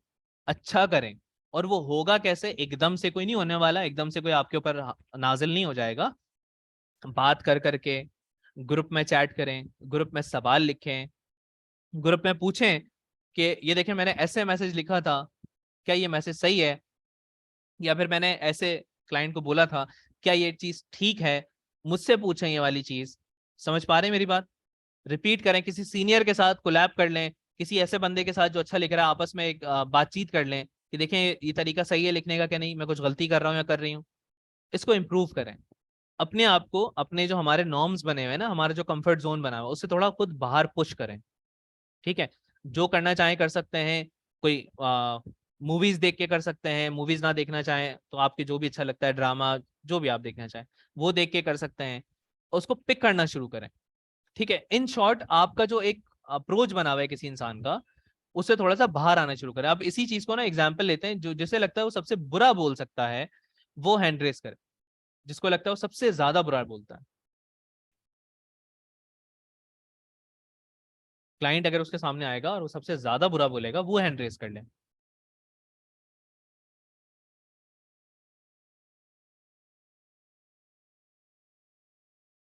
अच्छा करें। और वो होगा कैसे? एकदम से कोई नहीं होने वाला, एकदम से कोई आपके ऊपर नाजिल नहीं हो जाएगा। बात कर करके, ग्रुप में चैट करें, ग्रुप में सवाल लिखें, ग्रुप में पूछें कि ये देखें मैंने ऐसे मैसेज लिखा था, क्या ये मैसेज सही है? या फिर मैंने ऐसे क्लाइंट को बोला था, क्या ये चीज ठीक है? मुझसे पूछें ये वाली चीज। समझ पा रहे हैं मेरी बात? रिपीट करें, किसी सीनियर के साथ कोलैब कर लें, किसी ऐसे बंदे के साथ जो अच्छा लिख रहा है, आपस में एक बातचीत कर लें कि देखें ये तरीका सही है लिखने का क्या नहीं, मैं कुछ गलती कर रहा हूँ या कर रही हूँ। इसको इम्प्रूव करें। अपने आप को, अपने जो हमारे नॉर्म्स बने हुए हैं ना, हमारा जो कंफर्ट जोन बना हुआ है, उससे थोड़ा खुद बाहर पुश करें। ठीक है? जो करना चाहें कर सकते हैं। कोई मूवीज देख के कर सकते हैं, मूवीज ना देखना चाहें तो आपके जो भी अच्छा लगता है, ड्रामा, जो भी आप देखना चाहें वो देख के कर सकते हैं। उसको पिक करना शुरू करें। ठीक है? इन शॉर्ट, आपका जो एक अप्रोच बना हुआ है किसी इंसान का, उससे थोड़ा सा बाहर आना शुरू करें। अब इसी चीज को ना एग्जाम्पल लेते हैं, जो जिसे लगता है वो सबसे बुरा बोल सकता है वो हैंड रेस करे। जिसको लगता है वो सबसे ज्यादा बुरा बोलता है, क्लाइंट अगर उसके सामने आएगा और वो सबसे ज्यादा बुरा बोलेगा, वो हैंड रेस कर ले।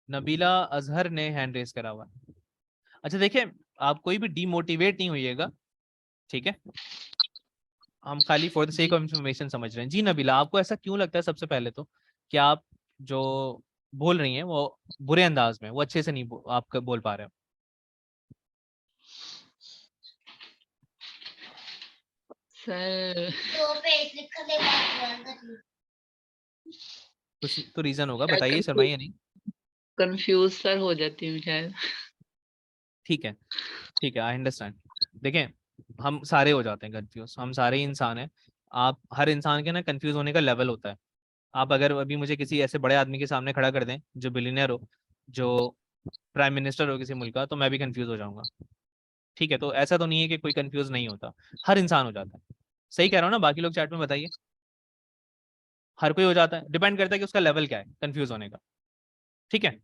नबीला अजहर ने हैंड रेस करा हुआ है। अच्छा देखिए, आप कोई भी डिमोटिवेट नहीं होइएगा। ठीक है? हम खाली फॉर द सेक जी ऑफ इंफॉर्मेशन समझ रहे हैं। जी नबीला, आपको ऐसा क्यों लगता है सबसे पहले तो कि आप जो बोल रही हैं वो बुरे अंदाज में, वो अच्छे से नहीं आप बोल पा रहे हो? सर, कुछ तो रीजन होगा, शायद बताइए, शर्माइए नहीं। कंफ्यूज सर हो जाती हूँ शायद। ठीक है, ठीक है, आई अंडरस्टैंड। देखें, हम सारे हो जाते हैं कंफ्यूज, हम सारे ही इंसान हैं। आप हर इंसान के ना कंफ्यूज होने का लेवल होता है। आप अगर अभी मुझे किसी ऐसे बड़े आदमी के सामने खड़ा कर दें जो बिलीनियर हो, जो प्राइम मिनिस्टर हो किसी मुल्क का, तो मैं भी कंफ्यूज हो जाऊंगा। ठीक है? तो ऐसा तो नहीं है कि कोई कंफ्यूज नहीं होता, हर इंसान हो जाता है। सही कह रहा हूँ ना? बाकी लोग चैट में बताइए। हर कोई हो जाता है, डिपेंड करता है कि उसका लेवल क्या है कंफ्यूज होने का। ठीक है?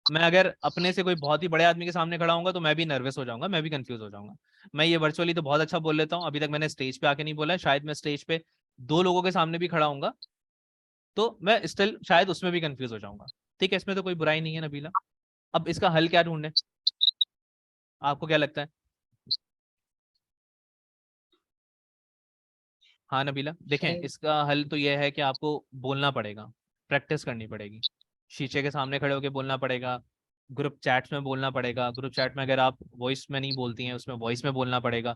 मैं अगर अपने से कोई बहुत ही बड़े आदमी के सामने खड़ा होऊंगा तो मैं भी नर्वस हो जाऊंगा, मैं भी कंफ्यूज हो जाऊंगा। मैं ये वर्चुअली तो बहुत अच्छा बोल लेता हूँ, अभी तक मैंने स्टेज पे आके नहीं बोला है, शायद मैं स्टेज पे दो लोगों के सामने भी खड़ा होऊंगा तो मैं स्टिल शायद उसमें भी कंफ्यूज हो जाऊंगा। ठीक है? इसमें तो कोई बुराई नहीं है नबीला। अब इसका हल क्या ढूंढे? आपको क्या लगता है? हाँ नबीला, देखें, सर इसका हल तो यह है कि आपको बोलना पड़ेगा, प्रैक्टिस करनी पड़ेगी। शीशे के सामने खड़े होकर बोलना पड़ेगा, ग्रुप चैट्स में बोलना पड़ेगा, ग्रुप चैट में अगर आप वॉइस में नहीं बोलती हैं उसमें वॉइस में बोलना पड़ेगा।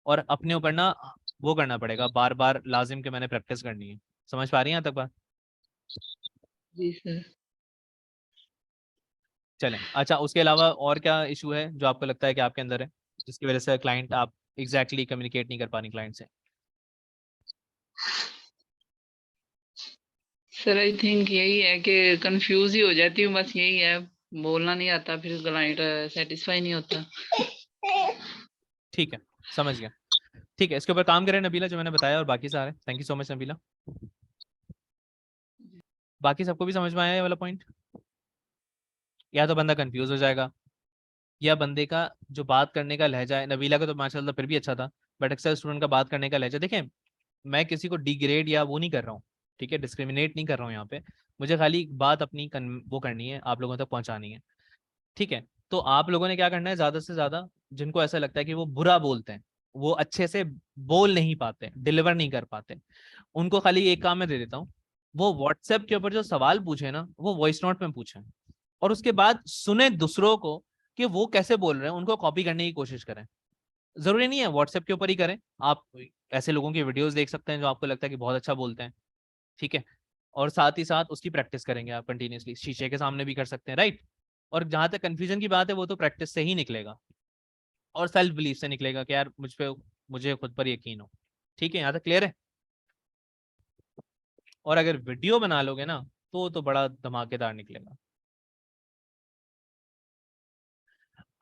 और अपने ऊपर ना वो करना पड़ेगा, बार बार लाजिम के मैंने प्रैक्टिस करनी है। समझ पा रही हैं यहाँ तक बात? जी सर। चलें, अच्छा, उसके अलावा और क्या इशू है जो आपको लगता है कि आपके अंदर है, जिसकी वजह से क्लाइंट, आप एग्जैक्टली कम्युनिकेट नहीं कर पा रही क्लाइंट से? सर आई थिंक यही है कि कंफ्यूज ही हो जाती हूँ, बस यही है। बोलना नहीं आता, फिर क्लाइंट सेटिस्फाई नहीं होता। ठीक है, समझ गया। ठीक है, इसके ऊपर काम करें नबीला, जो मैंने बताया, और बाकी सारे thank you so much Nabila. बाकी सबको भी समझ में आया ये वाला पॉइंट? या तो बंदा कंफ्यूज हो जाएगा, या बंदे का जो बात करने का लहजा है, नबीला का तो माशाल्लाह फिर भी अच्छा था, बट अक्सर स्टूडेंट का बात करने का लहजा, देखें, मैं किसी को डिग्रेड या वो नहीं कर रहा हूँ। ठीक है? डिस्क्रिमिनेट नहीं कर रहा हूँ यहाँ पे। मुझे खाली एक बात अपनी वो करनी है, आप लोगों तक पहुंचानी है। ठीक है? तो आप लोगों ने क्या करना है, ज्यादा से ज्यादा जिनको ऐसा लगता है कि वो बुरा बोलते हैं, वो अच्छे से बोल नहीं पाते, डिलीवर नहीं कर पाते, उनको खाली एक काम में दे देता हूँ। वो व्हाट्सएप के ऊपर जो सवाल पूछे ना, वो वॉइस नोट में पूछे, और उसके बाद सुने दूसरों को, कि वो कैसे बोल रहे हैं उनको कॉपी करने की कोशिश करें। जरूरी नहीं है व्हाट्सएप के ऊपर ही करें, आप ऐसे लोगों की वीडियोस देख सकते हैं जो आपको लगता है कि बहुत अच्छा बोलते हैं, ठीक है, और साथ ही साथ उसकी प्रैक्टिस करेंगे आप कंटिन्यूसली, शीशे के सामने भी कर सकते हैं, राइट। और जहां तक कंफ्यूजन की बात है वो तो प्रैक्टिस से ही निकलेगा और सेल्फ बिलीफ से निकलेगा कि यार मुझे खुद पर यकीन हो। ठीक है, यहाँ तक क्लियर है। और अगर वीडियो बना लोगे ना तो बड़ा धमाकेदार निकलेगा।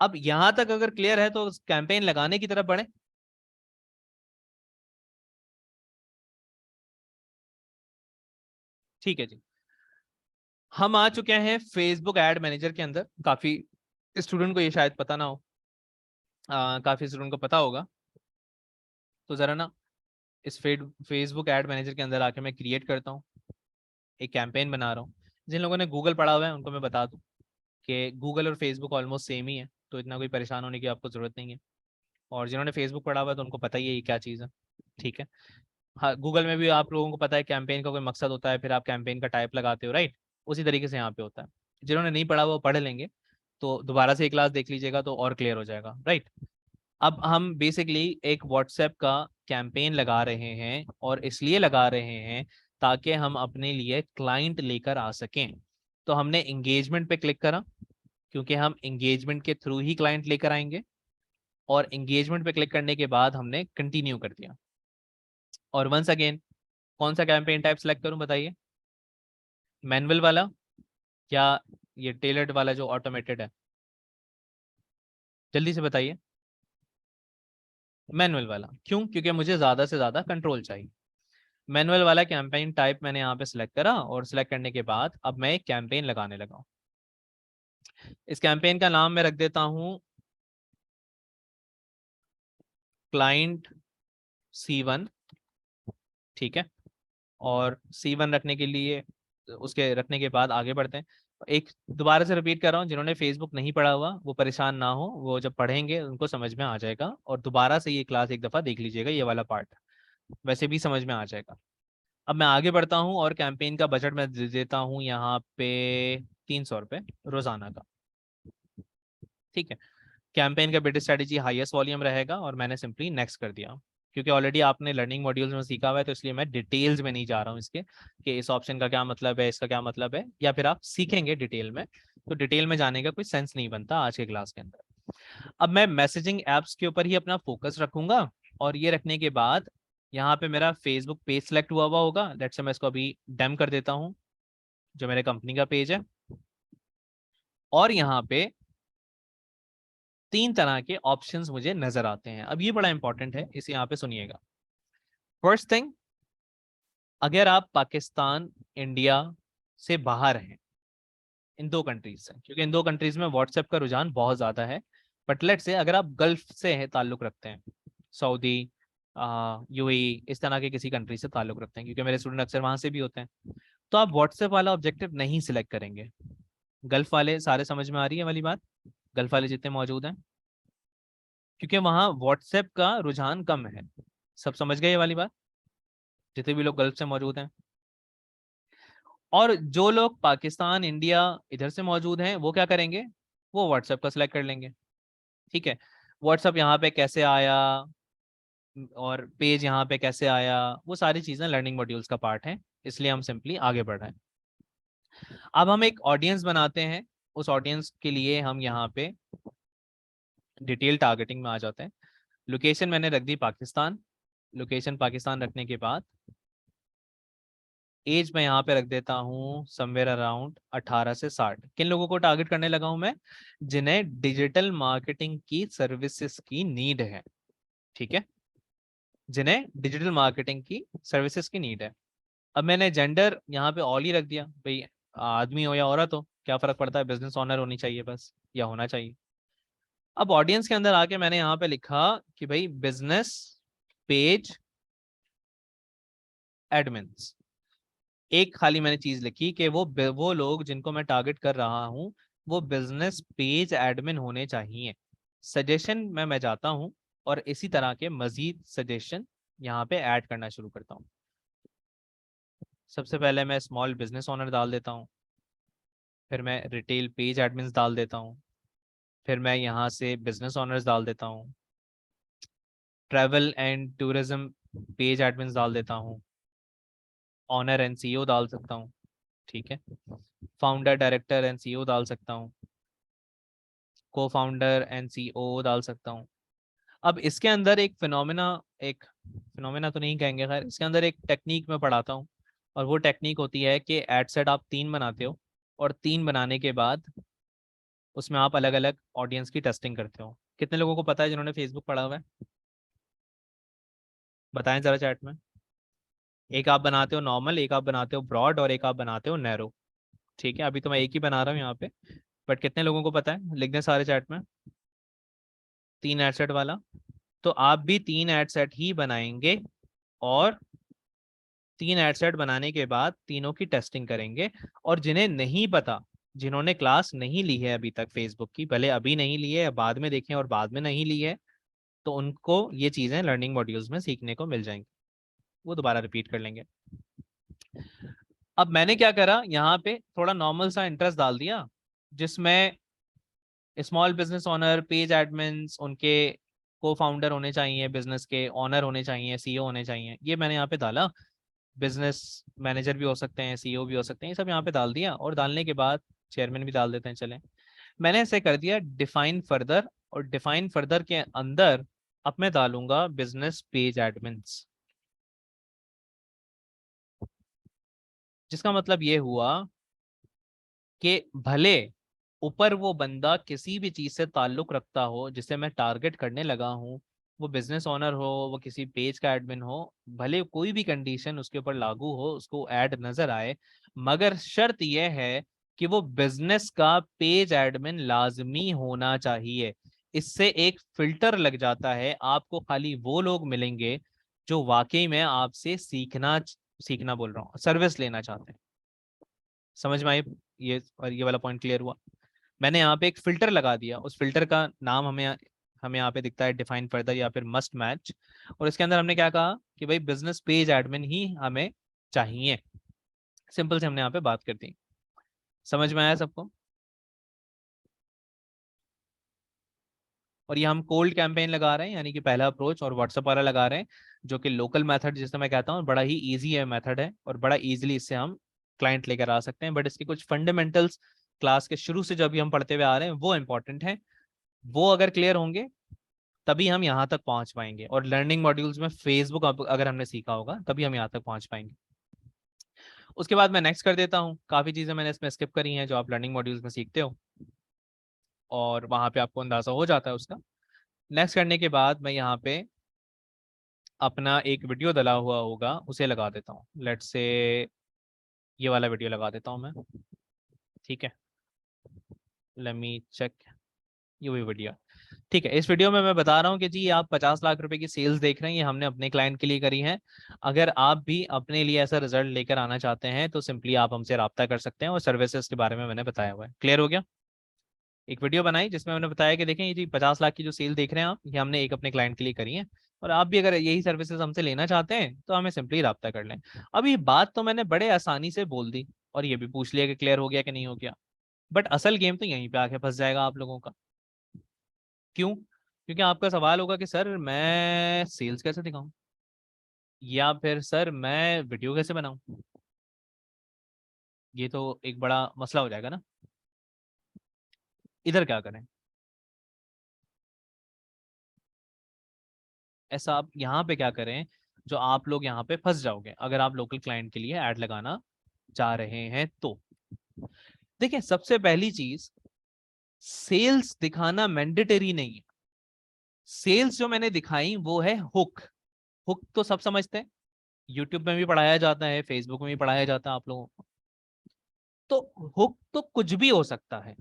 अब यहां तक अगर क्लियर है तो कैंपेन लगाने की तरफ बढ़े। ठीक है जी, हम आ चुके हैं फेसबुक एड मैनेजर के अंदर। काफी स्टूडेंट को ये शायद पता ना हो, काफी स्टूडेंट को पता होगा। तो जरा ना इस फेसबुक एड मैनेजर के अंदर आके मैं क्रिएट करता हूँ, एक कैंपेन बना रहा हूँ। जिन लोगों ने गूगल पढ़ा हुआ है उनको मैं बता दूं कि गूगल और फेसबुक ऑलमोस्ट सेम ही है, तो इतना कोई परेशान होने की आपको जरूरत नहीं है। और जिन्होंने फेसबुक पढ़ा हुआ है तो उनको पता ही है ये क्या चीज़ है, ठीक है। हाँ, गूगल में भी आप लोगों को पता है कैंपेन का कोई मकसद होता है, फिर आप कैंपेन का टाइप लगाते हो, राइट। उसी तरीके से यहाँ पे होता है। जिन्होंने नहीं पढ़ा वो पढ़ लेंगे, तो दोबारा से एक क्लास देख लीजिएगा तो और क्लियर हो जाएगा, राइट। अब हम बेसिकली एक व्हाट्सएप का कैंपेन लगा रहे हैं, और इसलिए लगा रहे हैं ताकि हम अपने लिए क्लाइंट लेकर आ सकें। तो हमने एंगेजमेंट पे क्लिक करा, क्योंकि हम एंगेजमेंट के थ्रू ही क्लाइंट लेकर आएंगे। और एंगेजमेंट पे क्लिक करने के बाद हमने कंटिन्यू कर दिया। और वंस अगेन, कौन सा कैंपेन टाइप सेलेक्ट करूं बताइए, मैनुअल वाला या ये टेलर्ड वाला जो ऑटोमेटेड है, जल्दी से बताइए। मैनुअल वाला, क्यों? क्योंकि मुझे ज्यादा से ज्यादा कंट्रोल चाहिए। मैनुअल वाला कैंपेन टाइप मैंने यहाँ पे सिलेक्ट करा, और सिलेक्ट करने के बाद अब मैं एक कैंपेन लगाने लगा हूँ। इस कैंपेन का नाम मैं रख देता हूँ क्लाइंट C1, ठीक है। और C1 रखने के लिए, उसके रखने के बाद आगे बढ़ते हैं। एक दोबारा से रिपीट कर रहा हूँ, जिन्होंने फेसबुक नहीं पढ़ा हुआ वो परेशान ना हो, वो जब पढ़ेंगे उनको समझ में आ जाएगा। और दोबारा से ये क्लास एक दफा देख लीजिएगा, ये वाला पार्ट वैसे भी समझ में आ जाएगा। अब मैं आगे बढ़ता हूँ और कैंपेन का बजट मैं दे देता हूँ यहाँ पे 300 रुपये रोजाना का, ठीक है। कैंपेन का बिड स्ट्रेटेजी हाईएस्ट वॉल्यूम रहेगा, और मैंने सिंपली नेक्स्ट कर दिया। क्योंकि ऑलरेडी आपने लर्निंग मॉड्यूल्स में सीखा हुआ है, तो इसलिए मैं डिटेल्स में नहीं जा रहा हूँ इसके कि इस ऑप्शन का क्या मतलब है, इसका क्या मतलब है, या फिर आप सीखेंगे डिटेल में, तो डिटेल में जाने का कोई सेंस नहीं बनता आज के क्लास के अंदर। अब मैं मैसेजिंग एप्स के ऊपर ही अपना फोकस रखूंगा। और ये रखने के बाद यहाँ पे मेरा फेसबुक पेज सेलेक्ट हुआ हुआ होगा, लेट्स से मैं इसको अभी डैम कर देता हूँ, जो मेरे कंपनी का पेज है। और यहाँ पे 3 तरह के ऑप्शंस मुझे नजर आते हैं। अब ये बड़ा इंपॉर्टेंट है, इसे यहाँ पे सुनिएगा। फर्स्ट थिंग, अगर आप पाकिस्तान इंडिया से बाहर हैं, इन दो कंट्रीज से, क्योंकि इन दो कंट्रीज में व्हाट्सएप का रुझान बहुत ज्यादा है। बट लेट से अगर आप गल्फ से है ताल्लुक रखते हैं, सऊदी, यूएई, इस तरह के किसी कंट्री से ताल्लुक रखते हैं, क्योंकि मेरे स्टूडेंट अक्सर वहां से भी होते हैं, तो आप व्हाट्सएप वाला ऑब्जेक्टिव नहीं सिलेक्ट करेंगे। गल्फ वाले सारे समझ में आ रही है वाली बात, गल्फ वाले जितने मौजूद हैं, क्योंकि वहां व्हाट्सएप का रुझान कम है। सब समझ गए ये वाली बात, जितने भी लोग गल्फ से मौजूद हैं। और जो लोग पाकिस्तान इंडिया इधर से मौजूद हैं वो क्या करेंगे, वो व्हाट्सएप का सिलेक्ट कर लेंगे, ठीक है। व्हाट्सएप यहाँ पे कैसे आया, और पेज यहाँ पे कैसे आया, वो सारी चीजें लर्निंग मॉड्यूल्स का पार्ट है, इसलिए हम सिंपली आगे बढ़ रहे हैं। अब हम एक ऑडियंस बनाते हैं। उस ऑडियंस के लिए हम यहाँ पे डिटेल टारगेटिंग में आ जाते हैं। लोकेशन मैंने रख दी पाकिस्तान। लोकेशन पाकिस्तान रखने के बाद एज मैं यहाँ पे रख देता हूँ समवेयर अराउंड 18 से 60। किन लोगों को टारगेट करने लगा हूं मैं, जिन्हें डिजिटल मार्केटिंग की सर्विसेज की नीड है, ठीक है, जिन्हें डिजिटल मार्केटिंग की सर्विसेज की नीड है। अब मैंने जेंडर यहाँ पे ऑल ही रख दिया, भाई आदमी हो या औरत हो क्या फर्क पड़ता है, बिजनेस ओनर होनी चाहिए बस, या होना चाहिए। अब ऑडियंस के अंदर आके मैंने यहाँ पे लिखा कि भाई बिजनेस पेज एडमिन्स। एक खाली मैंने चीज लिखी कि वो लोग जिनको मैं टारगेट कर रहा हूं वो बिजनेस पेज एडमिन होने चाहिए। सजेशन में मैं जाता हूं और इसी तरह के मजीद सजेशन यहाँ पे ऐड करना शुरू करता हूँ। सबसे पहले मैं स्मॉल बिजनेस ओनर डाल देता हूँ, फिर मैं रिटेल पेज एडमिन डाल देता हूँ, फिर मैं यहाँ से बिजनेस ओनर्स डाल देता हूँ, travel and tourism page admin डाल देता हूँ, ऑनर एंड सीईओ डाल सकता हूँ, ठीक है, फाउंडर डायरेक्टर एंड सीईओ डाल सकता हूँ, को फाउंडर एंड सीईओ डाल सकता हूँ। अब इसके अंदर एक फिनोमेना तो नहीं कहेंगे, खैर इसके अंदर एक टेक्निक मैं पढ़ाता हूँ, और वो टेक्निक होती है कि एड सेट आप 3 बनाते हो, और 3 बनाने के बाद उसमें आप अलग अलग ऑडियंस की टेस्टिंग करते हो। कितने लोगों को पता है जिन्होंने फेसबुक पढ़ा हुआ है? बताएं जरा चैट में। एक आप बनाते हो नॉर्मल, एक आप बनाते हो ब्रॉड, और एक आप बनाते हो नैरो। ठीक है, अभी तो मैं एक ही बना रहा हूँ यहाँ पे, बट कितने लोगों को पता है? लिख दें सारे चैट में, 3 एड सेट वाला। तो आप भी 3 एड सेट ही बनाएंगे, और 3 एड सेट बनाने के बाद तीनों की टेस्टिंग करेंगे। और जिन्हें नहीं पता, जिन्होंने क्लास नहीं ली है अभी तक फेसबुक की, भले अभी नहीं ली है या बाद में देखें और बाद में नहीं ली है, तो उनको ये चीजें लर्निंग मॉड्यूल्स में सीखने को मिल जाएंगी, वो दोबारा रिपीट कर लेंगे। अब मैंने क्या करा, यहाँ पे थोड़ा नॉर्मल सा इंटरेस्ट डाल दिया, जिसमें small business owner, page admins, उनके को फाउंडर होने चाहिए, बिजनेस के ओनर होने चाहिए, सीईओ होने चाहिए, ये मैंने यहाँ पे डाला। बिजनेस मैनेजर भी हो सकते हैं, सीईओ भी हो सकते हैं, ये सब यहाँ पे डाल दिया, और डालने के बाद चेयरमैन भी डाल देते हैं, चले। मैंने ऐसे कर दिया डिफाइन फर्दर, और डिफाइन फर्दर के अंदर अब मैं डालूंगा बिजनेस पेज एडमिन्स, जिसका मतलब ये हुआ कि भले ऊपर वो बंदा किसी भी चीज से ताल्लुक रखता हो जिसे मैं टारगेट करने लगा हूँ, वो बिजनेस ओनर हो, वो किसी पेज का एडमिन हो, भले कोई भी कंडीशन उसके ऊपर लागू हो, उसको ऐड नजर आए, मगर शर्त यह है कि वो बिजनेस का पेज एडमिन लाजमी होना चाहिए। इससे एक फिल्टर लग जाता है, आपको खाली वो लोग मिलेंगे जो वाकई में आपसे सीखना सीखना बोल रहा हूँ, सर्विस लेना चाहते हैं। समझ में आई? ये और ये वाला पॉइंट क्लियर हुआ? मैंने यहाँ पे एक फिल्टर लगा दिया, उस फिल्टर का नाम हमें हमें यहाँ पे दिखता है डिफाइन फर्दर या फिर मस्ट मैच, और इसके अंदर हमने क्या कहा कि भाई बिजनेस पेज एडमिन ही हमें चाहिए। सिंपल से हमने यहाँ पे बात कर दी। समझ में आया सबको? और ये हम कोल्ड कैंपेन लगा रहे हैं, यानी कि पहला अप्रोच, और व्हाट्सएप वाला लगा रहे हैं, जो कि लोकल मेथड जिसे मैं कहता हूँ, बड़ा ही इजी है मेथड है, और बड़ा इजीली इससे हम क्लाइंट लेकर आ सकते हैं। बट इसके कुछ फंडामेंटल्स क्लास के शुरू से जब भी हम पढ़ते हुए आ रहे हैं वो इंपॉर्टेंट है, वो अगर क्लियर होंगे तभी हम यहाँ तक पहुंच पाएंगे। और लर्निंग मॉड्यूल्स में फेसबुक अगर हमने सीखा होगा तभी हम यहाँ तक पहुंच पाएंगे। उसके बाद मैं नेक्स्ट कर देता हूँ, काफ़ी चीज़ें मैंने इसमें स्किप करी हैं जो आप लर्निंग मॉड्यूल्स में सीखते हो, और वहाँ पे आपको अंदाज़ा हो जाता है उसका। नेक्स्ट करने के बाद मैं यहाँ पे अपना एक वीडियो डला हुआ होगा उसे लगा देता हूँ, लेट से ये वाला वीडियो लगा देता हूँ मैं, ठीक है, लेट मी चेक, ये वही वीडियो। ठीक है, इस वीडियो में मैं बता रहा हूँ कि जी आप 50 लाख रुपए की सेल्स देख रहे हैं, ये हमने अपने क्लाइंट के लिए करी है। अगर आप भी अपने लिए ऐसा रिजल्ट लेकर आना चाहते हैं तो सिंपली आप हमसे रब्ता कर सकते हैं, और सर्विसेज के बारे में मैंने बताया हुआ है। क्लियर हो गया? एक वीडियो बनाई जिसमें मैंने बताया कि देखें ये जी 50 लाख की जो सेल देख रहे हैं आप, ये हमने एक अपने क्लाइंट के लिए करी है, और आप भी अगर यही सर्विसेज हमसे लेना चाहते हैं तो हमें सिंपली रब्ता कर लें। अब ये बात तो मैंने बड़े आसानी से बोल दी, और ये भी पूछ लिया कि क्लियर हो गया कि नहीं हो गया, बट असल गेम तो यहीं पे आके फंस जाएगा आप लोगों का। क्यों? क्योंकि आपका सवाल होगा कि सर मैं सेल्स कैसे दिखाऊं, या फिर सर मैं वीडियो कैसे बनाऊं। ये तो एक बड़ा मसला हो जाएगा ना। इधर क्या करें? ऐसा आप यहाँ पे क्या करें, जो आप लोग यहाँ पे फंस जाओगे अगर आप लोकल क्लाइंट के लिए ऐड लगाना चाह रहे हैं तो। देखिए, सबसे पहली चीज, सेल्स दिखाना मैंडेटरी नहीं है। सेल्स जो मैंने दिखाई वो है हुक। हुक तो सब समझते हैं, यूट्यूब में भी पढ़ाया जाता है, फेसबुक में भी पढ़ाया जाता है आप लोगों को। तो हुक तो कुछ भी हो सकता है।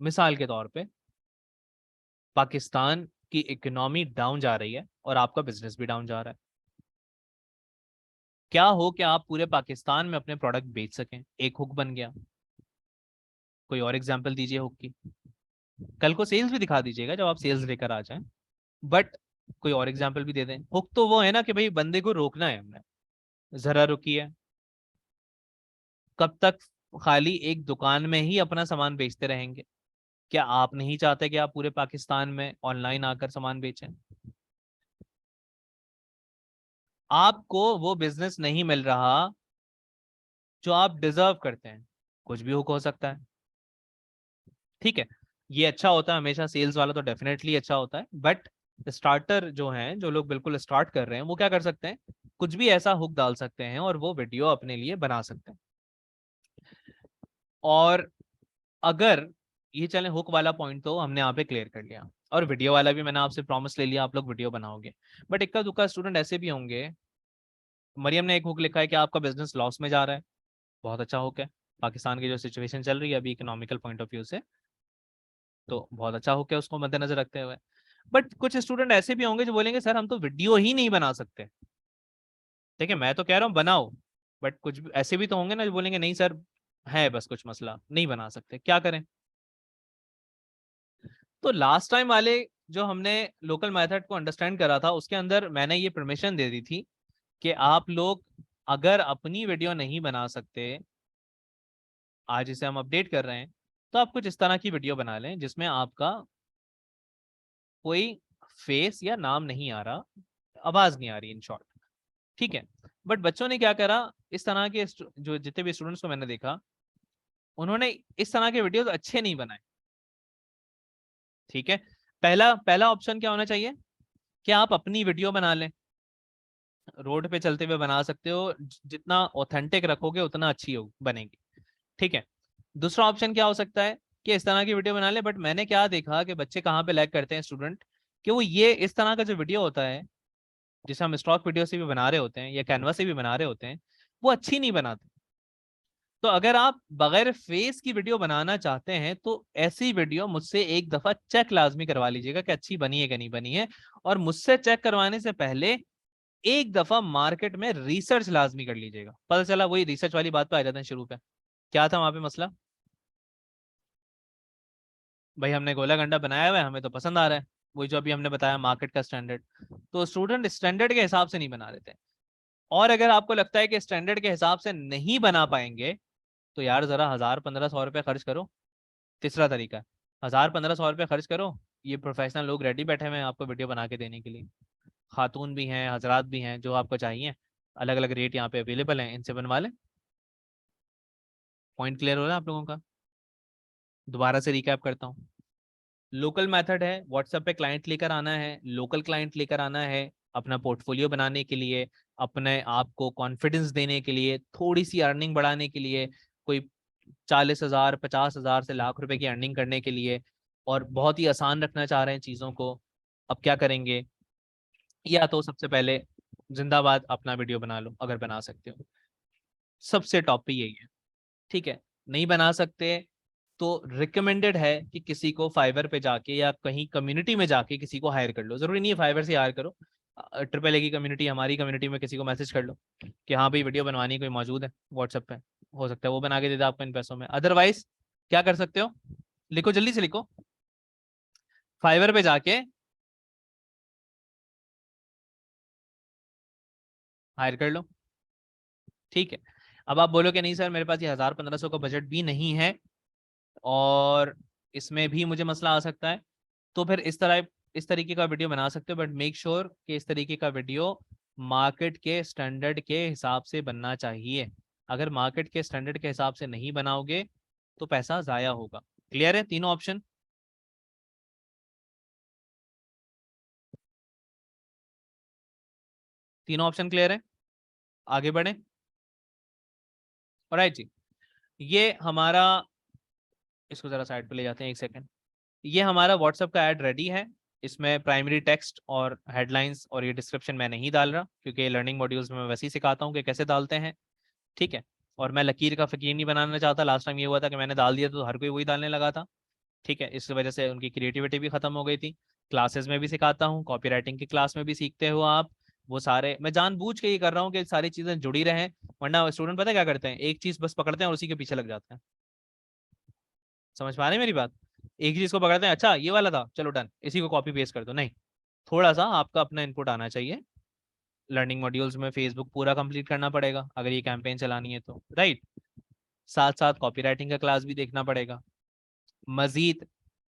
मिसाल के तौर पे, पाकिस्तान की इकोनॉमी डाउन जा रही है और आपका बिजनेस भी डाउन जा रहा है, क्या हो कि आप पूरे पाकिस्तान में अपने प्रोडक्ट बेच सकें, एक हुक बन गया। कोई और एग्जांपल दीजिए हुक की। कल को सेल्स भी दिखा दीजिएगा जब आप सेल्स लेकर आ जाएं, बट कोई और एग्जांपल भी दे दें। हुक तो वो है ना कि भाई बंदे को रोकना है हमने, जरा रुकिए, कब तक खाली एक दुकान में ही अपना सामान बेचते रहेंगे। क्या आप नहीं चाहते कि आप पूरे पाकिस्तान में ऑनलाइन आकर सामान बेचें? आपको वो बिजनेस नहीं मिल रहा जो आप डिजर्व करते हैं, कुछ भी हो सकता है, ठीक है। ये अच्छा होता है हमेशा, सेल्स वाला तो डेफिनेटली अच्छा होता है, बट स्टार्टर जो हैं, जो लोग बिल्कुल स्टार्ट कर रहे हैं, वो क्या कर सकते हैं, कुछ भी ऐसा हुक डाल सकते हैं और वो वीडियो अपने लिए बना सकते हैं। और अगर ये चले, हुक वाला पॉइंट तो हमने यहाँ पे क्लियर कर लिया, और वीडियो वाला भी मैंने आपसे प्रॉमिस ले लिया, आप लोग वीडियो बनाओगे। बट इक्का दुक्का स्टूडेंट ऐसे भी होंगे, मरियम ने एक हुक लिखा है कि आपका बिजनेस लॉस में जा रहा है, बहुत अच्छा हुक है, पाकिस्तान की जो सिचुएशन चल रही है अभी इकोनॉमिकल पॉइंट ऑफ व्यू से, तो बहुत अच्छा हुक है उसको मद्देनजर रखते हुए। बट कुछ स्टूडेंट ऐसे भी होंगे जो बोलेंगे सर हम तो वीडियो ही नहीं बना सकते। ठीक है, मैं तो कह रहा हूँ बनाओ, बट कुछ ऐसे भी तो होंगे ना जो बोलेंगे नहीं सर, है बस कुछ मसला, नहीं बना सकते, क्या करें? तो लास्ट टाइम वाले जो हमने लोकल मेथड को अंडरस्टैंड करा था, उसके अंदर मैंने ये परमिशन दे दी थी कि आप लोग अगर अपनी वीडियो नहीं बना सकते, आज इसे हम अपडेट कर रहे हैं, तो आप कुछ इस तरह की वीडियो बना लें जिसमें आपका कोई फेस या नाम नहीं आ रहा, आवाज नहीं आ रही, इन शॉर्ट, ठीक है। बट बच्चों ने क्या करा, इस तरह के जो जितने भी स्टूडेंट्स को मैंने देखा, उन्होंने इस तरह के वीडियोस अच्छे नहीं बनाए, ठीक है। पहला पहला ऑप्शन क्या होना चाहिए कि आप अपनी वीडियो बना लें, रोड पे चलते हुए बना सकते हो, जितना ऑथेंटिक रखोगे उतना अच्छी हो बनेगी, ठीक है। दूसरा ऑप्शन क्या हो सकता है कि इस तरह की वीडियो बना ले, बट मैंने क्या देखा कि बच्चे कहाँ पे लैग करते हैं स्टूडेंट, कि वो ये इस तरह का जो वीडियो होता है, जिसे हम स्टॉक वीडियो से भी बना रहे होते हैं या कैनवा से भी बना रहे होते हैं, वो अच्छी नहीं बनाते। तो अगर आप बगैर फेस की वीडियो बनाना चाहते हैं तो ऐसी वीडियो मुझसे एक दफा चेक लाजमी करवा लीजिएगा कि अच्छी बनी है कि नहीं बनी है। और मुझसे चेक करवाने से पहले एक दफा मार्केट में रिसर्च लाजमी कर लीजिएगा। पता चला, वही रिसर्च वाली बात पे आ जाते हैं शुरू पे, क्या था वहां पे मसला, भाई हमने गोला गंडा बनाया हुआ है, हमें तो पसंद आ रहा है, वही जो अभी हमने बताया मार्केट का स्टैंडर्ड। तो स्टूडेंट स्टैंडर्ड के हिसाब से नहीं बना रहे थे। और अगर आपको लगता है कि स्टैंडर्ड के हिसाब से नहीं बना पाएंगे, तो यार जरा 1000-1500 रुपये खर्च करो। तीसरा तरीका, 1000-1500 रुपये खर्च करो, ये प्रोफेशनल लोग रेडी बैठे हुए हैं आपको वीडियो बना के देने के लिए, खातून भी हैं, हजरात भी हैं, जो आपको चाहिए, अलग अलग रेट यहाँ पे अवेलेबल हैं, इनसे बनवा लें। पॉइंट क्लियर हो रहा है आप लोगों का? दोबारा से रिकैप करता हूँ। लोकल मेथड है, व्हाट्सएप पे क्लाइंट लेकर आना है, लोकल क्लाइंट लेकर आना है अपना पोर्टफोलियो बनाने के लिए, अपने आप को कॉन्फिडेंस देने के लिए, थोड़ी सी अर्निंग बढ़ाने के लिए, कोई 40,000 50,000 से लाख रुपए की अर्निंग करने के लिए, और बहुत ही आसान रखना चाह रहे हैं चीज़ों को। अब क्या करेंगे, या तो सबसे पहले जिंदाबाद अपना वीडियो बना लो अगर बना सकते हो, सबसे टॉप पे यही है, ठीक है। नहीं बना सकते तो रिकमेंडेड है कि किसी को फाइवर पे जाके या कहीं कम्युनिटी में जाके किसी को हायर कर लो, जरूरी नहीं है फाइवर से हायर करो, ट्रिपल ए की कम्युनिटी, हमारी कम्युनिटी में किसी को मैसेज कर लो कि हाँ भाई वीडियो बनवानी कोई मौजूद है व्हाट्सएप पे, हो सकता है वो बना के दे दे आपको इन पैसों में। अदरवाइज क्या कर सकते हो, लिखो जल्दी से लिखो, फाइवर पे जाके हायर कर लो, ठीक है। अब आप बोलो कि नहीं सर मेरे पास ये 1000-1500 का बजट भी नहीं है और इसमें भी मुझे मसला आ सकता है, तो फिर इस तरीके का वीडियो बना सकते हो, बट मेक श्योर कि इस तरीके का वीडियो मार्केट के स्टैंडर्ड के हिसाब से बनना चाहिए। अगर मार्केट के स्टैंडर्ड के हिसाब से नहीं बनाओगे तो पैसा जाया होगा। क्लियर है तीनों ऑप्शन? तीनों ऑप्शन क्लियर है, आगे बढ़े। ऑलराइट जी, ये हमारा, इसको जरा साइड पे ले जाते हैं एक सेकंड। ये हमारा व्हाट्सएप का ऐड रेडी है, इसमें प्राइमरी टेक्स्ट और हेडलाइंस और ये डिस्क्रिप्शन मैं नहीं डाल रहा, क्योंकि लर्निंग मॉड्यूल्स में मैं वैसे ही सिखाता हूँ कि कैसे डालते हैं, ठीक है। और मैं लकीर का फकीर नहीं बनाना चाहता, लास्ट टाइम ये हुआ था कि मैंने डाल दिया तो हर कोई वही डालने लगा था, ठीक है। इस वजह से उनकी क्रिएटिविटी भी खत्म हो गई थी। क्लासेस में भी सिखाता हूँ, कॉपी राइटिंग की क्लास में भी सीखते हो आप, वो सारे मैं जानबूझ के ये कर रहा हूँ कि सारी चीजें जुड़ी रहें, वरना स्टूडेंट पता है क्या करते हैं, एक चीज बस पकड़ते हैं और उसी के पीछे लग जाते हैं। समझ पा रहे हैं मेरी बात? एक ही चीज को पकड़ते हैं, अच्छा ये वाला था चलो डन, इसी को कॉपी पेस्ट कर दो, नहीं, थोड़ा सा आपका अपना इनपुट आना चाहिए। लर्निंग मॉड्यूल्स में फेसबुक पूरा कंप्लीट करना पड़ेगा अगर ये कैंपेन चलानी है तो, राइट। साथ साथ कॉपी राइटिंग का क्लास भी देखना पड़ेगा। मजीद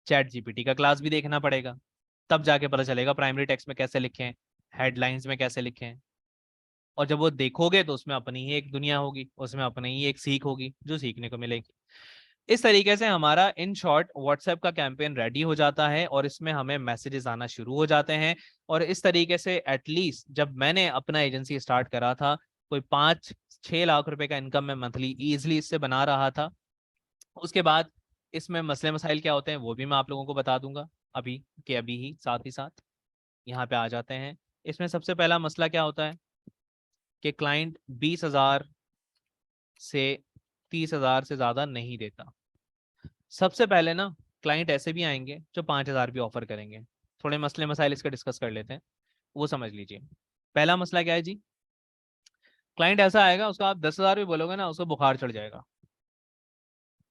चैट जीपीटी का क्लास भी देखना पड़ेगा, तब जाके पता चलेगा प्राइमरी टेक्स्ट में कैसे लिखें, हेडलाइंस में कैसे लिखें। और जब वो देखोगे तो उसमें अपनी ही एक दुनिया होगी, उसमें अपनी ही एक सीख होगी जो सीखने को मिलेगी। इस तरीके से हमारा इन शॉर्ट व्हाट्सएप का कैंपेन रेडी हो जाता है और इसमें हमें मैसेजेस आना शुरू हो जाते हैं। और इस तरीके से एटलीस्ट जब मैंने अपना एजेंसी स्टार्ट करा था, कोई 5-6 लाख रुपए का इनकम मैं मंथली इजिली इससे बना रहा था। उसके बाद इसमें मसले मसाइल क्या होते हैं वो भी मैं आप लोगों को बता दूंगा अभी के अभी ही। साथ ही साथ यहाँ पे आ जाते हैं। इसमें सबसे पहला मसला क्या होता है कि क्लाइंट 20,000 से 30,000 से ज्यादा नहीं देता। सबसे पहले ना क्लाइंट ऐसे भी आएंगे जो 5,000 भी ऑफर करेंगे। थोड़े मसले मसाइल इसके डिस्कस कर लेते हैं, वो समझ लीजिए। पहला मसला क्या है जी, क्लाइंट ऐसा आएगा उसको आप 10,000 भी बोलोगे ना उसको बुखार चढ़ जाएगा।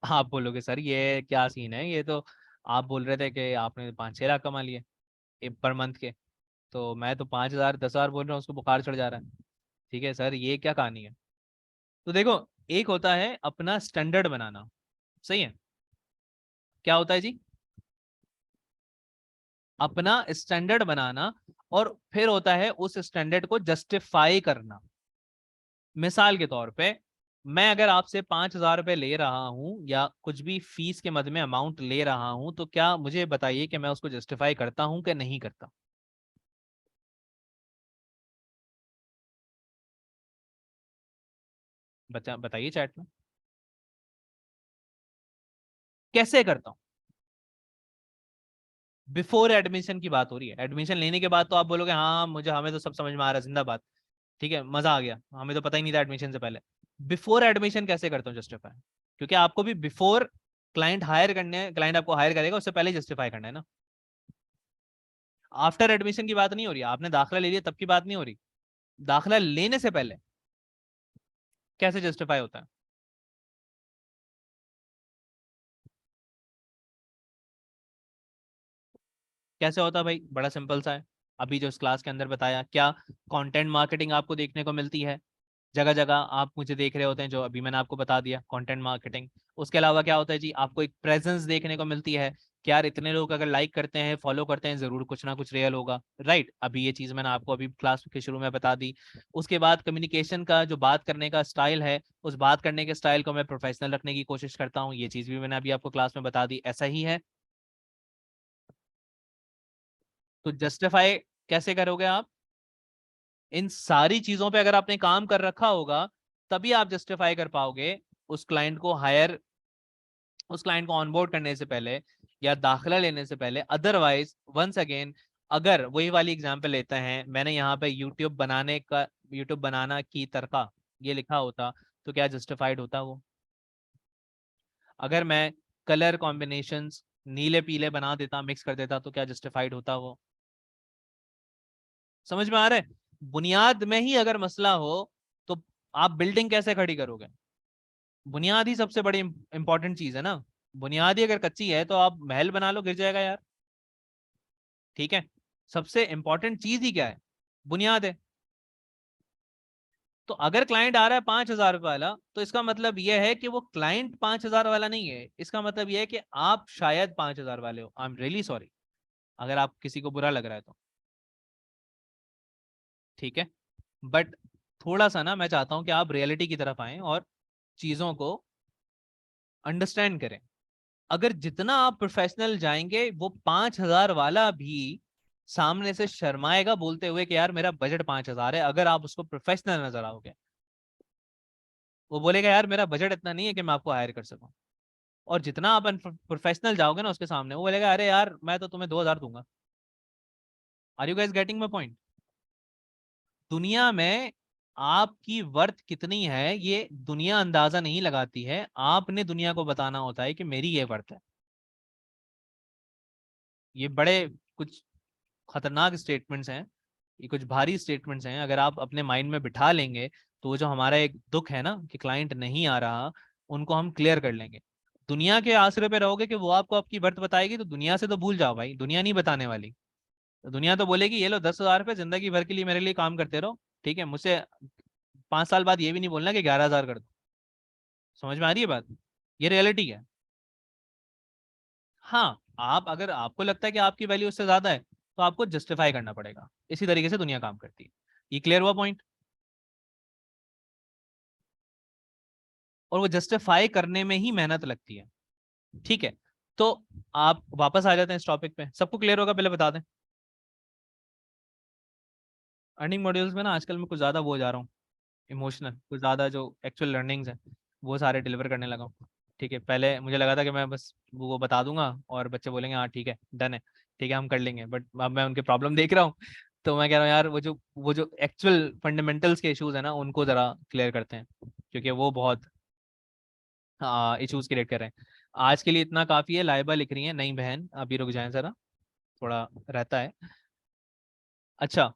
आप बोलोगे सर ये क्या सीन है, ये तो आप बोल रहे थे कि आपने 5-6 लाख कमा लिए पर मंथ के, तो मैं तो 5,000 10,000 बोल रहा हूँ उसको बुखार चढ़ जा रहा है। ठीक है सर ये क्या कहानी है। तो देखो, एक होता है अपना स्टैंडर्ड बनाना, सही है, क्या होता है जी, अपना स्टैंडर्ड बनाना, और फिर होता है उस स्टैंडर्ड को जस्टिफाई करना। मिसाल के तौर पे मैं अगर आपसे 5,000 रुपए ले रहा हूं या कुछ भी फीस के मद में अमाउंट ले रहा हूं, तो क्या मुझे बताइए कि मैं उसको जस्टिफाई करता हूं कि नहीं करता। बताइए चैट में, कैसे करता हूं। बिफोर एडमिशन की बात हो रही है, एडमिशन लेने के बाद तो आप बोलोगे हाँ मुझे हमें तो सब समझ में आ रहा है, जिंदाबाद, ठीक है मजा आ गया, हमें तो पता ही नहीं था एडमिशन से पहले। बिफोर एडमिशन कैसे करता हूँ जस्टिफाई, क्योंकि आपको भी बिफोर क्लाइंट हायर करने, क्लाइंट आपको हायर करेगा उससे पहले जस्टिफाई करना है ना। आफ्टर एडमिशन की बात नहीं हो रही, आपने दाखिला ले लिया तब की बात नहीं हो रही, दाखिला लेने से पहले कैसे जस्टिफाई होता है। कैसे होता है भाई, बड़ा सिंपल सा है। अभी जो इस क्लास के अंदर बताया, क्या कंटेंट मार्केटिंग आपको देखने को मिलती है, जगह जगह आप मुझे देख रहे होते हैं, जो अभी मैंने आपको बता दिया कंटेंट मार्केटिंग। उसके अलावा क्या होता है जी, आपको एक प्रेजेंस देखने को मिलती है कि यार इतने लोग अगर लाइक करते हैं फॉलो करते हैं, जरूर कुछ ना कुछ रियल होगा, राइट। अभी ये चीज मैंने आपको अभी क्लास के शुरू में बता दी। उसके बाद कम्युनिकेशन का जो बात करने का स्टाइल है, उस बात करने के स्टाइल को मैं प्रोफेशनल रखने की कोशिश करता हूँ, ये चीज भी मैंने अभी आपको क्लास में बता दी, ऐसा ही है। तो जस्टिफाई कैसे करोगे आप, इन सारी चीजों पे अगर आपने काम कर रखा होगा तभी आप जस्टिफाई कर पाओगे उस क्लाइंट को हायर, उस क्लाइंट को ऑनबोर्ड करने से पहले या दाखिला लेने से पहले। अदरवाइज वंस अगेन, अगर वही वाली एग्जांपल लेते हैं, मैंने यहाँ पे यूट्यूब बनाने का, यूट्यूब बनाना की तरका ये लिखा होता, तो क्या जस्टिफाइड होता वो। अगर मैं कलर कॉम्बिनेशंस नीले पीले बना देता, मिक्स कर देता, तो क्या जस्टिफाइड होता वो। समझ में आ रहा है, बुनियाद में ही अगर मसला हो तो आप बिल्डिंग कैसे खड़ी करोगे। बुनियाद ही सबसे बड़ी इंपॉर्टेंट चीज है ना। बुनियाद ही अगर कच्ची है तो आप महल बना लो गिर जाएगा यार, ठीक है। सबसे इंपॉर्टेंट चीज ही क्या है, बुनियाद है। तो अगर क्लाइंट आ रहा है 5,000 रुपये वाला, तो इसका मतलब यह है कि वो क्लाइंट 5,000 वाला नहीं है, इसका मतलब यह है कि आप शायद 5,000 वाले हो। आई एम रियली सॉरी अगर आप किसी को बुरा लग रहा है तो, ठीक है। बट थोड़ा सा ना मैं चाहता हूं कि आप रियलिटी की तरफ आए और चीजों को अंडरस्टैंड करें। अगर जितना आप प्रोफेशनल जाएंगे, वो 5,000 वाला भी सामने से शर्माएगा बोलते हुए कि यार मेरा बजट 5,000 है, अगर आप उसको प्रोफेशनल नजर आओगे। वो बोलेगा यार मेरा बजट इतना नहीं है कि मैं आपको हायर कर सकूं। और जितना आप प्रोफेशनल जाओगे ना उसके सामने, वो बोलेगा अरे यार मैं तो तुम्हें 2,000 दूंगा। Are you guys getting my point. दुनिया में आपकी वर्थ कितनी है ये दुनिया अंदाजा नहीं लगाती है, आपने दुनिया को बताना होता है कि मेरी ये वर्थ है। ये बड़े कुछ खतरनाक स्टेटमेंट्स हैं, ये कुछ भारी स्टेटमेंट्स हैं, अगर आप अपने माइंड में बिठा लेंगे तो वो जो हमारा एक दुख है ना कि क्लाइंट नहीं आ रहा, उनको हम क्लियर कर लेंगे। दुनिया के आसरे पे रहोगे कि वो आपको आपकी वर्थ बताएगी, तो दुनिया से तो भूल जाओ भाई, दुनिया नहीं बताने वाली। तो दुनिया तो बोलेगी ये लो 10,000 रुपये जिंदगी भर के लिए मेरे लिए काम करते रहो, ठीक है, मुझसे 5 साल बाद ये भी नहीं बोलना कि 11,000 कर दो। समझ में आ रही है बात, ये रियलिटी है। हाँ, आप अगर आपको लगता है कि आपकी वैल्यू उससे ज्यादा है तो आपको जस्टिफाई करना पड़ेगा। इसी तरीके से दुनिया काम करती है। ये क्लियर हुआ पॉइंट? और वो जस्टिफाई करने में ही मेहनत लगती है। ठीक है, तो आप वापस आ जाते हैं इस टॉपिक पे। सबको क्लियर होगा? पहले बता दें। अर्निंग मॉड्यूल्स में ना आजकल मैं कुछ ज्यादा वो जा रहा हूँ इमोशनल, कुछ ज्यादा जो एक्चुअल लर्निंग्स हैं वो सारे डिलीवर करने लगा हूँ। ठीक है, पहले मुझे लगा था कि मैं बस वो बता दूंगा और बच्चे बोलेंगे हाँ ठीक है डन है, ठीक है हम कर लेंगे, बट अब मैं उनके प्रॉब्लम देख रहा हूँ। तो मैं कह रहा हूँ यार वो जो एक्चुअल फंडामेंटल्स के इश्यूज है ना उनको जरा क्लियर करते हैं, क्योंकि वो बहुत इश्यूज क्रिएट कर रहे हैं। आज के लिए इतना काफी है। लाइबा लिख रही है नई बहन, अभी रुक जाए जरा, थोड़ा रहता है। अच्छा,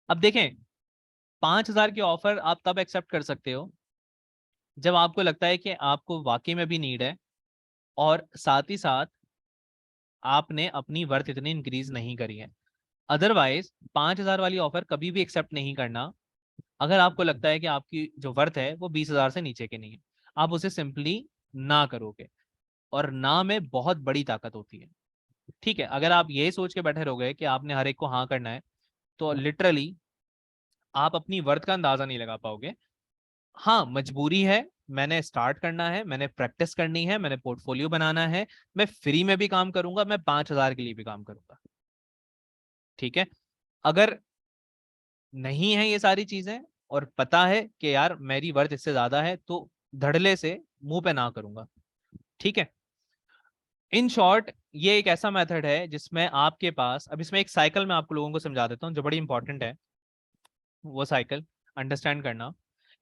अब देखें, 5,000 की ऑफर आप तब एक्सेप्ट कर सकते हो जब आपको लगता है कि आपको वाकई में भी नीड है और साथ ही साथ आपने अपनी वर्थ इतनी इंक्रीज नहीं करी है। अदरवाइज 5,000 वाली ऑफर कभी भी एक्सेप्ट नहीं करना अगर आपको लगता है कि आपकी जो वर्थ है वो 20,000 से नीचे की नहीं है। आप उसे सिंपली ना करोगे, और ना में बहुत बड़ी ताकत होती है। ठीक है, अगर आप ये सोच के बैठे रहोगे कि आपने हर एक को हाँ करना है तो लिटरली आप अपनी वर्थ का अंदाजा नहीं लगा पाओगे। हाँ, मजबूरी है, मैंने स्टार्ट करना है, मैंने प्रैक्टिस करनी है, मैंने पोर्टफोलियो बनाना है, मैं फ्री में भी काम करूंगा, मैं 5,000 के लिए भी काम करूंगा। ठीक है, अगर नहीं है ये सारी चीजें और पता है कि यार मेरी वर्थ इससे ज्यादा है, तो धड़ल्ले से मुंह पे ना करूंगा। ठीक है, इन शॉर्ट ये एक ऐसा मेथड है जिसमें आपके पास, अब इसमें एक साइकिल मैं आपको लोगों को समझा देता हूँ जो बड़ी इंपॉर्टेंट है, वो साइकिल अंडरस्टैंड करना।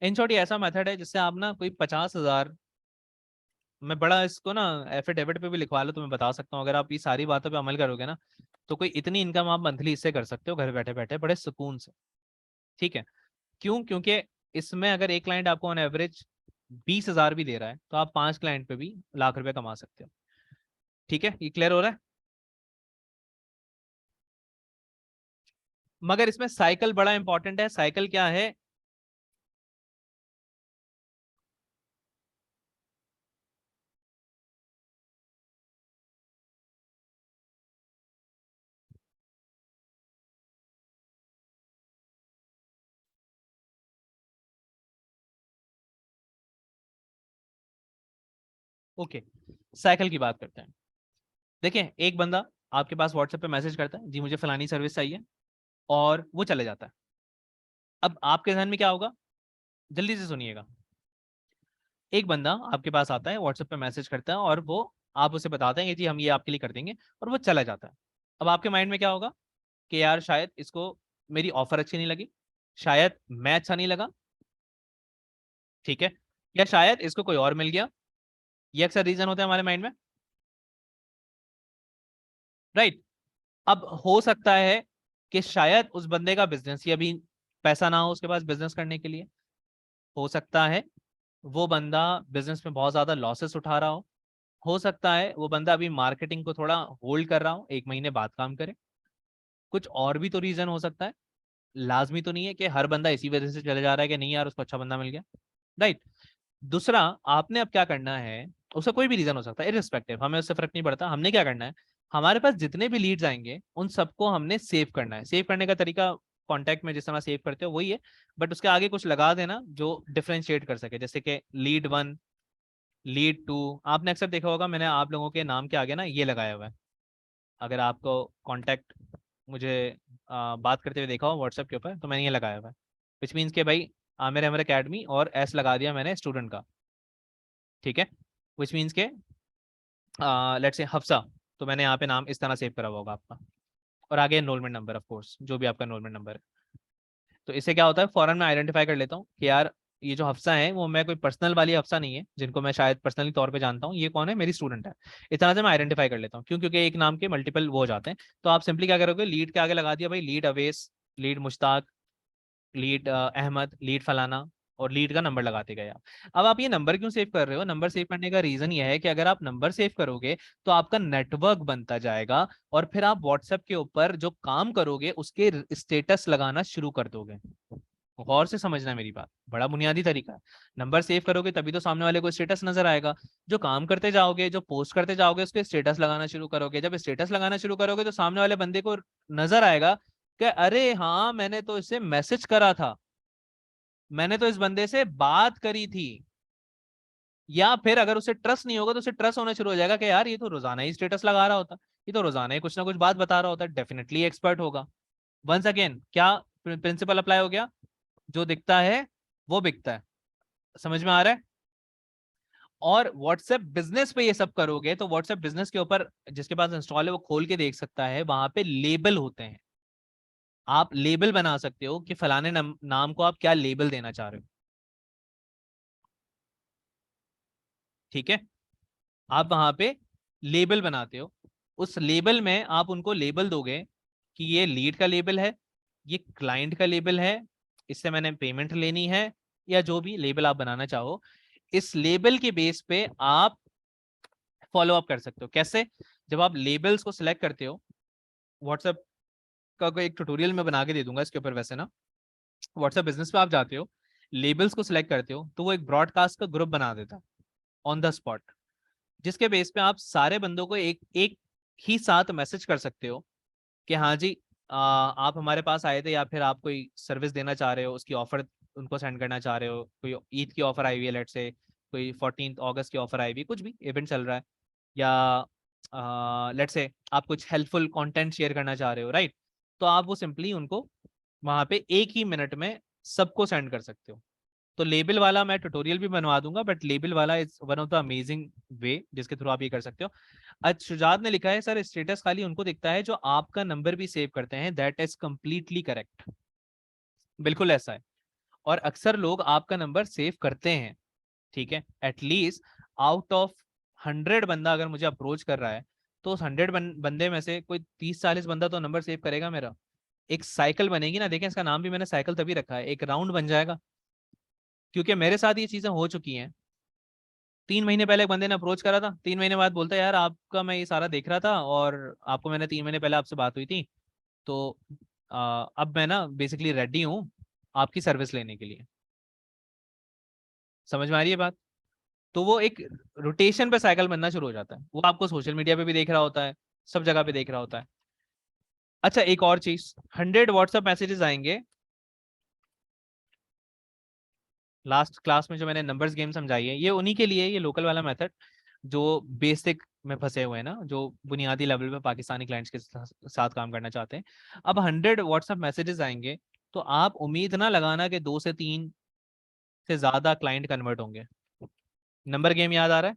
इन शॉर्ट ये ऐसा मेथड है जिससे आप ना कोई 50,000, मैं बड़ा इसको ना एफिडेविट पे भी लिखवा लो तो मैं बता सकता हूँ, अगर आप ये सारी बातों पे अमल करोगे ना तो कोई इतनी इनकम आप मंथली इससे कर सकते हो घर बैठे बैठे बड़े सुकून से। ठीक है, क्यों? क्योंकि इसमें अगर एक क्लाइंट आपको ऑन एवरेज 20,000 भी दे रहा है तो आप 5 क्लाइंट पे भी लाख रुपए कमा सकते हो। ठीक है, ये क्लियर हो रहा है? मगर इसमें साइकिल बड़ा इंपॉर्टेंट है। साइकिल क्या है? ओके, साइकिल की बात करते हैं। देखिए, एक बंदा आपके पास व्हाट्सएप पे मैसेज करता है जी मुझे फलानी सर्विस चाहिए, और वो चले जाता है। अब आपके ध्यान में क्या होगा? जल्दी से सुनिएगा। एक बंदा आपके पास आता है, व्हाट्सएप पे मैसेज करता है, और वो आप उसे बताते हैं कि जी हम ये आपके लिए कर देंगे, और वो चला जाता है। अब आपके माइंड में क्या होगा कि यार शायद इसको मेरी ऑफर अच्छी नहीं लगी, शायद मैं अच्छा नहीं लगा, ठीक है, या शायद इसको कोई और मिल गया। ये अक्सर रीजन होते हैं हमारे माइंड में, राइट? अब हो सकता है कि शायद उस बंदे का बिजनेस ही अभी पैसा ना हो उसके पास बिजनेस करने के लिए। हो सकता है वो बंदा बिजनेस में बहुत ज्यादा लॉसेस उठा रहा हो सकता है वो बंदा अभी मार्केटिंग को थोड़ा होल्ड कर रहा हो, 1 महीने बाद काम करे। कुछ और भी तो रीजन हो सकता है। लाजमी तो नहीं है कि हर बंदा इसी वजह से चले जा रहा है कि नहीं यार उसको अच्छा बंदा मिल गया, राइट? दूसरा, आपने अब क्या करना है, उसका कोई भी रीजन हो सकता है, इररिस्पेक्टिव, हमें उससे फर्क नहीं पड़ता। हमने क्या करना है, हमारे पास जितने भी लीड्स आएंगे उन सबको हमने सेव करना है। सेव करने का तरीका कॉन्टैक्ट में जिस तरह सेव करते हो वही है, बट उसके आगे कुछ लगा देना जो डिफरेंशिएट कर सके, जैसे कि लीड 1, लीड 2। आपने अक्सर देखा होगा मैंने आप लोगों के नाम के आगे ना ये लगाया हुआ है। अगर आपको कॉन्टैक्ट मुझे बात करते हुए देखा हो व्हाट्सएप के ऊपर तो मैंने ये लगाया हुआ है, विच मीन्स के भाई आमिर अमर अकेडमी और एस लगा दिया मैंने स्टूडेंट का। ठीक है, विच मीन्स के लेट्स से हफ्सा, तो मैंने यहाँ पे नाम इस तरह सेव करा हुआ होगा आपका, और आगे एनरोलमेंट नंबर, ऑफ कोर्स जो भी आपका एनरोलमेंट नंबर है। तो इससे क्या होता है, फौरन मैं आइडेंटिफाई कर लेता हूँ कि यार ये जो हफ्सा है वो मैं कोई पर्सनल वाली हफ्सा नहीं है जिनको मैं शायद पर्सनली तौर पे जानता हूँ, ये कौन है, मेरी स्टूडेंट है। इस तरह से मैं आइडेंटिफाई कर लेता हूँ। क्यों? क्योंकि एक नाम के मल्टीपल वो हो जाते हैं। तो आप सिंपली क्या करोगे, लीड के आगे लगा दिया भाई lead Avesh, lead Mushtaq, lead Ahmad, lead फलाना, और लीड का नंबर लगाते गए आप। अब आप ये नंबर क्यों सेव कर रहे हो? नंबर सेव करने का रीजन ये है कि अगर आप नंबर सेव करोगे तो आपका नेटवर्क बनता जाएगा, और फिर आप व्हाट्सएप के ऊपर जो काम करोगे उसके स्टेटस लगाना शुरू कर दोगे। गौर से समझना मेरी बात, बड़ा बुनियादी तरीका है। नंबर सेव करोगे तभी तो सामने वाले को स्टेटस नजर आएगा। जो काम करते जाओगे, जो पोस्ट करते जाओगे, उसके स्टेटस लगाना शुरू करोगे। जब स्टेटस लगाना शुरू करोगे तो सामने वाले बंदे को नजर आएगा कि अरे हाँ, मैंने तो इससे मैसेज करा था, मैंने तो इस बंदे से बात करी थी। या फिर अगर उसे ट्रस्ट नहीं होगा तो उसे ट्रस्ट होना शुरू हो जाएगा कि यार ये तो रोजाना ही स्टेटस लगा रहा होता, ये तो रोजाना ही कुछ ना कुछ बात बता रहा होता, डेफिनेटली एक्सपर्ट होगा। वंस अगेन क्या प्रिंसिपल अप्लाई हो गया? जो दिखता है वो बिकता है। समझ में आ रहा है? और व्हाट्सएप बिजनेस पे ये सब करोगे तो व्हाट्सएप बिजनेस के ऊपर जिसके पास इंस्टॉल है वो खोल के देख सकता है, वहां पे लेबल होते हैं। आप लेबल बना सकते हो कि फलाने नाम को आप क्या लेबल देना चाह रहे हो। ठीक है? आप वहां पे लेबल बनाते हो। उस लेबल में आप उनको लेबल दोगे कि ये लीड का लेबल है, ये क्लाइंट का लेबल है, इससे मैंने पेमेंट लेनी है, या जो भी लेबल आप बनाना चाहो। इस लेबल के बेस पे आप फॉलो अप कर सकते हो। कैसे? जब आप लेबल्स को सिलेक्ट करते हो, व्हाट्सएप का कोई एक ट्यूटोरियल मैं बना के दे दूंगा इसके ऊपर। वैसे ना, व्हाट्सएप बिजनेस पे आप जाते हो, लेबल्स को सिलेक्ट करते हो, तो वो एक ब्रॉडकास्ट का ग्रुप बना देता है ऑन द स्पॉट, जिसके बेस पे आप सारे बंदों को एक एक ही साथ मैसेज कर सकते हो कि हाँ जी, आप हमारे पास आए थे, या फिर आप कोई सर्विस देना चाह रहे हो, उसकी ऑफर उनको सेंड करना चाह रहे हो, कोई ईद की ऑफर आई हुई है, लेट से कोई 14 अगस्त की ऑफर आई हुई, कुछ भी इवेंट चल रहा है, या लेट से आप कुछ हेल्पफुल कंटेंट शेयर करना चाह रहे हो, राइट? तो आप वो सिंपली उनको वहां पे एक ही मिनट में सबको सेंड कर सकते हो। तो लेबल वाला मैं ट्यूटोरियल भी बनवा दूंगा, बट लेबल वाला is one of the amazing वे जिसके थ्रू आप ये कर सकते हो। आज शुजात ने लिखा है सर स्टेटस खाली उनको दिखता है जो आपका नंबर भी सेव करते हैं। दैट इज कंप्लीटली करेक्ट, बिल्कुल ऐसा है। और अक्सर लोग आपका नंबर सेव करते हैं। ठीक है? एटलीस्ट आउट ऑफ 100 बंदा अगर मुझे अप्रोच कर रहा है, तो उस 100 बंदे में से कोई 30-40 बंदा तो नंबर सेव करेगा मेरा। एक साइकिल बनेगी ना, देखें इसका नाम भी मैंने साइकिल तभी रखा है, एक राउंड बन जाएगा। क्योंकि मेरे साथ ये चीजें हो चुकी हैं। 3 महीने पहले एक बंदे ने अप्रोच करा था, 3 महीने बाद बोलता है यार आपका मैं ये सारा देख रहा था, और आपको मैंने 3 महीने पहले आपसे बात हुई थी, तो अब मैं ना बेसिकली रेडी हूँ आपकी सर्विस लेने के लिए। समझ में आ रही है बात? तो वो एक रोटेशन पे साइकिल बनना शुरू हो जाता है। वो आपको सोशल मीडिया पे भी देख रहा होता है, सब जगह पे देख रहा होता है। अच्छा, एक और चीज, 100 व्हाट्सएप मैसेजेस आएंगे। लास्ट क्लास में जो मैंने नंबर्स गेम समझाई है, ये उन्हीं के लिए, ये लोकल वाला मेथड जो बेसिक में फंसे हुए हैं ना, जो बुनियादी लेवल पे पाकिस्तानी क्लाइंट्स के साथ काम करना चाहते हैं। अब 100 व्हाट्सएप मैसेजेस आएंगे, तो आप उम्मीद ना लगाना कि 2 से 3 से ज्यादा क्लाइंट कन्वर्ट होंगे। नंबर गेम याद आ रहा है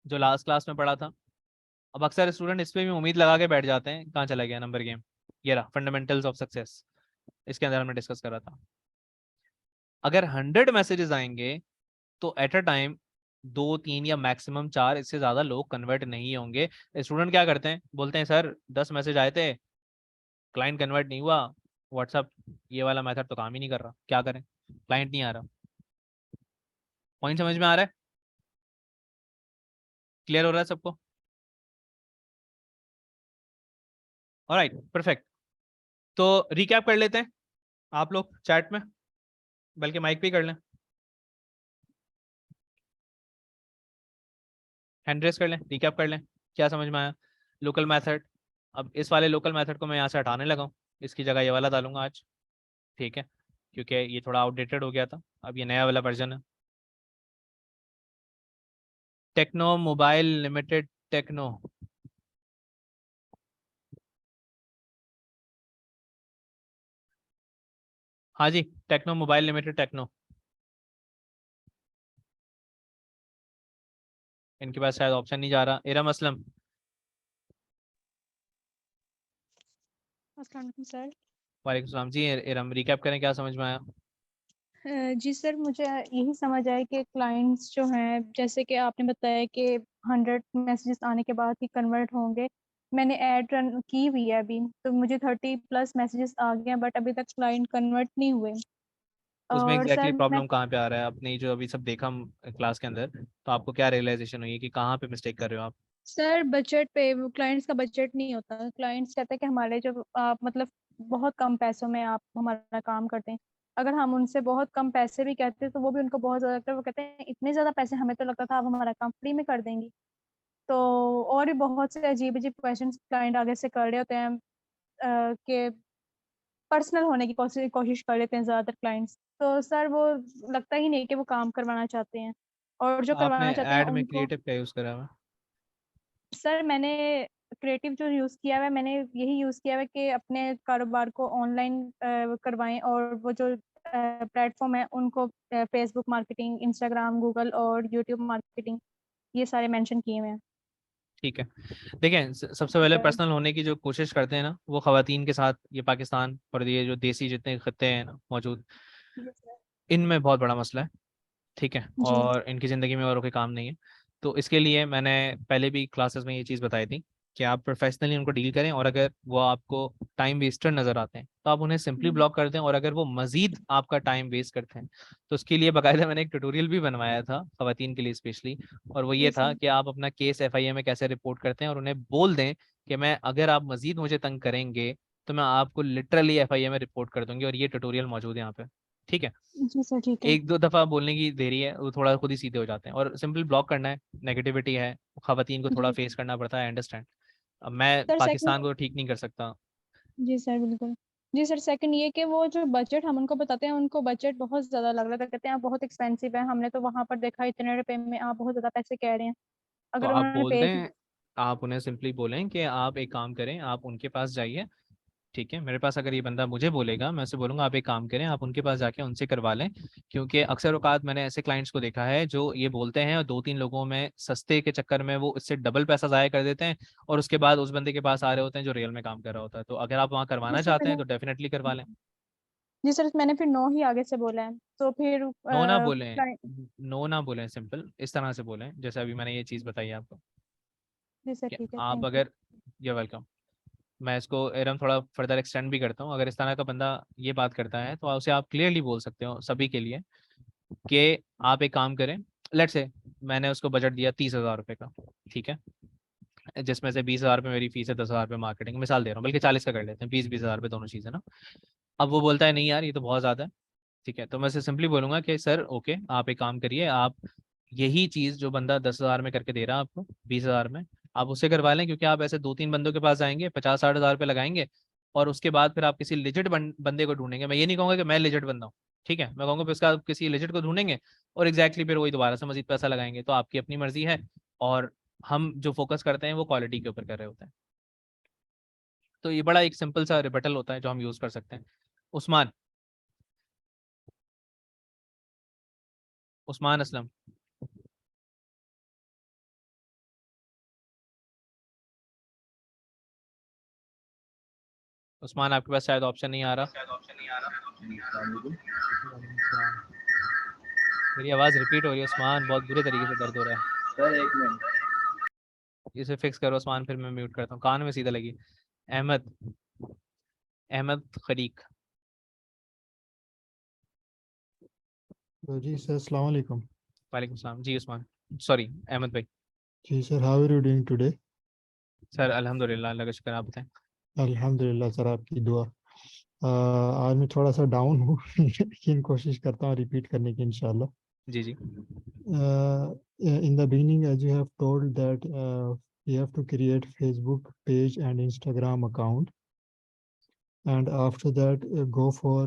जो लास्ट क्लास में पढ़ा था? अब अक्सर स्टूडेंट इस पे भी उम्मीद लगा के बैठ जाते हैं। कहाँ चला गया नंबर गेम? ये रहा, फंडामेंटल्स ऑफ सक्सेस, इसके अंदर हमने डिस्कस करा था। अगर 100 मैसेजेस आएंगे तो एट अ टाइम 2-3 या मैक्सिमम 4, इससे ज्यादा लोग कन्वर्ट नहीं होंगे। स्टूडेंट क्या करते हैं, बोलते हैं सर 10 मैसेज आए थे, क्लाइंट कन्वर्ट नहीं हुआ, व्हाट्सअप ये वाला मेथड तो काम ही नहीं कर रहा, क्या करें, क्लाइंट नहीं आ रहा। पॉइंट समझ में आ रहा है? क्लियर हो रहा है सबको? Alright, perfect. तो रिकैप कर लेते हैं आप लोग चैट में, बल्कि माइक पे ही कर लें, हैंड रेस कर लें, रिकैप कर लें। क्या समझ में आया? लोकल मेथड, अब इस वाले लोकल मेथड को मैं यहाँ से हटाने लगा हूँ, इसकी जगह ये वाला डालूंगा आज। ठीक है? क्योंकि ये थोड़ा आउटडेटेड हो गया था, अब ये नया वाला वर्जन है। टेक्नो मोबाइल लिमिटेड, टेक्नो, हाँ जी, टेक्नो मोबाइल लिमिटेड, टेक्नो। इनके पास शायद ऑप्शन नहीं जा रहा। इरम असलम, अस्सलाम वालेकुम सर। वालेकुम सलाम जी। इरम, रिकैप करें, क्या समझ में आया? जी सर, मुझे यही समझ आया कि क्लाइंट्स जो हैं, जैसे कि आपने बताया कि 100 मैसेजेस आने के बाद ही कन्वर्ट होंगे। मैंने ऐड रन की हुई है अभी, तो मुझे 30+ मैसेजेस आ गए हैं, बट अभी तक क्लाइंट कन्वर्ट नहीं हुए। उसमें और एग्जैक्टली सर मैं प्रॉब्लम कहाँ पे आ रहा है? आपने जो अभी सब देखा हम क्लास के अंदर, तो आपको क्या रियलाइजेशन हुई है कि कहाँ पे मिस्टेक कर रहे हो आप? सर बजट पे वो क्लाइंट्स का बजट नहीं होता। क्लाइंट्स कहते हैं कि हमारे जो आप मतलब बहुत कम पैसों में आप हमारा काम करते हैं। अगर हम उनसे बहुत कम पैसे भी कहते हैं तो वो भी उनको बहुत ज़्यादा लगता है। वो कहते हैं इतने ज़्यादा पैसे, हमें तो लगता था आप हमारा काम फ्री में कर देंगी। तो और भी बहुत से अजीब-अजीब क्वेश्चंस क्लाइंट आगे से कर रहे होते हैं कि पर्सनल होने की कोशिश कर लेते हैं ज़्यादातर क्लाइंट्स। तो सर वो लगता ही नहीं कि वो काम करवाना चाहते हैं, और जो आपने करवाना चाहते हैं ऐड में उनको। क्रिएटिव क्या यूज करा हुआ है? सर मैंने क्रिएटिव जो यूज़ किया हुआ है, मैंने यही यूज़ किया हुआ है कि अपने कारोबार को ऑनलाइन करवाएँ, और वो जो प्लेटफ़ॉर्म है उनको फेसबुक मार्केटिंग, इंस्टाग्राम, गूगल और यूट्यूब मार्केटिंग, ये सारे मेंशन किए हुए हैं। ठीक है, देखें सबसे जी पहले सर। पर्सनल होने की जो कोशिश करते हैं ना, वो खवातीन के साथ ये पाकिस्तान और ये जो देसी जितने खत्ते हैं ना मौजूद, जी सर। इनमें बहुत बड़ा मसला है। ठीक है, जी। और इनकी ज़िंदगी में औरों के काम नहीं है। तो इसके लिए मैंने पहले भी क्लासेस में ये चीज़ बताई थी कि आप प्रोफेशनली उनको डील करें, और अगर वो आपको टाइम वेस्टर नज़र आते हैं तो आप उन्हें सिंपली हुँ, ब्लॉक कर दें, और अगर वो मज़ीद आपका टाइम वेस्ट करते हैं तो उसके लिए बाकायदा मैंने एक ट्यूटोरियल भी बनवाया था खवातीन के लिए स्पेशली। और वो जी ये था सर। कि आप अपना केस एफआईए में कैसे रिपोर्ट करते हैं, और उन्हें बोल दें कि मैं अगर आप मज़ीद मुझे तंग करेंगे तो मैं आपको लिटरली एफआईए में रिपोर्ट कर दूंगी, और ये ट्यूटोरियल मौजूद है यहाँ पे। ठीक है, जी सर, ठीक है। एक दो दफा बोलने की देरी है, वो थोड़ा खुद ही सीधे हो जाते हैं, और सिंपल ब्लॉक करना है। नेगेटिविटी है, खवातीन को थोड़ा जी। फेस करना पड़ता है, अंडरस्टैंड। अब मैं सर सेकंड। पाकिस्तान को ठीक नहीं कर सकता। जी सर, बिल्कुल। जी सर, सेकंड ये कि वो जो बजट हम उनको बताते हैं, उनको बजट बहुत ज़्यादा लग रहा था। कहते हैं आप बहुत एक्सपेंसिव है, हमने तो वहाँ पर देखा इतने रुपए में आप बहुत ज़्यादा पैसे कह रहे हैं। तो अगर आप उन्होंने बोल पे दें, आप उन्हें सिंपली बोलें कि आप एक काम करें, आप उनके पास जाइए। ठीक है, मेरे पास अगर ये बंदा मुझे बोलेगा, मैं उसे बोलूंगा आप एक काम करें, आप उनके पास जाके उनसे करवा लें। क्योंकि अक्सर औकात मैंने ऐसे क्लाइंट्स को देखा है जो ये बोलते हैं, और दो तीन लोगों में सस्ते के चक्कर में वो इससे डबल पैसा ज़ाया कर देते हैं, और उसके बाद उस बंदे के पास आ रहे होते हैं जो रियल में काम कर रहा होता है। तो अगर आप वहाँ जी करवाना सर चाहते हैं मैंने तो डेफिनेटली करवा लें। जी सर, मैंने फिर नो ही आगे से बोला है। तो फिर नो ना बोलें, क्लाइंट। नो ना बोलें, सिंपल इस तरह से बोलें जैसे अभी मैंने ये चीज़ बताई आपको जी सर, कि ठीक है, आप थैंक यू। अगर, ये वेलकम। मैं इसको एरम थोड़ा फर्दर एक्सटेंड भी करता हूँ। अगर इस तरह का बंदा ये बात करता है तो उसे आप क्लियरली बोल सकते हो सभी के लिए कि आप एक काम करें। लेट्स से मैंने उसको बजट दिया 30,000 रुपये का, ठीक है, जिसमें से 20,000 रुपये मेरी फीस है, 10,000 रुपये मार्केटिंग, मिसाल दे रहा हूँ, बल्कि 40 का कर लेते हैं, 20-20 हज़ार रुपये दोनों चीज़ें ना। अब वो बोलता है नहीं यार ये तो बहुत ज़्यादा है। ठीक है, तो मैं उसे सिंपली बोलूंगा कि सर ओके, आप एक काम करिए, आप यही चीज़ जो बंदा 10,000 में करके दे रहा है आपको 20,000 में, आप उससे करवा लें। क्योंकि आप ऐसे दो तीन बंदों के पास जाएंगे, 50-60 हज़ार रुपये लगाएंगे, और उसके बाद फिर आप किसी लिजिट बंदे को ढूंढेंगे। मैं ये नहीं कहूँगा कि मैं लिजिट बंदा हूँ, ठीक है, मैं कहूँगा फिर उसका आप किसी लिजिट को ढूंढेंगे, और एग्जैक्टली फिर वही दोबारा से मजीद पैसा लगाएंगे। तो आपकी अपनी मर्जी है, और हम जो फोकस करते हैं वो क्वालिटी के ऊपर कर रहे होते हैं। तो ये बड़ा एक सिंपल सा रिबटल होता है जो हम यूज़ कर सकते हैं। उस्मान, उस्मान असलम। उस्मान आपके पास शायद ऑप्शन नहीं आ रहा। वालेकुम सलाम। मेरी आवाज़ रिपीट हो रही है उस्मान, बहुत बुरे तरीके से दर्द हो रहा है। सर एक मिनट। इसे फिक्स करो उस्मान, फिर मैं म्यूट करता हूँ, कान में सीधा लगी। अहमद, अहमद खलीक। तो जी सर, अस्सलाम वालेकुम। वालेकुम सलाम जी उस्मान, सॉरी अहमद भाई। जी sir, how are you doing today? Sir अल्हम्दुलिल्लाह, अल्लाह का शुक्र, आप बताएं। अल्हम्दुलिल्लाह सर, आपकी दुआ। आज मैं थोड़ा सा डाउन हूँ लेकिन कोशिश करता हूँ रिपीट करने की इंशाल्लाह। जी जी। In the beginning, as you have told that you have to create Facebook page and Instagram account, and after that go for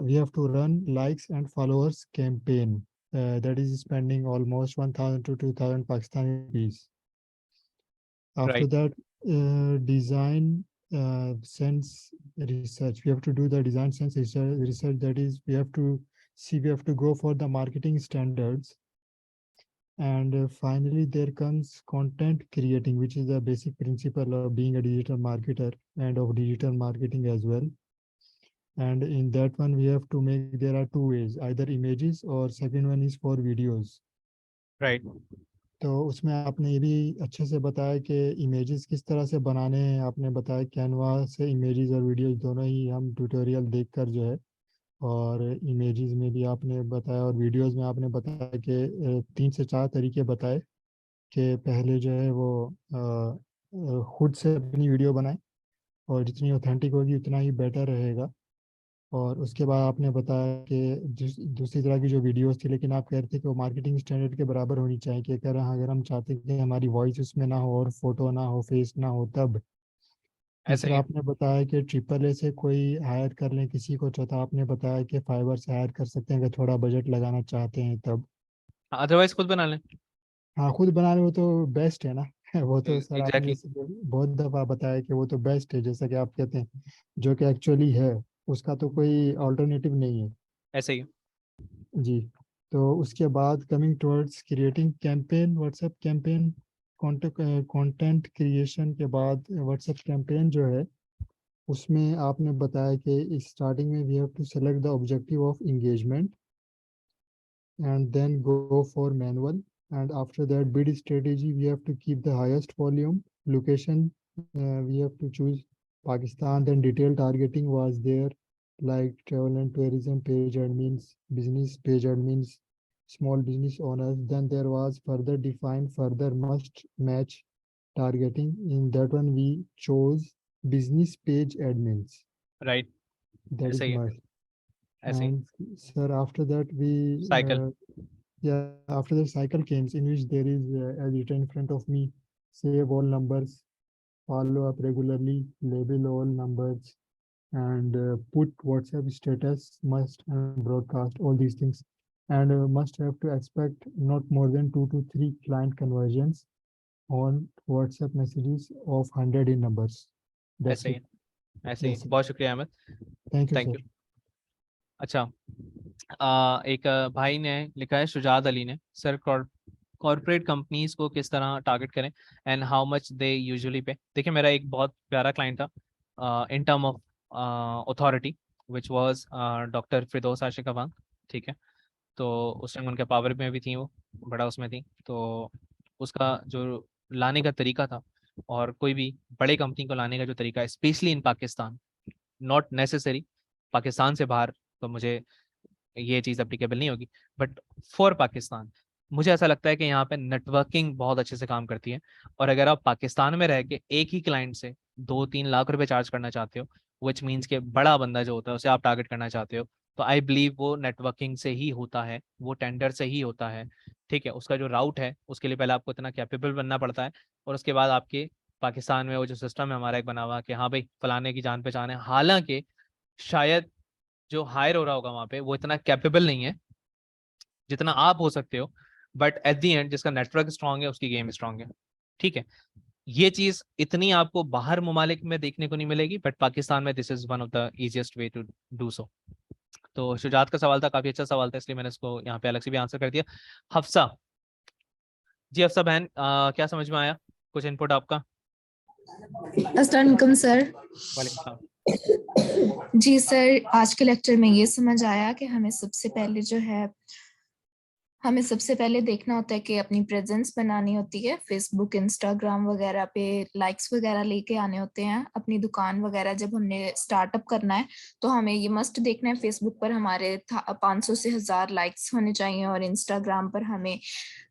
we have to run likes and followers campaign, that is spending almost 1,000 to 2,000 Pakistani rupees. After right. that, design sense research. We have to do the design sense research. That is, we have to see, we have to go for the marketing standards. And finally, there comes content creating, which is the basic principle of being a digital marketer and of digital marketing as well. And in that one, we have to make, there are two ways, either images or second one is for videos. Right. तो उसमें आपने ये भी अच्छे से बताया कि इमेजेस किस तरह से बनाने हैं। आपने बताया कैनवा से इमेजेस और वीडियोस दोनों ही हम ट्यूटोरियल देखकर जो है, और इमेजेस में भी आपने बताया और वीडियोस में आपने बताया कि 3 से 4 तरीके बताए कि पहले जो है वो खुद से अपनी वीडियो बनाए और जितनी ऑथेंटिक होगी उतना ही बेटर रहेगा। और उसके बाद आपने बताया कि दूसरी तरह की जो वीडियोस थी, लेकिन आप कह रहे थे कि वो मार्केटिंग स्टैंडर्ड के बराबर होनी चाहिए, कि अगर हम चाहते हैं कि हमारी वॉइस उसमें ना हो और फोटो ना हो, फेस ना हो, तब। ऐसा तीसरा ही है। आपने बताया कि ट्रिपल ए से कोई हायर कर लें किसी को। चौथा आपने बताया कि फाइवर से हायर कर सकते हैं अगर थोड़ा बजट लगाना चाहते हैं तब। अदरवाइज खुद बना लें। हाँ, खुद बना रहे हो तो बेस्ट है ना। वो तो सर आपने एग्जैक्टली। जैसे बहुत दफा बताया कि वो तो बेस्ट है, जैसा कि आप कहते हैं, जो कि एक्चुअली है, उसका तो कोई ऑल्टरनेटिव नहीं है। ऐसे ही। जी। तो उसके बाद coming towards creating campaign, WhatsApp campaign, content creation के बाद व्हाट्सएप कैंपेन जो है, उसमें आपने बताया कि स्टार्टिंग में we have to select the objective of engagement and then go for manual, and after that bid strategy we have to keep the highest volume. Location, we have to choose Pakistan. Then detailed targeting was there, like travel and tourism page admins, business page admins, small business owners. Then there was further defined further must match targeting. In that one we chose business page admins, right. that ऐसे is ही है। must. ऐसे ही। And sir, after that we cycle. yeah, after the cycle comes in which there is, as written in front of me, save all numbers, follow up regularly, label all numbers, and put WhatsApp status, must, and broadcast all these things. And must have to expect not more than 2 to 3 client conversions on WhatsApp messages of 100 in numbers. That's ऐसे ही it. है। ऐसे ही। Yes, sir. बहुत शुक्रिया Ahmad. Thank you, thank sir. You. अच्छा। एक भाई ने लिखा है, शुजात अली ने, सर कॉर्पोरेट कंपनीज को किस तरह टारगेट करें and how much they usually pay. देखिए, मेरा एक बहुत प्यारा क्लाइंट था in term of authority, which was doctor Firdous Ashiq Awan. ठीक है। तो उस टाइम उनके पावर में भी थी, वो बड़ा उसमें थी। तो उसका जो लाने का तरीका था, और कोई भी बड़े कंपनी को लाने का जो तरीका है, specially in Pakistan, not necessary Pakistan से बाहर, तो मुझे ये चीज़ अप्लीकेबल नहीं होगी, बट फॉर पाकिस्तान मुझे ऐसा लगता है कि यहाँ पे नेटवर्किंग बहुत अच्छे से काम करती है। और अगर आप पाकिस्तान में रह के एक ही क्लाइंट से 2-3 लाख रुपए चार्ज करना चाहते हो, विच मीन्स के बड़ा बंदा जो होता है उसे आप टारगेट करना चाहते हो, तो आई बिलीव वो नेटवर्किंग से ही होता है, वो टेंडर से ही होता है। ठीक है। उसका जो राउट है, उसके लिए पहले आपको इतना कैपेबल बनना पड़ता है, और उसके बाद आपके पाकिस्तान में वो जो सिस्टम है हमारा एक बना हुआ कि हाँ भाई फलाने की जान पहचान है, हालांकि शायद जो हायर हो रहा होगा वहां पे वो इतना कैपेबल नहीं है जितना आप हो सकते हो, बट एट द एंड जिसका नेटवर्क स्ट्रांग है उसकी गेम स्ट्रांग है। ठीक है। ये चीज इतनी आपको बाहर ममालिक में देखने को नहीं मिलेगी, बट पाकिस्तान में this is one of the easiest way to do so. तो शुजात का सवाल था, काफी अच्छा सवाल था, इसलिए मैंने इसको यहाँ पे अलग से भी आंसर कर दिया। हफ्सा जी, हफ्सा बहन, क्या समझ में आया, कुछ इनपुट आपका? अस्सलाम वालेकुम सर। वालेकुम सलाम। जी सर, आज के लेक्चर में ये समझ आया कि हमें सबसे पहले देखना होता है कि अपनी प्रेजेंस बनानी होती है फेसबुक, इंस्टाग्राम वगैरह पे, लाइक्स वगैरह लेके आने होते हैं। अपनी दुकान वगैरह जब हमने स्टार्टअप करना है तो हमें ये मस्ट देखना है, फेसबुक पर हमारे 500 से 1000 लाइक्स होने चाहिए और इंस्टाग्राम पर हमें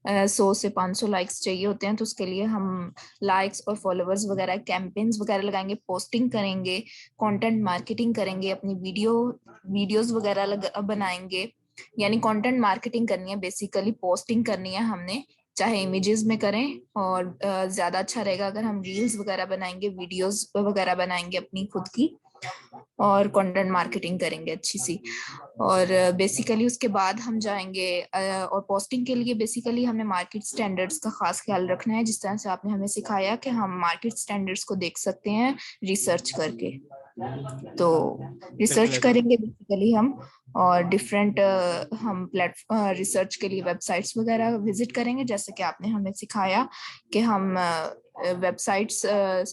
100 से 500 लाइक्स चाहिए होते हैं। तो उसके लिए हम लाइक्स और फॉलोअर्स वगैरह, कैंपेन्स वगैरह लगाएंगे, पोस्टिंग करेंगे, कंटेंट मार्केटिंग करेंगे, अपनी वीडियोस वगैरह बनाएंगे। यानी कंटेंट मार्केटिंग करनी है, बेसिकली पोस्टिंग करनी है हमने, चाहे इमेजेस में करें, और ज्यादा अच्छा रहेगा अगर हम रील्स वगैरह बनाएंगे, वीडियोस वगैरह बनाएंगे अपनी खुद की, और कंटेंट मार्केटिंग करेंगे अच्छी सी। और बेसिकली उसके बाद हम जाएंगे, और पोस्टिंग के लिए बेसिकली हमने मार्केट स्टैंडर्ड्स का खास ख्याल रखना है, जिस तरह से आपने हमें सिखाया कि हम मार्केट स्टैंडर्ड्स को देख सकते हैं रिसर्च करके। तो रिसर्च बिल्कुल। करेंगे बेसिकली हम, और डिफरेंट हम प्लेटफॉर्म रिसर्च के लिए वेबसाइट्स वगैरह विजिट करेंगे, जैसे कि आपने हमें सिखाया कि हम वेबसाइट्स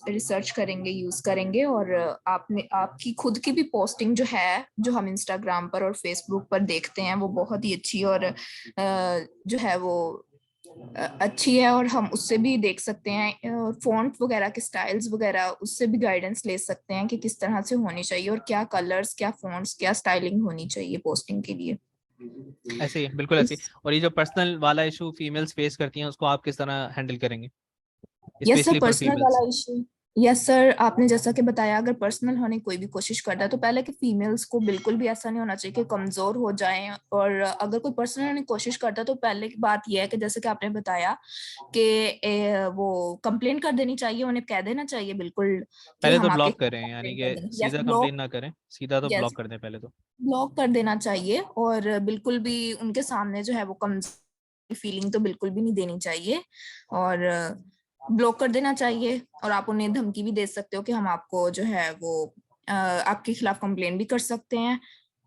रिसर्च करेंगे, यूज करेंगे। और आपकी खुद की भी पोस्टिंग जो है, जो हम इंस्टाग्राम पर और फेसबुक पर देखते हैं, वो बहुत ही अच्छी और जो है वो अच्छी है, और हम उससे भी देख सकते हैं, और फॉन्ट वगैरह के स्टाइल्स वगैरह उससे भी गाइडेंस ले सकते हैं कि किस तरह से होनी चाहिए, और क्या कलर्स, क्या फॉन्ट्स, क्या स्टाइलिंग होनी चाहिए पोस्टिंग के लिए। ऐसे ही बिल्कुल ऐसे ही। और ये जो पर्सनल वाला इशू फीमेल्स फेस करती हैं उसको आप किस तरह हैंडल करेंगे, yes sir, specially for personal females? वाला इशू। यस सर, आपने जैसा कि बताया, अगर पर्सनल होने कोई भी कोशिश करता है तो पहले कि फीमेल्स को बिल्कुल भी ऐसा नहीं होना चाहिए कि कमजोर हो जाएं। और अगर कोई पर्सनल होने की कोशिश करता है तो पहले की बात यह है कि जैसे कि आपने बताया कि वो कंप्लेंट कर देनी चाहिए, उन्हें कह देना चाहिए बिल्कुल कि पहले तो हम आपके ब्लॉक करें, खिलाफ यानी कंप्लेंट कर कि देंगे। यस, सीधा कंप्लेन ब्लॉक। ना करें, सीधा तो यस, ब्लॉक कर दें पहले तो। ब्लॉक कर देना चाहिए। और बिल्कुल भी उनके सामने जो है वो कमजोर फीलिंग तो बिल्कुल भी नहीं देनी चाहिए, और ब्लॉक कर देना चाहिए। और आप उन्हें धमकी भी दे सकते हो कि हम आपको जो है वो आपके खिलाफ कंप्लेन भी कर सकते हैं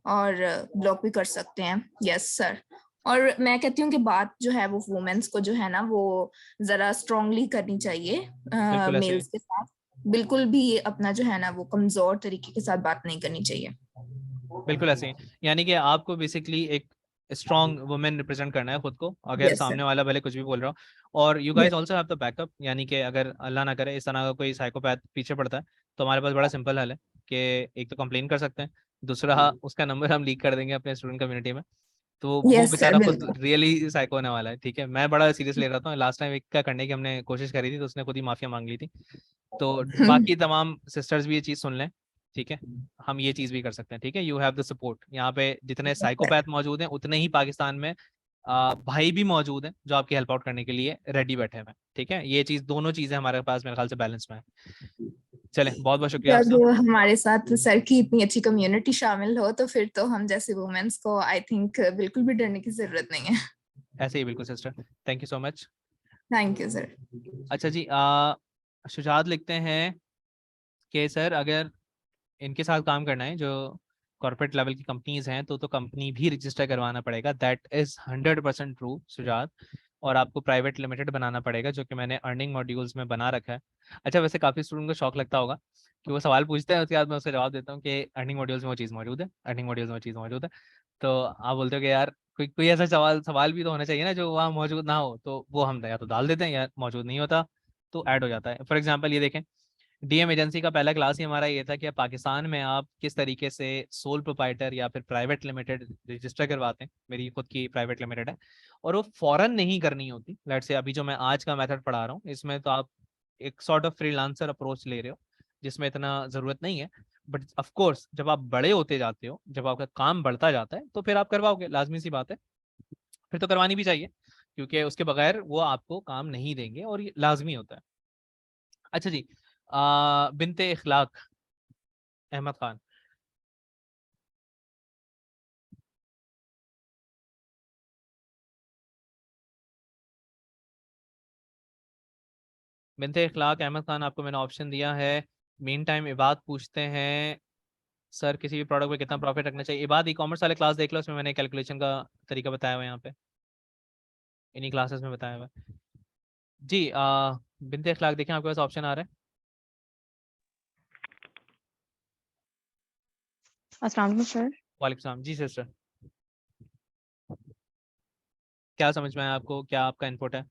और ब्लॉक भी कर सकते हैं। Yes sir. और मैं कहती हूँ कि बात जो है वो वुमेन्स को जो है ना वो जरा स्ट्रांगली करनी चाहिए बिल्कुल ऐसे ही, मेल्स के साथ। बिल्कुल भी अपना जो है ना वो कमजोर तरीके के साथ बात नहीं करनी चाहिए। बिल्कुल ऐसे ही। यानी कि आपको बेसिकली एक स्ट्रॉन्ग वुमेन रिप्रेजेंट करना है खुद को, अगर यस सर। सामने वाला भले कुछ भी बोल रहा हो। और you guys yes. Also have the backup, यानी कि अगर अल्लाह ना करे इस तरह का कोई साइकोपैथ पीछे पड़ता है तो हमारे पास बड़ा सिंपल हल है कि एक तो कंप्लेन कर सकते हैं, दूसरा उसका नंबर हम लीक कर देंगे अपने स्टूडेंट कम्युनिटी में, तो वो यस सर, बेचारा खुद बिल्कुल। रियली साइको होने वाला है। ठीक है, मैं बड़ा सीरियस ले रहा था, लास्ट टाइम एक का करने की हमने कोशिश करी थी तो उसने खुद ही माफिया मांग ली थी। तो बाकी तमाम सिस्टर्स भी ये चीज सुन लें, ठीक है, हम ये चीज भी कर सकते हैं। ठीक है, यू हैव द सपोर्ट। यहाँ पे जितने साइकोपैथ मौजूद हैं उतने ही पाकिस्तान में भाई भी मौजूद हैं जो आपकी हेल्प आउट करने के लिए रेडी बैठे हुए हैं। ठीक है, ये चीज दोनों चीजें हमारे पास मेरे ख्याल से बैलेंस में है। चले, बहुत बहुत शुक्रिया जब आपका। हमारे साथ सर की इतनी अच्छी कम्युनिटी शामिल हो तो फिर तो हम जैसे वुमेन्स को आई थिंक बिल्कुल भी डरने की जरूरत नहीं है। ऐसे ही बिल्कुल sister, thank you so much. Thank you sir. अच्छा जी, शुजात लिखते हैं कि सर अगर इनके साथ काम करना है जो कॉर्पोरेट लेवल की कंपनीज हैं तो कंपनी भी रजिस्टर करवाना पड़ेगा। That is 100% true Sujat. और आपको प्राइवेट लिमिटेड बनाना पड़ेगा जो कि मैंने अर्निंग मॉड्यूल्स में बना रखा है। अच्छा, वैसे काफ़ी स्टूडेंट को शौक लगता होगा कि वो सवाल पूछते हैं उसके बाद मैं उसका जवाब देता हूँ कि अर्निंग मॉड्यूल्स में वो चीज़ मौजूद है, अर्निंग मॉड्यूल्स में वो चीज़ मौजूद है। तो आप बोलते हो कि यार कोई कोई ऐसा सवाल सवाल भी तो होना चाहिए ना जो वहाँ मौजूद ना हो, तो वो हम या तो डाल देते हैं या मौजूद नहीं होता तो ऐड हो जाता है। फॉर एग्जाम्पल ये देखें, डीएम एजेंसी का पहला क्लास ही हमारा ये था कि पाकिस्तान में आप किस तरीके से सोल प्रोप्राइटर या फिर प्राइवेट लिमिटेड रजिस्टर करवाते हैं। मेरी खुद की प्राइवेट लिमिटेड है और वो फॉरन नहीं करनी होती। लेट्स से अभी जो मैं आज का मेथड पढ़ा रहा हूँ इसमें तो आप एक सॉर्ट ऑफ फ्रीलांसर अप्रोच ले रहे हो जिसमें इतना ज़रूरत नहीं है। बट ऑफ कोर्स जब आप बड़े होते जाते हो, जब आपका काम बढ़ता जाता है तो फिर आप करवाओगे, लाजमी सी बात है, फिर तो करवानी भी चाहिए क्योंकि उसके बगैर वो आपको काम नहीं देंगे और ये लाजमी होता है। अच्छा जी, बिनते इखलाक अहमद खान। बिनते इखलाक अहमद खान, आपको मैंने ऑप्शन दिया है। मीन टाइम इबाद पूछते हैं सर किसी भी प्रोडक्ट पे कितना प्रॉफिट रखना चाहिए। इबाद ई कॉमर्स वाले क्लास देख लो, उसमें मैंने कैलकुलेशन का तरीका बताया हुआ है, यहाँ पे इन्हीं क्लासेस में बताया हुआ है जी। बिनते इखलाक देखें आपके पास ऑप्शन आ रहा है। अस्सलाम वालेकुम सर। वालेकुम सलाम जी सिस्टर, क्या समझ में आया आपको, क्या आपका इनपुट है?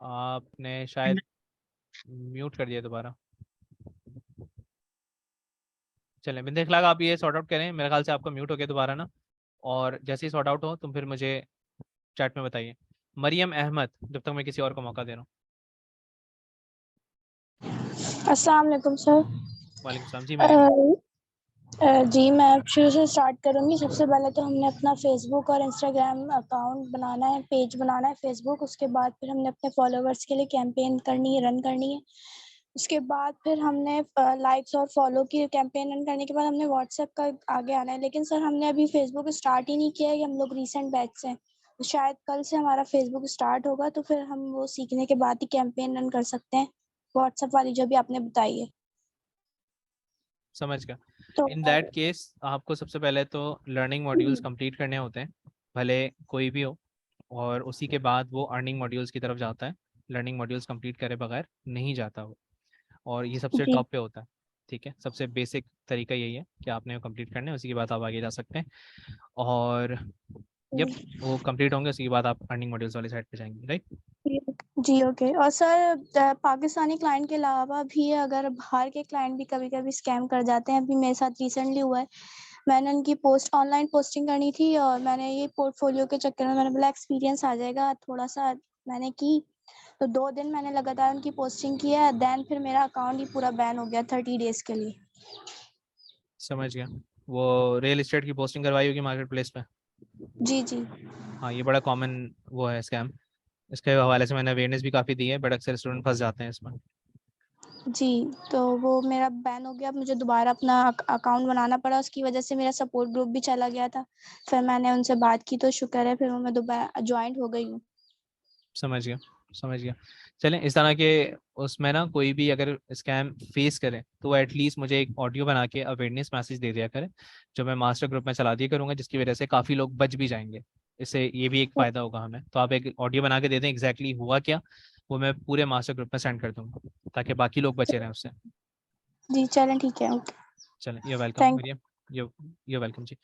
आपने शायद म्यूट कर दिया दोबारा। चलें बिनते इखलाक, आप ये सॉर्ट आउट करें, मेरे ख्याल से आपका म्यूट हो गया दोबारा ना, और जैसे ही सॉर्ट आउट हो तुम फिर मुझे चैट में बताइए। मरियम अहमद, जब तक मैं किसी और को मौका दे रहा हूँ। अस्सलाम वालेकुम सर। वालेकुम सलाम जी मरियम। जी मैं शुरू से स्टार्ट करूँगी। सबसे पहले तो हमने अपना फेसबुक और इंस्टाग्राम अकाउंट बनाना है, पेज बनाना है फेसबुक। उसके बाद फिर हमने अपने फॉलोवर्स के लिए कैंपेन करनी है, रन करनी है। उसके बाद फिर हमने लाइक्स और फॉलो की कैंपेन रन करने के बाद हमने व्हाट्सएप का आगे आना है। लेकिन सर हमने अभी फेसबुक स्टार्ट ही नहीं किया है कि हम लोग रीसेंट बैच से हैं, तो शायद कल से हमारा फेसबुक स्टार्ट होगा, तो फिर हम वो सीखने के बाद ही कैंपेन रन कर सकते हैं, व्हाट्सएप वाली जो भी आपने बताई है। समझ गया। तो इन दैट केस आपको सबसे पहले तो लर्निंग मॉड्यूल्स कंप्लीट करने होते हैं, भले कोई भी हो, और उसी के बाद वो अर्निंग मॉड्यूल्स की तरफ जाता है। लर्निंग मॉड्यूल्स कंप्लीट करे बगैर नहीं जाता वो, और ये सबसे जी टॉप पे होता है। ठीक है, सबसे बेसिक तरीका यही है कि आपने वो कंप्लीट करना है, उसी के बाद आप आगे जा सकते हैं। और यप, वो कंप्लीट होंगे उसके बाद आप अर्निंग मॉड्यूल्स वाली साइड पे जाएंगे, राइट? जी ओके। और सर पाकिस्तानी क्लाइंट के अलावा भी अगर बाहर के क्लाइंट भी कभी कभी स्कैम कर जाते हैं, अभी मेरे साथ रिसेंटली हुआ है, मैंने उनकी ऑनलाइन पोस्टिंग करनी थी और मैंने ये पोर्टफोलियो के चक्कर में मैंने बोला एक्सपीरियंस आ जाएगा थोड़ा सा, मैंने की तो 2 दिन मैंने लगातार उनकी पोस्टिंग की है, देन फिर मेरा अकाउंट ही पूरा बैन हो गया 30 डेज के लिए। समझ गया। वो रियल एस्टेट की पोस्टिंग करवाई होगी मार्केट प्लेस पे। जी जी। हाँ, ये बड़ा कॉमन वो है स्कैम। इसके हवाले से मैंने अवेयरनेस भी काफ़ी दी है, बट अक्सर स्टूडेंट फंस जाते हैं इसमें। जी, तो वो मेरा बैन हो गया, अब मुझे दोबारा अपना अकाउंट बनाना पड़ा, उसकी वजह से मेरा सपोर्ट ग्रुप भी चला गया था। फिर मैंने उनसे बात की तो शुक्र है फिर मैं दोबारा जॉइंट हो गई हूँ। समझ गया, समझ गया। चलें, इस तरह के उसमें ना कोई भी अगर स्कैम फेस करे तो एटलीस्ट मुझे एक ऑडियो बना के अवेयरनेस मैसेज दे दिया करें, जो मैं मास्टर ग्रुप में चला दिया करूँगा, जिसकी वजह से काफ़ी लोग बच भी जाएंगे। इससे ये भी एक फ़ायदा होगा हमें। तो आप एक ऑडियो बना के दे दें एग्जैक्टली हुआ क्या, वो मैं पूरे मास्टर ग्रुप में सेंड कर दूँगा ताकि बाकी लोग बचे रहें उससे। जी चलें ठीक है, ओके। चलें, ये वेलकम थैंक मरियम, ये वेलकम जी।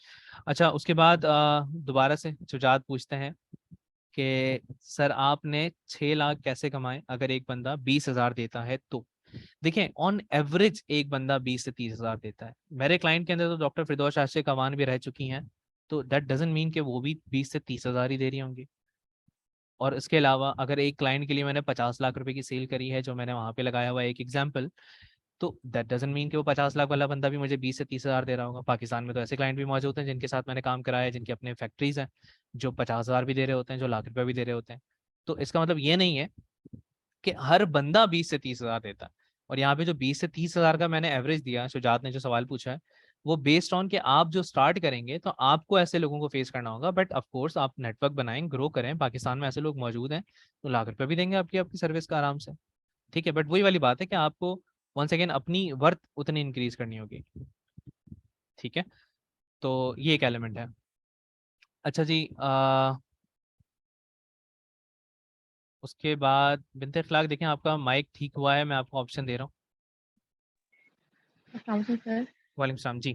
अच्छा, उसके बाद दोबारा से शुजात पूछते हैं कि सर आपने 6 लाख कैसे कमाए अगर एक बंदा 20,000 देता है तो? देखिए, ऑन एवरेज एक बंदा 20 से 30,000 देता है। मेरे क्लाइंट के अंदर तो डॉक्टर फिरदौस शास्त्री कमान भी रह चुकी हैं, तो दैट डजंट मीन कि वो भी 20 से 30,000 ही दे रही होंगी। और इसके अलावा अगर एक क्लाइंट के लिए मैंने 50 लाख रुपए की सेल करी है, जो मैंने वहां पे लगाया हुआ है एक एग्जाम्पल, तो दैट डजंट मीन कि वो 50 लाख वाला बंदा भी मुझे 20 से 30,000 दे रहा होगा। पाकिस्तान में तो ऐसे क्लाइंट भी मौजूद हैं जिनके साथ मैंने काम कराया है, जिनकी अपने फैक्ट्रीज हैं, जो 50,000 भी दे रहे होते हैं, जो लाख रुपए भी दे रहे होते हैं। तो इसका मतलब ये नहीं है कि हर बंदा 20 से 30,000 देता है। और यहाँ पे जो 20 से 30,000 का मैंने एवरेज दिया, शुजात ने जो सवाल पूछा है, वो बेस्ड ऑन कि आप जो स्टार्ट करेंगे तो आपको ऐसे लोगों को फेस करना होगा। बट ऑफ कोर्स आप नेटवर्क बनाएं, ग्रो करें, पाकिस्तान में ऐसे लोग मौजूद हैं तो लाख रुपए भी देंगे आपकी आपकी सर्विस का आराम से। ठीक है, बट वही वाली बात है कि आपको वंस अगेन अपनी वर्थ उतनी इंक्रीज करनी होगी। ठीक है, तो ये एक एलिमेंट है। अच्छा जी, उसके बाद बिनते इखलाक, देखें आपका माइक ठीक हुआ है, मैं आपको ऑप्शन दे रहा हूँ। सर वालेकुम सलाम जी।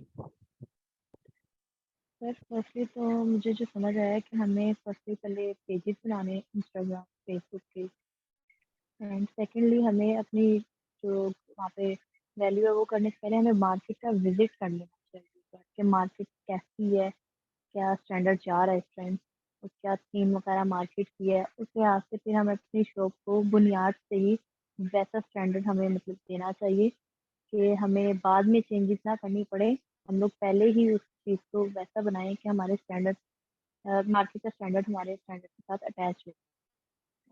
सर फर्स्टली तो मुझे जो समझ आया कि हमें फर्स्टली पहले पेजेस बनाने इंस्टाग्राम फेसबुक के, एंड सेकेंडली हमें अपनी जो वहाँ पे वैल्यू है वो करने से पहले हमें मार्केट का विजिट कर लेना चाहिए कि मार्केट कैसी है, क्या स्टैंडर्ड जा रहा है इस टाइम, और क्या थीम वगैरह मार्केट की है। उस लिहाज से फिर हमें अपनी शॉप को बुनियाद से ही वैसा स्टैंडर्ड हमें मतलब देना चाहिए कि हमें बाद में चेंजेस ना करनी पड़े। हम लोग पहले ही उस चीज़ को वैसा बनाएं कि हमारे स्टैंडर्ड मार्केट का स्टैंडर्ड हमारे स्टैंडर्ड के साथ अटैच हो।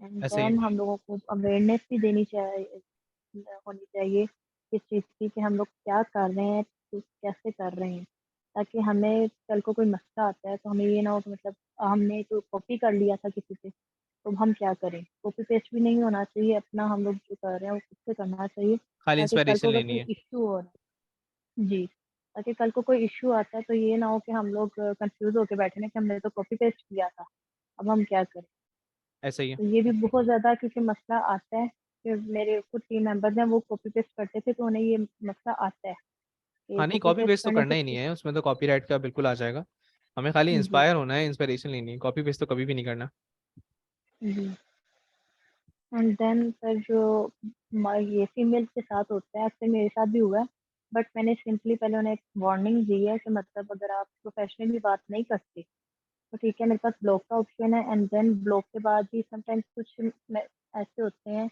एंड ऐसे ही देन हम लोगों को अवेयरनेस भी देनी चाहिए, होनी चाहिए इस चीज़ की कि हम लोग क्या कर रहे हैं, तो कैसे कर रहे हैं, ताकि हमें कल को कोई मसला आता है तो हमें ये ना हो कि मतलब हमने तो कॉपी कर लिया था किसी से, तो हम क्या करें। कॉपी पेस्ट भी नहीं होना चाहिए, अपना हम लोग जो कर रहे हैं वो खुद से करना चाहिए, खाली ताकि कल इंस्पायरेशन को अगर लेनी कोई है। इश्यू हो रहा है, जी, ताकि कल को कोई इश्यू आता है तो ये ना हो कि हम लोग कंफ्यूज होकर बैठे ना कि हमने तो कॉपी पेस्ट किया था, अब हम क्या करें। ऐसा ही है। तो ये भी बहुत ज़्यादा क्योंकि मसला आता है कि मेरे कुछ टीम मेंबर्स हैं वो कॉपी पेस्ट करते थे, तो उन्हें ये मसला आता है कि हाँ नहीं, कॉपी कॉपी पेस्ट पेस्ट तो करने करना से ही नहीं है, उसमें तो कॉपीराइट का बिल्कुल आ जाएगा। हमें खाली जी इंस्पायर होना है, इंस्पिरेशन लेनी है, कॉपी पेस्ट तो कभी भी नहीं करना। जी। एंड देन सर जो ये फीमेल के साथ होता है, अक्सर मेरे साथ भी हुआ है, बट मैंने सिंपली पहले उन्हें एक वार्निंग दी है कि मतलब अगर आप प्रोफेशनली बात नहीं करते तो ठीक है, मेरे पास ब्लॉक का ऑप्शन है। एंड देन ब्लॉक के बाद भी समटाइम्स कुछ ऐसे होते हैं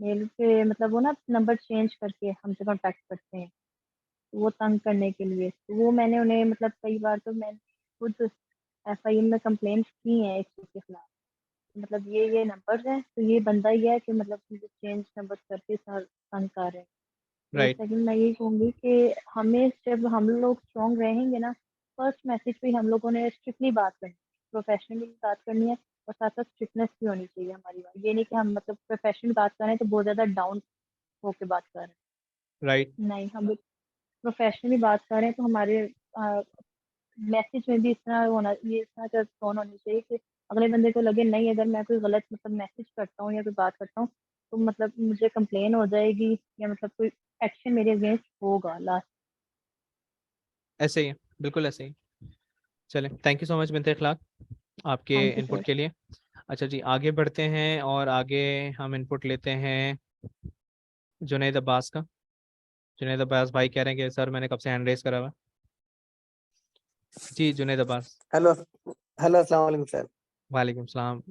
मेल पे, मतलब वो ना नंबर चेंज करके हमसे कॉन्टैक्ट करते हैं, तो वो तंग करने के लिए। तो वो मैंने उन्हें मतलब कई बार तो मैंने खुद FIM में कंप्लेंट्स की हैं इस चीज़ के खिलाफ, मतलब ये नंबर है तो ये बंदा ही है कि मतलब मुझे चेंज नंबर करके तंग कर रहे हैं। तो राइट। सेकंड मैं यही कहूँगी कि हमें जब हम लोग स्ट्रॉन्ग रहेंगे ना, फर्स्ट मैसेज पे ही हम लोगों ने स्ट्रिक्टली बात करनी, प्रोफेशनली बात करनी है, और साथ साथ स्ट्रिक्टनेस भी होनी चाहिए हमारी बात। ये नहीं कि हम मतलब प्रोफेशनल बात कर रहे हैं तो बहुत ज़्यादा डाउन होके बात कर रहे राइट। हैं, नहीं, हम लोग प्रोफेशनली बात कर रहे हैं तो हमारे मैसेज में भी इतना होना, ये इतना टोन होनी चाहिए कि अगले बंदे को लगे नहीं, अगर मैं कोई गलत मतलब मैसेज करता हूँ या कोई बात करता हूँ तो मतलब मुझे कंप्लेन हो जाएगी या मतलब कोई एक्शन मेरे अगेंस्ट होगा लास्ट। ऐसे ही है, बिल्कुल ऐसे ही। चलें, थैंक यू सो मच बिनते इखलाक। आपके हाँ जी इनपुट सर। के लिए। अच्छा जी, आगे बढ़ते हैं और आगे हम इनपुट लेते हैं जुनैद अब्बास का। जुनैद अब्बास भाई कह रहे हैं कि सर मैंने कब से हैंड रेस करा हुआ है। जी जुनैद अब्बास। हेलो। हेलो, अस्सलाम वालेकुम सर। वालेकुम सलाम।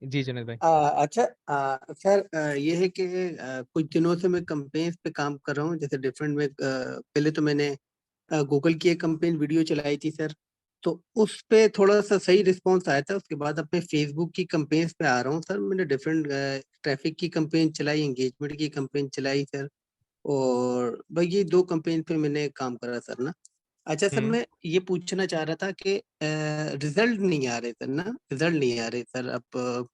जी जुनैद भाई। अच्छा, सर, ये है कि कुछ दिनों से मैं कंपेन्स पे काम कर रहा हूँ, जैसे डिफरेंट में पहले तो मैंने गूगल की एक कंपेन वीडियो चलाई थी सर, तो उस पे थोड़ा सा सही रिस्पांस आया था। उसके बाद अब मैं फेसबुक की कंपेन्स पे आ रहा हूँ सर। मैंने डिफरेंट ट्रैफिक की कंपेन चलाई, एंगेजमेंट की कंपेन चलाई सर, और भाई ये 2 कंपेन पे मैंने काम करा सर ना। अच्छा सर, मैं ये पूछना चाह रहा था कि रिजल्ट नहीं आ रहे सर ना, रिजल्ट नहीं आ रहे सर। अब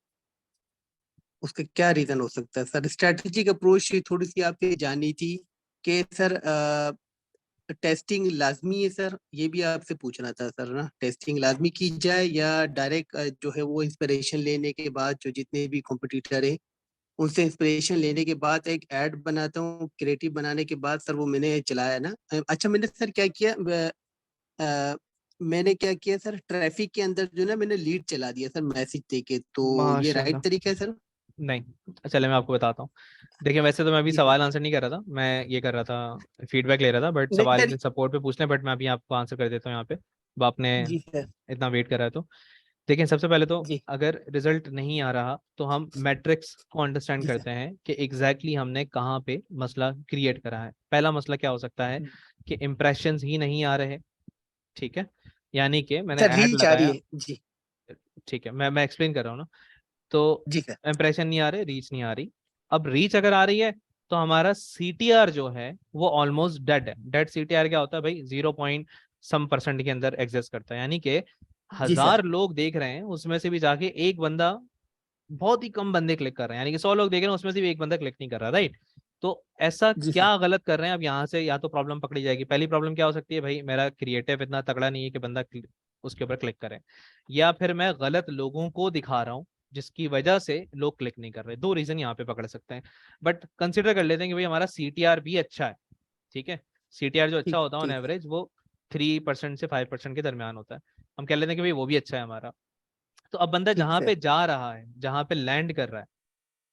उसका क्या रीजन हो सकता है सर? स्ट्रेटेजिक अप्रोच थोड़ी सी आपसे जाननी थी कि सर टेस्टिंग लाजमी है सर, ये भी आपसे पूछना था सर ना। टेस्टिंग लाजमी की जाए या डायरेक्ट जो है वो इंस्पिरेशन लेने के बाद, जो जितने भी कॉम्पिटिटर है उनसे इंस्पिरेशन लेने के बाद एक ऐड बनाता हूँ, क्रिएटिव बनाने के बाद सर वो मैंने चलाया ना। अच्छा, मैंने सर क्या किया, मैंने क्या किया सर, ट्रैफिक के अंदर जो ना मैंने लीड चला दिया सर मैसेज देके, तो ये माशाल्लाह। राइट तरीका है सर? नहीं, चले मैं आपको बताता हूँ। देखिए वैसे तो मैं अभी जी सर। सवाल आंसर नहीं कर रहा था, मैं ये कर रहा था फीडबैक ले रहा था, बट नहीं सवाल सर। इतने सपोर्ट पे पूछने, बट मैं अभी आपको आंसर कर देता हूँ यहाँ पे। अब आपने जी सर। इतना वेट करा है तो देखिए, सबसे पहले तो जी अगर रिजल्ट नहीं आ रहा तो हम मैट्रिक्स को अंडरस्टैंड जी सर। करते हैं कि एग्जैक्टली हमने कहाँ पे मसला क्रिएट करा है। पहला मसला क्या हो सकता है कि इम्प्रेशंस ही नहीं आ रहे। ठीक है, यानी कि मैंने सर ऐड रीच आ रही लगाया। है जी। ठीक है, मैं एक्सप्लेन कर रहा हूँ ना। तो जी सर। इम्प्रेशन नहीं आ रहे, रीच नहीं आ रही। अब रीच अगर आ रही है तो हमारा सीटीआर जो है वो ऑलमोस्ट डेड है। डेड सीटीआर क्या होता है भाई? 0 पॉइंट सम % के अंदर एग्जिस्ट करता है, यानी कि जी सर। 1000 लोग देख रहे हैं उसमें से भी जाके एक बंदा, बहुत ही कम बंदे क्लिक कर रहे हैं, यानी कि 100 लोग देख रहे हैं उसमें से भी एक बंदा क्लिक नहीं कर रहा, राइट? तो ऐसा जी सर। क्या गलत कर रहे हैं? अब यहाँ से या तो प्रॉब्लम पकड़ी जाएगी। पहली प्रॉब्लम क्या हो सकती है भाई? मेरा क्रिएटिव इतना तगड़ा नहीं है कि बंदा उसके ऊपर क्लिक करे, या फिर मैं गलत लोगों को दिखा रहा हूँ जिसकी वजह से लोग क्लिक नहीं कर रहे। 2 रीजन यहाँ पे पकड़ सकते हैं, बट कंसिडर कर लेते हैं कि भाई हमारा सीटीआर भी अच्छा है। ठीक है, सीटीआर जो अच्छा ठीक होता है ऑन ठीक। एवरेज वो 3% से 5% के दरमियान होता है। हम कह लेते हैं कि भाई वो भी अच्छा है हमारा। तो अब बंदा ठीक जहां सर। पे जा रहा है, जहां पे लैंड कर रहा है,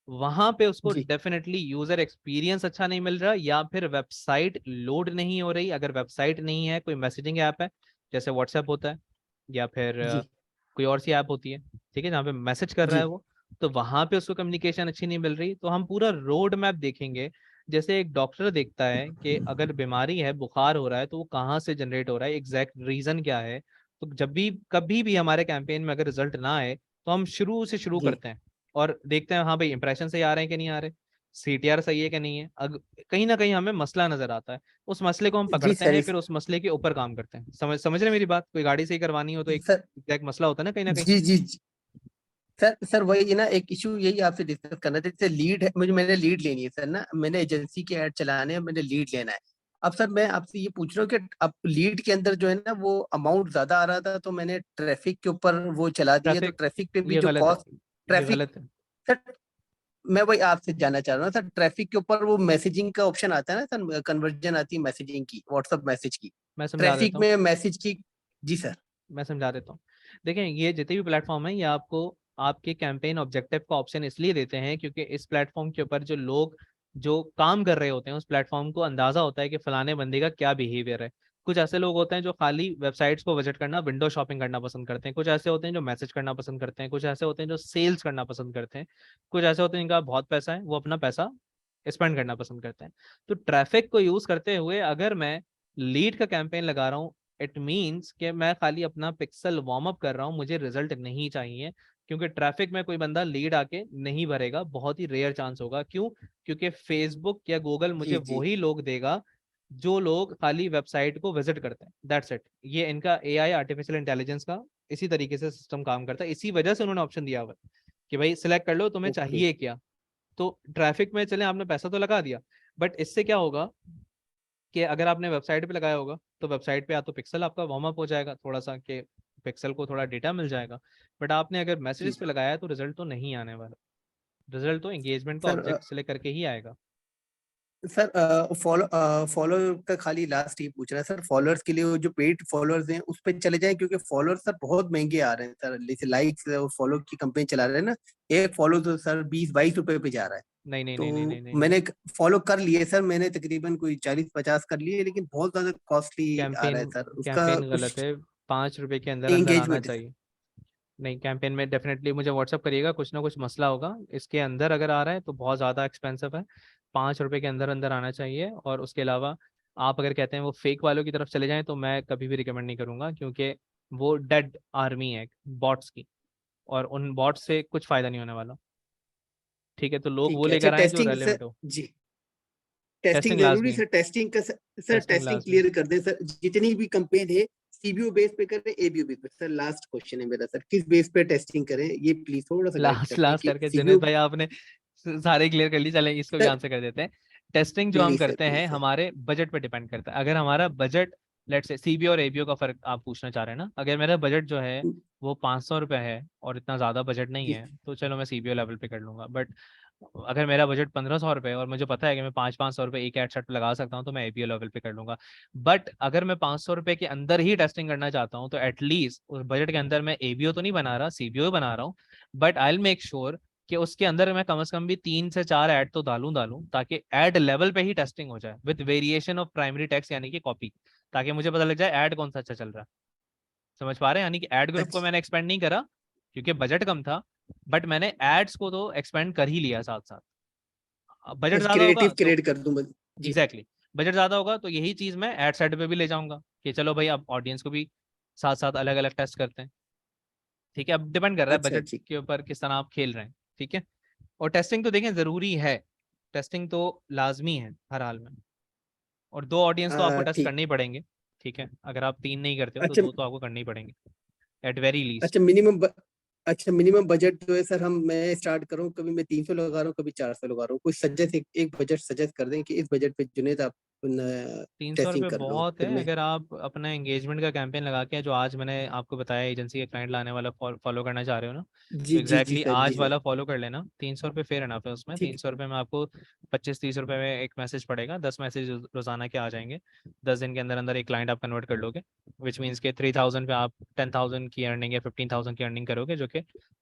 वहां पे उसको जी डेफिनेटली यूजर एक्सपीरियंस अच्छा नहीं मिल रहा, या फिर वेबसाइट लोड नहीं हो रही। अगर वेबसाइट नहीं है, कोई मैसेजिंग ऐप है जैसे व्हाट्सएप होता है, या फिर जी कोई और सी ऐप होती है, ठीक है, जहाँ पे मैसेज कर रहा जी। है वो, तो वहां पे उसको कम्युनिकेशन अच्छी नहीं मिल रही। तो हम पूरा रोड मैप देखेंगे। जैसे एक डॉक्टर देखता है कि अगर बीमारी है, बुखार हो रहा है, तो वो कहाँ से जनरेट हो रहा है, एग्जैक्ट रीजन क्या है। तो जब भी कभी भी हमारे कैंपेन में अगर रिजल्ट ना आए तो हम शुरू से शुरू जी करते हैं और देखते हैं हाँ भाई इंप्रेशन सही आ रहे हैं कि नहीं आ रहे, सीटीआर सही है कि नहीं है। कहीं ना कहीं हमें मसला नजर आता है, उस मसले को हम जी पकड़ते सर। हैं, फिर उस मसले के ऊपर काम करते हैं। समझ रहे मेरी बात? कोई गाड़ी सही करवानी हो तो एक सर एग्जैक्ट मसला होता है ना, कहीं ना कहीं। जी जी जी। सर वही ना, एक इशू यही आपसे डिस्कस करना था। जैसे लीड है, मैंने लीड लेनी है सर ना, मैंने एजेंसी के ऐड चलाने हैं, मैंने लीड लेना है। अब सर मैं आपसे ये पूछ रहा हूँ कि अब लीड के अंदर जो है ना वो अमाउंट ज्यादा आ रहा था, तो मैंने ट्रैफिक के ऊपर वो चला दिया, तो ट्रैफिक, ट्रैफिक पे भी ये जो गलत है, कॉस्ट, ये ट्रैफिक, गलत है। सर मैं वही आपसे जानना चाह रहा हूँ सर। ट्रैफिक के ऊपर वो मैसेजिंग का ऑप्शन आता है ना सर, कन्वर्जन आती है मैसेजिंग की, व्हाट्सएप मैसेज की, मैं समझा ट्रैफिक देता हूँ, में मैसेज की। जी सर। मैं समझा देता हूँ। देखें, ये जितने भी प्लेटफॉर्म है ये आपको आपके कैंपेन ऑब्जेक्टिव का ऑप्शन इसलिए देते हैं क्योंकि इस प्लेटफॉर्म के ऊपर जो लोग जो काम कर रहे होते हैं उस प्लेटफॉर्म को अंदाजा होता है कि फलाने बंदे का क्या बिहेवियर है। कुछ ऐसे लोग होते हैं जो खाली वेबसाइट्स को विजिट करना, विंडो शॉपिंग करना पसंद करते हैं। कुछ ऐसे होते हैं जो मैसेज करना पसंद करते हैं। कुछ ऐसे होते हैं जो सेल्स करना पसंद करते हैं। कुछ ऐसे होते हैं जिनका बहुत पैसा है, वो अपना पैसा स्पेंड करना पसंद करते हैं। तो ट्रैफिक को यूज करते हुए अगर मैं लीड का कैंपेन लगा रहा हूँ, इट मीन्स कि मैं खाली अपना पिक्सल वार्म अप कर रहा हूँ, मुझे रिजल्ट नहीं चाहिए। क्योंकि ट्रैफिक में कोई बंदा लीड आके नहीं भरेगा, बहुत ही रेयर चांस होगा। क्यों? क्योंकि फेसबुक या गूगल मुझे जी जी। वही लोग देगा जो लोग खाली वेबसाइट को विजिट करते हैं, दैट्स इट। ये इनका एआई, आर्टिफिशियल इंटेलिजेंस का इसी तरीके से सिस्टम काम करता है। इसी वजह से उन्होंने ऑप्शन दिया हुआ है कि भाई सिलेक्ट कर लो तुम्हें ओके। चाहिए क्या। तो ट्रैफिक में चले, आपने पैसा तो लगा दिया, बट इससे क्या होगा कि अगर आपने वेबसाइट पे लगाया होगा तो वेबसाइट पे या तो पिक्सल आपका वार्म अप हो जाएगा थोड़ा सा, कि पिक्सल को थोड़ा डेटा मिल जाएगा। बट आपने अगर जी मैसेजेस पे सर। लगाया है तो रिजल्ट तो नहीं आने वाला। रिजल्ट तो एंगेजमेंट का सर ऑब्जेक्ट सिलेक्ट करके ही आएगा। सर फॉलो का खाली लास्ट ही पूछ रहा है सर, फॉलोअर्स के लिए वो जो पेड फॉलोअर्स हैं उस पे चले जाएं, क्योंकि फॉलोअर्स सर बहुत महंगे आ रहे हैं सर, जैसे लाइक्स और फॉलो की कंपेन चला रहे हैं ना, एक फॉलो तो सर 20-22 रुपए पे जा रहा है। नहीं नहीं तो नहीं नहीं नहीं नहीं मैंने फॉलो कर लिए सर, मैंने तकरीबन कोई 40-50 कर लिए, लेकिन बहुत ज्यादा कॉस्टली आ रहा कैंपेन है सर, उसका कैंपेन गलत कुछ है, 5 रुपए के अंदर अंदर आना एंगेजमेंट। चाहिए। नहीं, कैंपेन में डेफिनेटली मुझे व्हाट्सअप करिएगा, कुछ ना कुछ मसला होगा, इसके अंदर अगर आ रहा है तो बहुत ज़्यादा एक्सपेंसिव है, 5 रुपए के अंदर अंदर आना चाहिए। और उसके अलावा आप अगर कहते हैं वो फेक वालों की तरफ चले जाएं तो मैं कभी भी रिकमेंड नहीं करूंगा, क्योंकि वो डेड आर्मी है बॉट्स की, और उन बॉट्स से कुछ फायदा नहीं होने वाला। ठीक है, तो लोग वो ठीक है, अच्छा लेकर आए जो टेस्टिंग सर रेलेवेंट हो। जी, टेस्टिंग टेस्टिंग जरूरी लाजमी, सर, टेस्टिंग का सर टेस्टिंग टेस्टिंग लाजमी। क्लियर कर दें सर, जितनी भी कंपेन है सीबीओ बेस पे करें एबीओ बेस पे। सर लास्ट क्वेश्चन है मेरा सर, किस बेस पे टेस्टिंग करें, ये प्लीज थोड़ा सा गाइड लास्ट कर दें लास्ट कि करके जुनेद सीबीओ। भाई आपने सारे क्लियर कर ली, चलें इसको भी सर आंसर कर देते हैं। टेस्टिंग जो हम प्लीज सर, करते हैं प्लीज सर। हमारे बजट पे डिपेंड करता है। अगर हमारा बजट, लेट्स से सीबीओ और एबीओ का फर्क आप पूछना चाह रहे हैं ना, अगर मेरा बजट जो है वो 500 रुपये है और इतना ज़्यादा बजट नहीं जी है तो चलो मैं सीबीओ लेवल पे कर लूंगा। बट अगर मेरा बजट 1500 रुपये है और मुझे पता है कि मैं 500 रुपये एक एड सेट लगा सकता हूँ तो मैं एबीओ लेवल पे कर लूंगा। बट अगर मैं 500 रुपये के अंदर ही टेस्टिंग करना चाहता हूँ तो एटलीस्ट उस बजट के अंदर मैं एबीओ तो नहीं बना रहा, सीबीओ बना रहा हूँ, but I will make sure कि उसके अंदर मैं कम से कम भी 3 से 4 ऐड तो डालूं ताकि ऐड लेवल पे ही टेस्टिंग हो जाए with variation of primary text, यानी कि कॉपी, ताकि मुझे पता लग जाए ऐड कौन सा अच्छा चल रहा है। समझ पा रहे हैं? यानी कि ऐड ग्रुप को अच्छा, मैंने एक्सपेंड नहीं करा क्योंकि बजट कम था, बट मैंने एड्स को तो एक्सपेंड कर ही लिया साथ साथ। बजट ज्यादा होगा क्रिएटिव तो क्रिएट कर दूं बस। जी एग्जैक्टली बजट ज्यादा होगा तो यही चीज मैं एड साइड पे भी ले जाऊंगा कि चलो भाई अब ऑडियंस को भी साथ साथ अलग अलग टेस्ट करते हैं। ठीक है, अब डिपेंड कर रहा है अच्छा बजट जी। के ऊपर किस तरह आप खेल रहे हैं। ठीक है, और टेस्टिंग तो देखें जरूरी है, टेस्टिंग तो लाजमी है हर हाल में, और 2 ऑडियंस तो आपको टेस्ट ठीक। करने ही पड़ेंगे। ठीक है, अगर आप 3 नहीं करते हो तो अच्छा 2 तो आपको करने ही पड़ेंगे एट वेरी लीस्ट। अच्छा अच्छा मिनिमम बजट जो है सर, मैं स्टार्ट करूं, कभी मैं 300 लगा रहा हूँ, कभी 400 लगा रहा हूँ, कोई सजेस्ट एक बजट सजेस्ट कर दें कि इस बजट पे जुनेद आप 300 टेस्टिंग रुपये कर लो, बहुत फिर है मैं। अगर आप अपना एंगेजमेंट का कैंपेन लगा के, जो आज मैंने आपको बताया एजेंसी के क्लाइंट लाने वाला फॉलो करना चाह रहे हो ना, जी तो जी जी एग्जैक्टली सर, जी आज सर। वाला फॉलो कर लेना। 300 रुपये फेयर एनफ है उसमें, ठीक। 300 रुपये में आपको 25-30 रुपये में एक मैसेज पड़ेगा, 10 मैसेज रोजाना के आ जाएंगे, 10 दिन के अंदर अंदर एक क्लाइंट आप कन्वर्ट कर लोगे, विच मीन्स के 3000 पे आप 10,000 की अर्निंग या 15,000 की अर्निंग करोगे, जो कि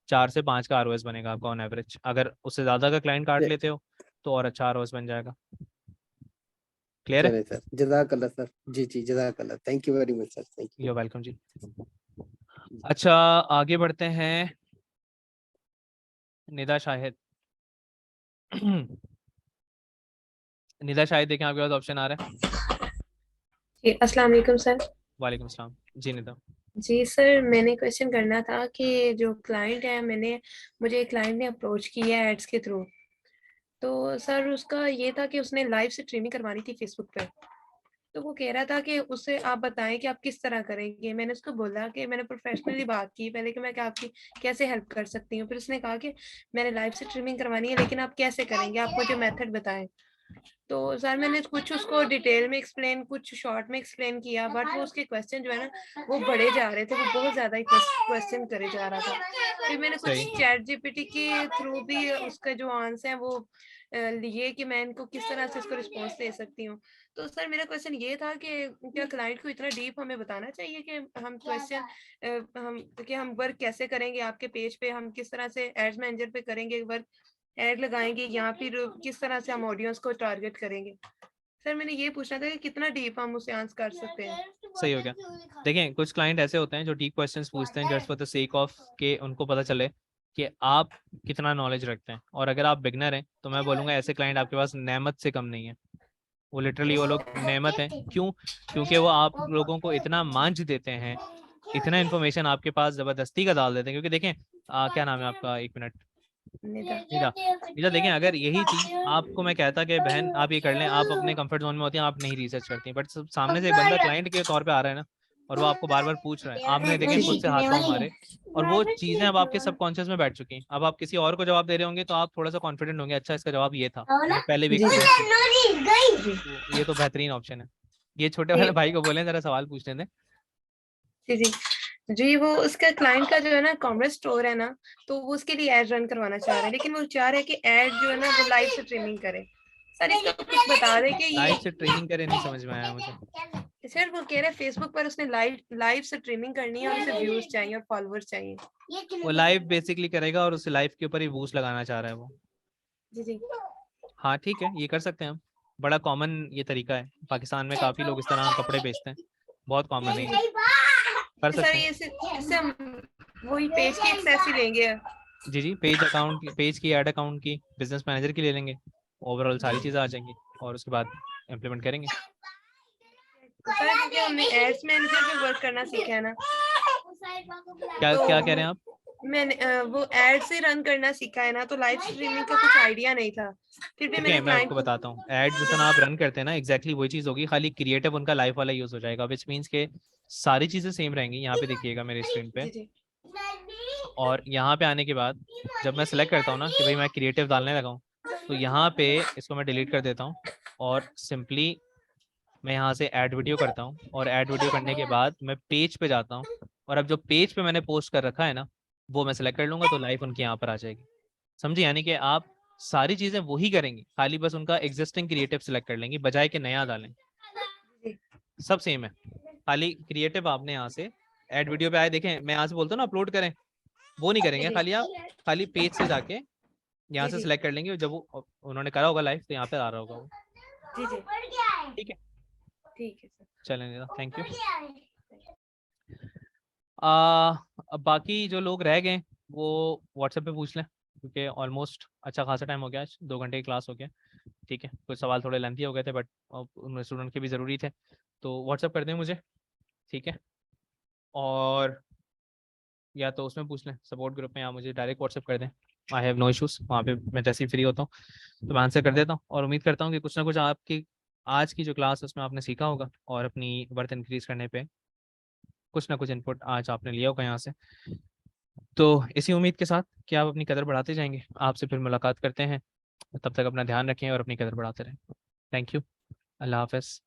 4 से 5 का आरओएस बनेगा आपका ऑन एवरेज। अगर उससे ज़्यादा का क्लाइंट काट लेते हो तो और अच्छा आरओएस बन जाएगा। क्लियर है? चले सर, जज़ाकल्लाह सर, जी जी जज़ाकल्लाह, thank you very much sir, thank you. You welcome जी। अच्छा, आगे बढ़ते हैं। निदा शाहिद निदा शाहिद देखें आपके पास ऑप्शन आ रहा है। जी, अस्सलाम वालेकुम सर। वालेकुम सलाम जी निदा। जी सर, मैंने क्वेश्चन करना था कि जो क्लाइंट है, मुझे क्लाइंट ने अप्रोच किया है एड्स के थ्रू। तो सर उसका ये था कि उसने लाइव से ट्रेनिंग करवानी थी फेसबुक पे। तो वो कह रहा था कि उससे आप बताएं कि आप किस तरह करेंगे। मैंने उसको बोला कि मैंने प्रोफेशनली बात की पहले कि मैं क्या आपकी कैसे हेल्प कर सकती हूँ। फिर उसने कहा कि मैंने लाइव से ट्रेनिंग करवानी है, लेकिन आप कैसे करेंगे, आप मुझे मेथड बताएं। तो सर मैंने कुछ उसको डिटेल में एक्सप्लेन, कुछ शॉर्ट में एक्सप्लेन किया, बट वो उसके क्वेश्चन जो है ना वो बढ़े जा रहे थे, वो बहुत ज्यादा ही क्वेश्चन करे जा रहा था। फिर मैंने कुछ सही। चैट जीपीटी के थ्रू भी उसका जो आंसर है वो लिए कि मैं इनको किस तरह से इसको रिस्पॉन्स दे सकती हूँ। तो सर मेरा क्वेश्चन ये था कि क्या क्लाइंट को इतना डीप हमें बताना चाहिए कि हम हम वर्क कैसे करेंगे आपके पेज पे, हम किस तरह से एड्स मैनेजर पे करेंगे वर्क, ऐड लगाएंगे, या फिर किस तरह से हम ऑडियंस को टारगेट करेंगे। सर मैंने ये पूछना था कि कितना डीप हम उसे आंसर कर सकते हैं। सही हो गया। देखें, कुछ क्लाइंट ऐसे होते हैं जो डीप क्वेश्चंस पूछते हैं just for the sake of के उनको पता चले कि आप कितना नॉलेज रखते हैं। और अगर आप बिगनर हैं तो मैं बोलूँगा ऐसे क्लाइंट आपके पास नेमत से कम नहीं है। वो लिटरली वो लोग नेमत हैं। क्यों? क्योंकि वो आप लोगों को इतना मांझ देते हैं, इतना इन्फॉर्मेशन आपके पास जबरदस्ती का डाल देते हैं। क्योंकि देखें क्या नाम है आपका, 1 मिनट। निदा। निदा। निदा देखें, अगर यही चीज आपको मैं कहता कि बहन आप ये कर लें, आप अपने कंफर्ट जोन में होती हैं, आप नहीं रिसर्च करती, बट सामने से एक बंदा क्लाइंट के तौर पे आ रहा है ना, और वो आपको बार बार पूछ रहा है, आपने देखें खुद से हाथ पांव मारे, और वो चीजें अब आपके सबकॉन्शियस में बैठ चुकी हैं। अब आप किसी और को जवाब दे रहे होंगे तो आप थोड़ा सा कॉन्फिडेंट होंगे, अच्छा इसका जवाब ये था, मैंने पहले भी जी एक्सपीरियंस किया। जी तो ये तो बेहतरीन ऑप्शन है। ये छोटे वाले भाई को बोले जरा सवाल पूछने दें। जी जी जी, वो उसका क्लाइंट का जो है ना कॉमर्स स्टोर है ना, तो वो उसके लिए एड रन करवाना चाह रहे हैं, लेकिन वो चाह रहे हैं कि एड जो है ना वो लाइव से ट्रेनिंग करे। सर इसका कुछ बता दें कि ये लाइव से ट्रेनिंग करे, नहीं समझ में आया मुझे। सर वो कह रहे हैं फेसबुक पर उसने लाइव से ट्रेनिंग करनी है और उसे व्यूज चाहिए और फॉलोअर्स चाहिए। वो लाइव बेसिकली करेगा और उसे लाइव के ऊपर ही बूस्ट लगाना चाह रहा है वो। जी जी हाँ ठीक है, ये कर सकते हैं हम, बड़ा कॉमन ये तरीका है, पाकिस्तान में काफी लोग इस तरह कपड़े बेचते हैं, बहुत कॉमन है, कर सर सकते हैं। ये इससे हम वही पेज की एक्सेस ही लेंगे। जी जी, पेज अकाउंट की, पेज की, ऐड अकाउंट की, बिजनेस मैनेजर की ले लेंगे, ओवरऑल सारी चीजें आ जाएंगी और उसके बाद इम्प्लीमेंट करेंगे। सर क्योंकि हमने एड्स मैनेजर पे वर्क करना सीखा है ना, क्या तो क्या कह रहे हैं आप? मैंने वो एड से रन करना सीखा है ना, तो लाइव स्ट्रीमिंग का कुछ आइडिया नहीं था, फिर भी ठीक मैंने है, मैं क्लाइंट आपको बताता हूँ, एड जिस तरह आप रन करते हैं ना, एग्जैक्टली वही चीज होगी, खाली क्रिएटिव उनका लाइव वाला यूज हो जाएगा, विच मीन्स के सारी चीजें सेम रहेंगी। यहाँ पे देखिएगा मेरे स्क्रीन पे, जी जी और यहाँ पे आने के बाद जब मैं सिलेक्ट करता हूँ ना कि भाई मैं क्रिएटिव डालने लगा हूँ, तो यहाँ पे इसको मैं डिलीट कर देता हूँ और सिंपली मैं यहाँ से ऐड वीडियो करता हूँ, और ऐड वीडियो करने के बाद मैं पेज पे जाता हूँ, और अब जो पेज पे मैंने पोस्ट कर रखा है ना, वो मैं सिलेक्ट कर लूंगा, तो लाइव उनके यहाँ पर आ जाएगी। समझिए, यानी कि आप सारी चीजें वही करेंगे, खाली बस उनका एग्जिस्टिंग क्रिएटिव सिलेक्ट कर लेंगे बजाय कि नया डालें, सब सेम है, खाली क्रिएटिव आपने यहाँ से ऐड वीडियो पे आए, देखें मैं यहाँ से बोलता हूँ ना अपलोड करें, वो नहीं करेंगे, खाली आप खाली पेज से जाके यहाँ जी, से जी। सिलेक्ट कर लेंगे, जब वो उन्होंने करा होगा लाइव तो यहाँ पे आ रहा होगा वो। जी जी ठीक है, ठीक है सर। चलें, थैंक यू। अब बाकी जो लोग रह गए वो व्हाट्सएप पे पूछ लें, क्योंकि ऑलमोस्ट अच्छा खासा टाइम हो गया, आज 2 घंटे की क्लास हो गया। ठीक है, कुछ सवाल थोड़े लेंथी हो गए थे, बट उन स्टूडेंट के भी ज़रूरी थे, तो व्हाट्सएप कर दें मुझे, ठीक है, और या तो उसमें पूछ लें सपोर्ट ग्रुप में, या मुझे डायरेक्ट व्हाट्सएप कर दें, आई हैव नो इशूज़, वहाँ पे मैं जैसे ही फ्री होता हूँ तो मैं आंसर कर देता हूँ, और उम्मीद करता हूँ कि कुछ ना कुछ आपकी आज की जो क्लास है उसमें आपने सीखा होगा, और अपनी वर्थ इंक्रीज करने पे कुछ ना कुछ इनपुट आज आपने लिया होगा यहाँ से। तो इसी उम्मीद के साथ कि आप अपनी कदर बढ़ाते जाएंगे, आपसे फिर मुलाकात करते हैं, तब तक अपना ध्यान रखें और अपनी कदर बढ़ाते रहें। थैंक यू, अल्लाह हाफ़िज़।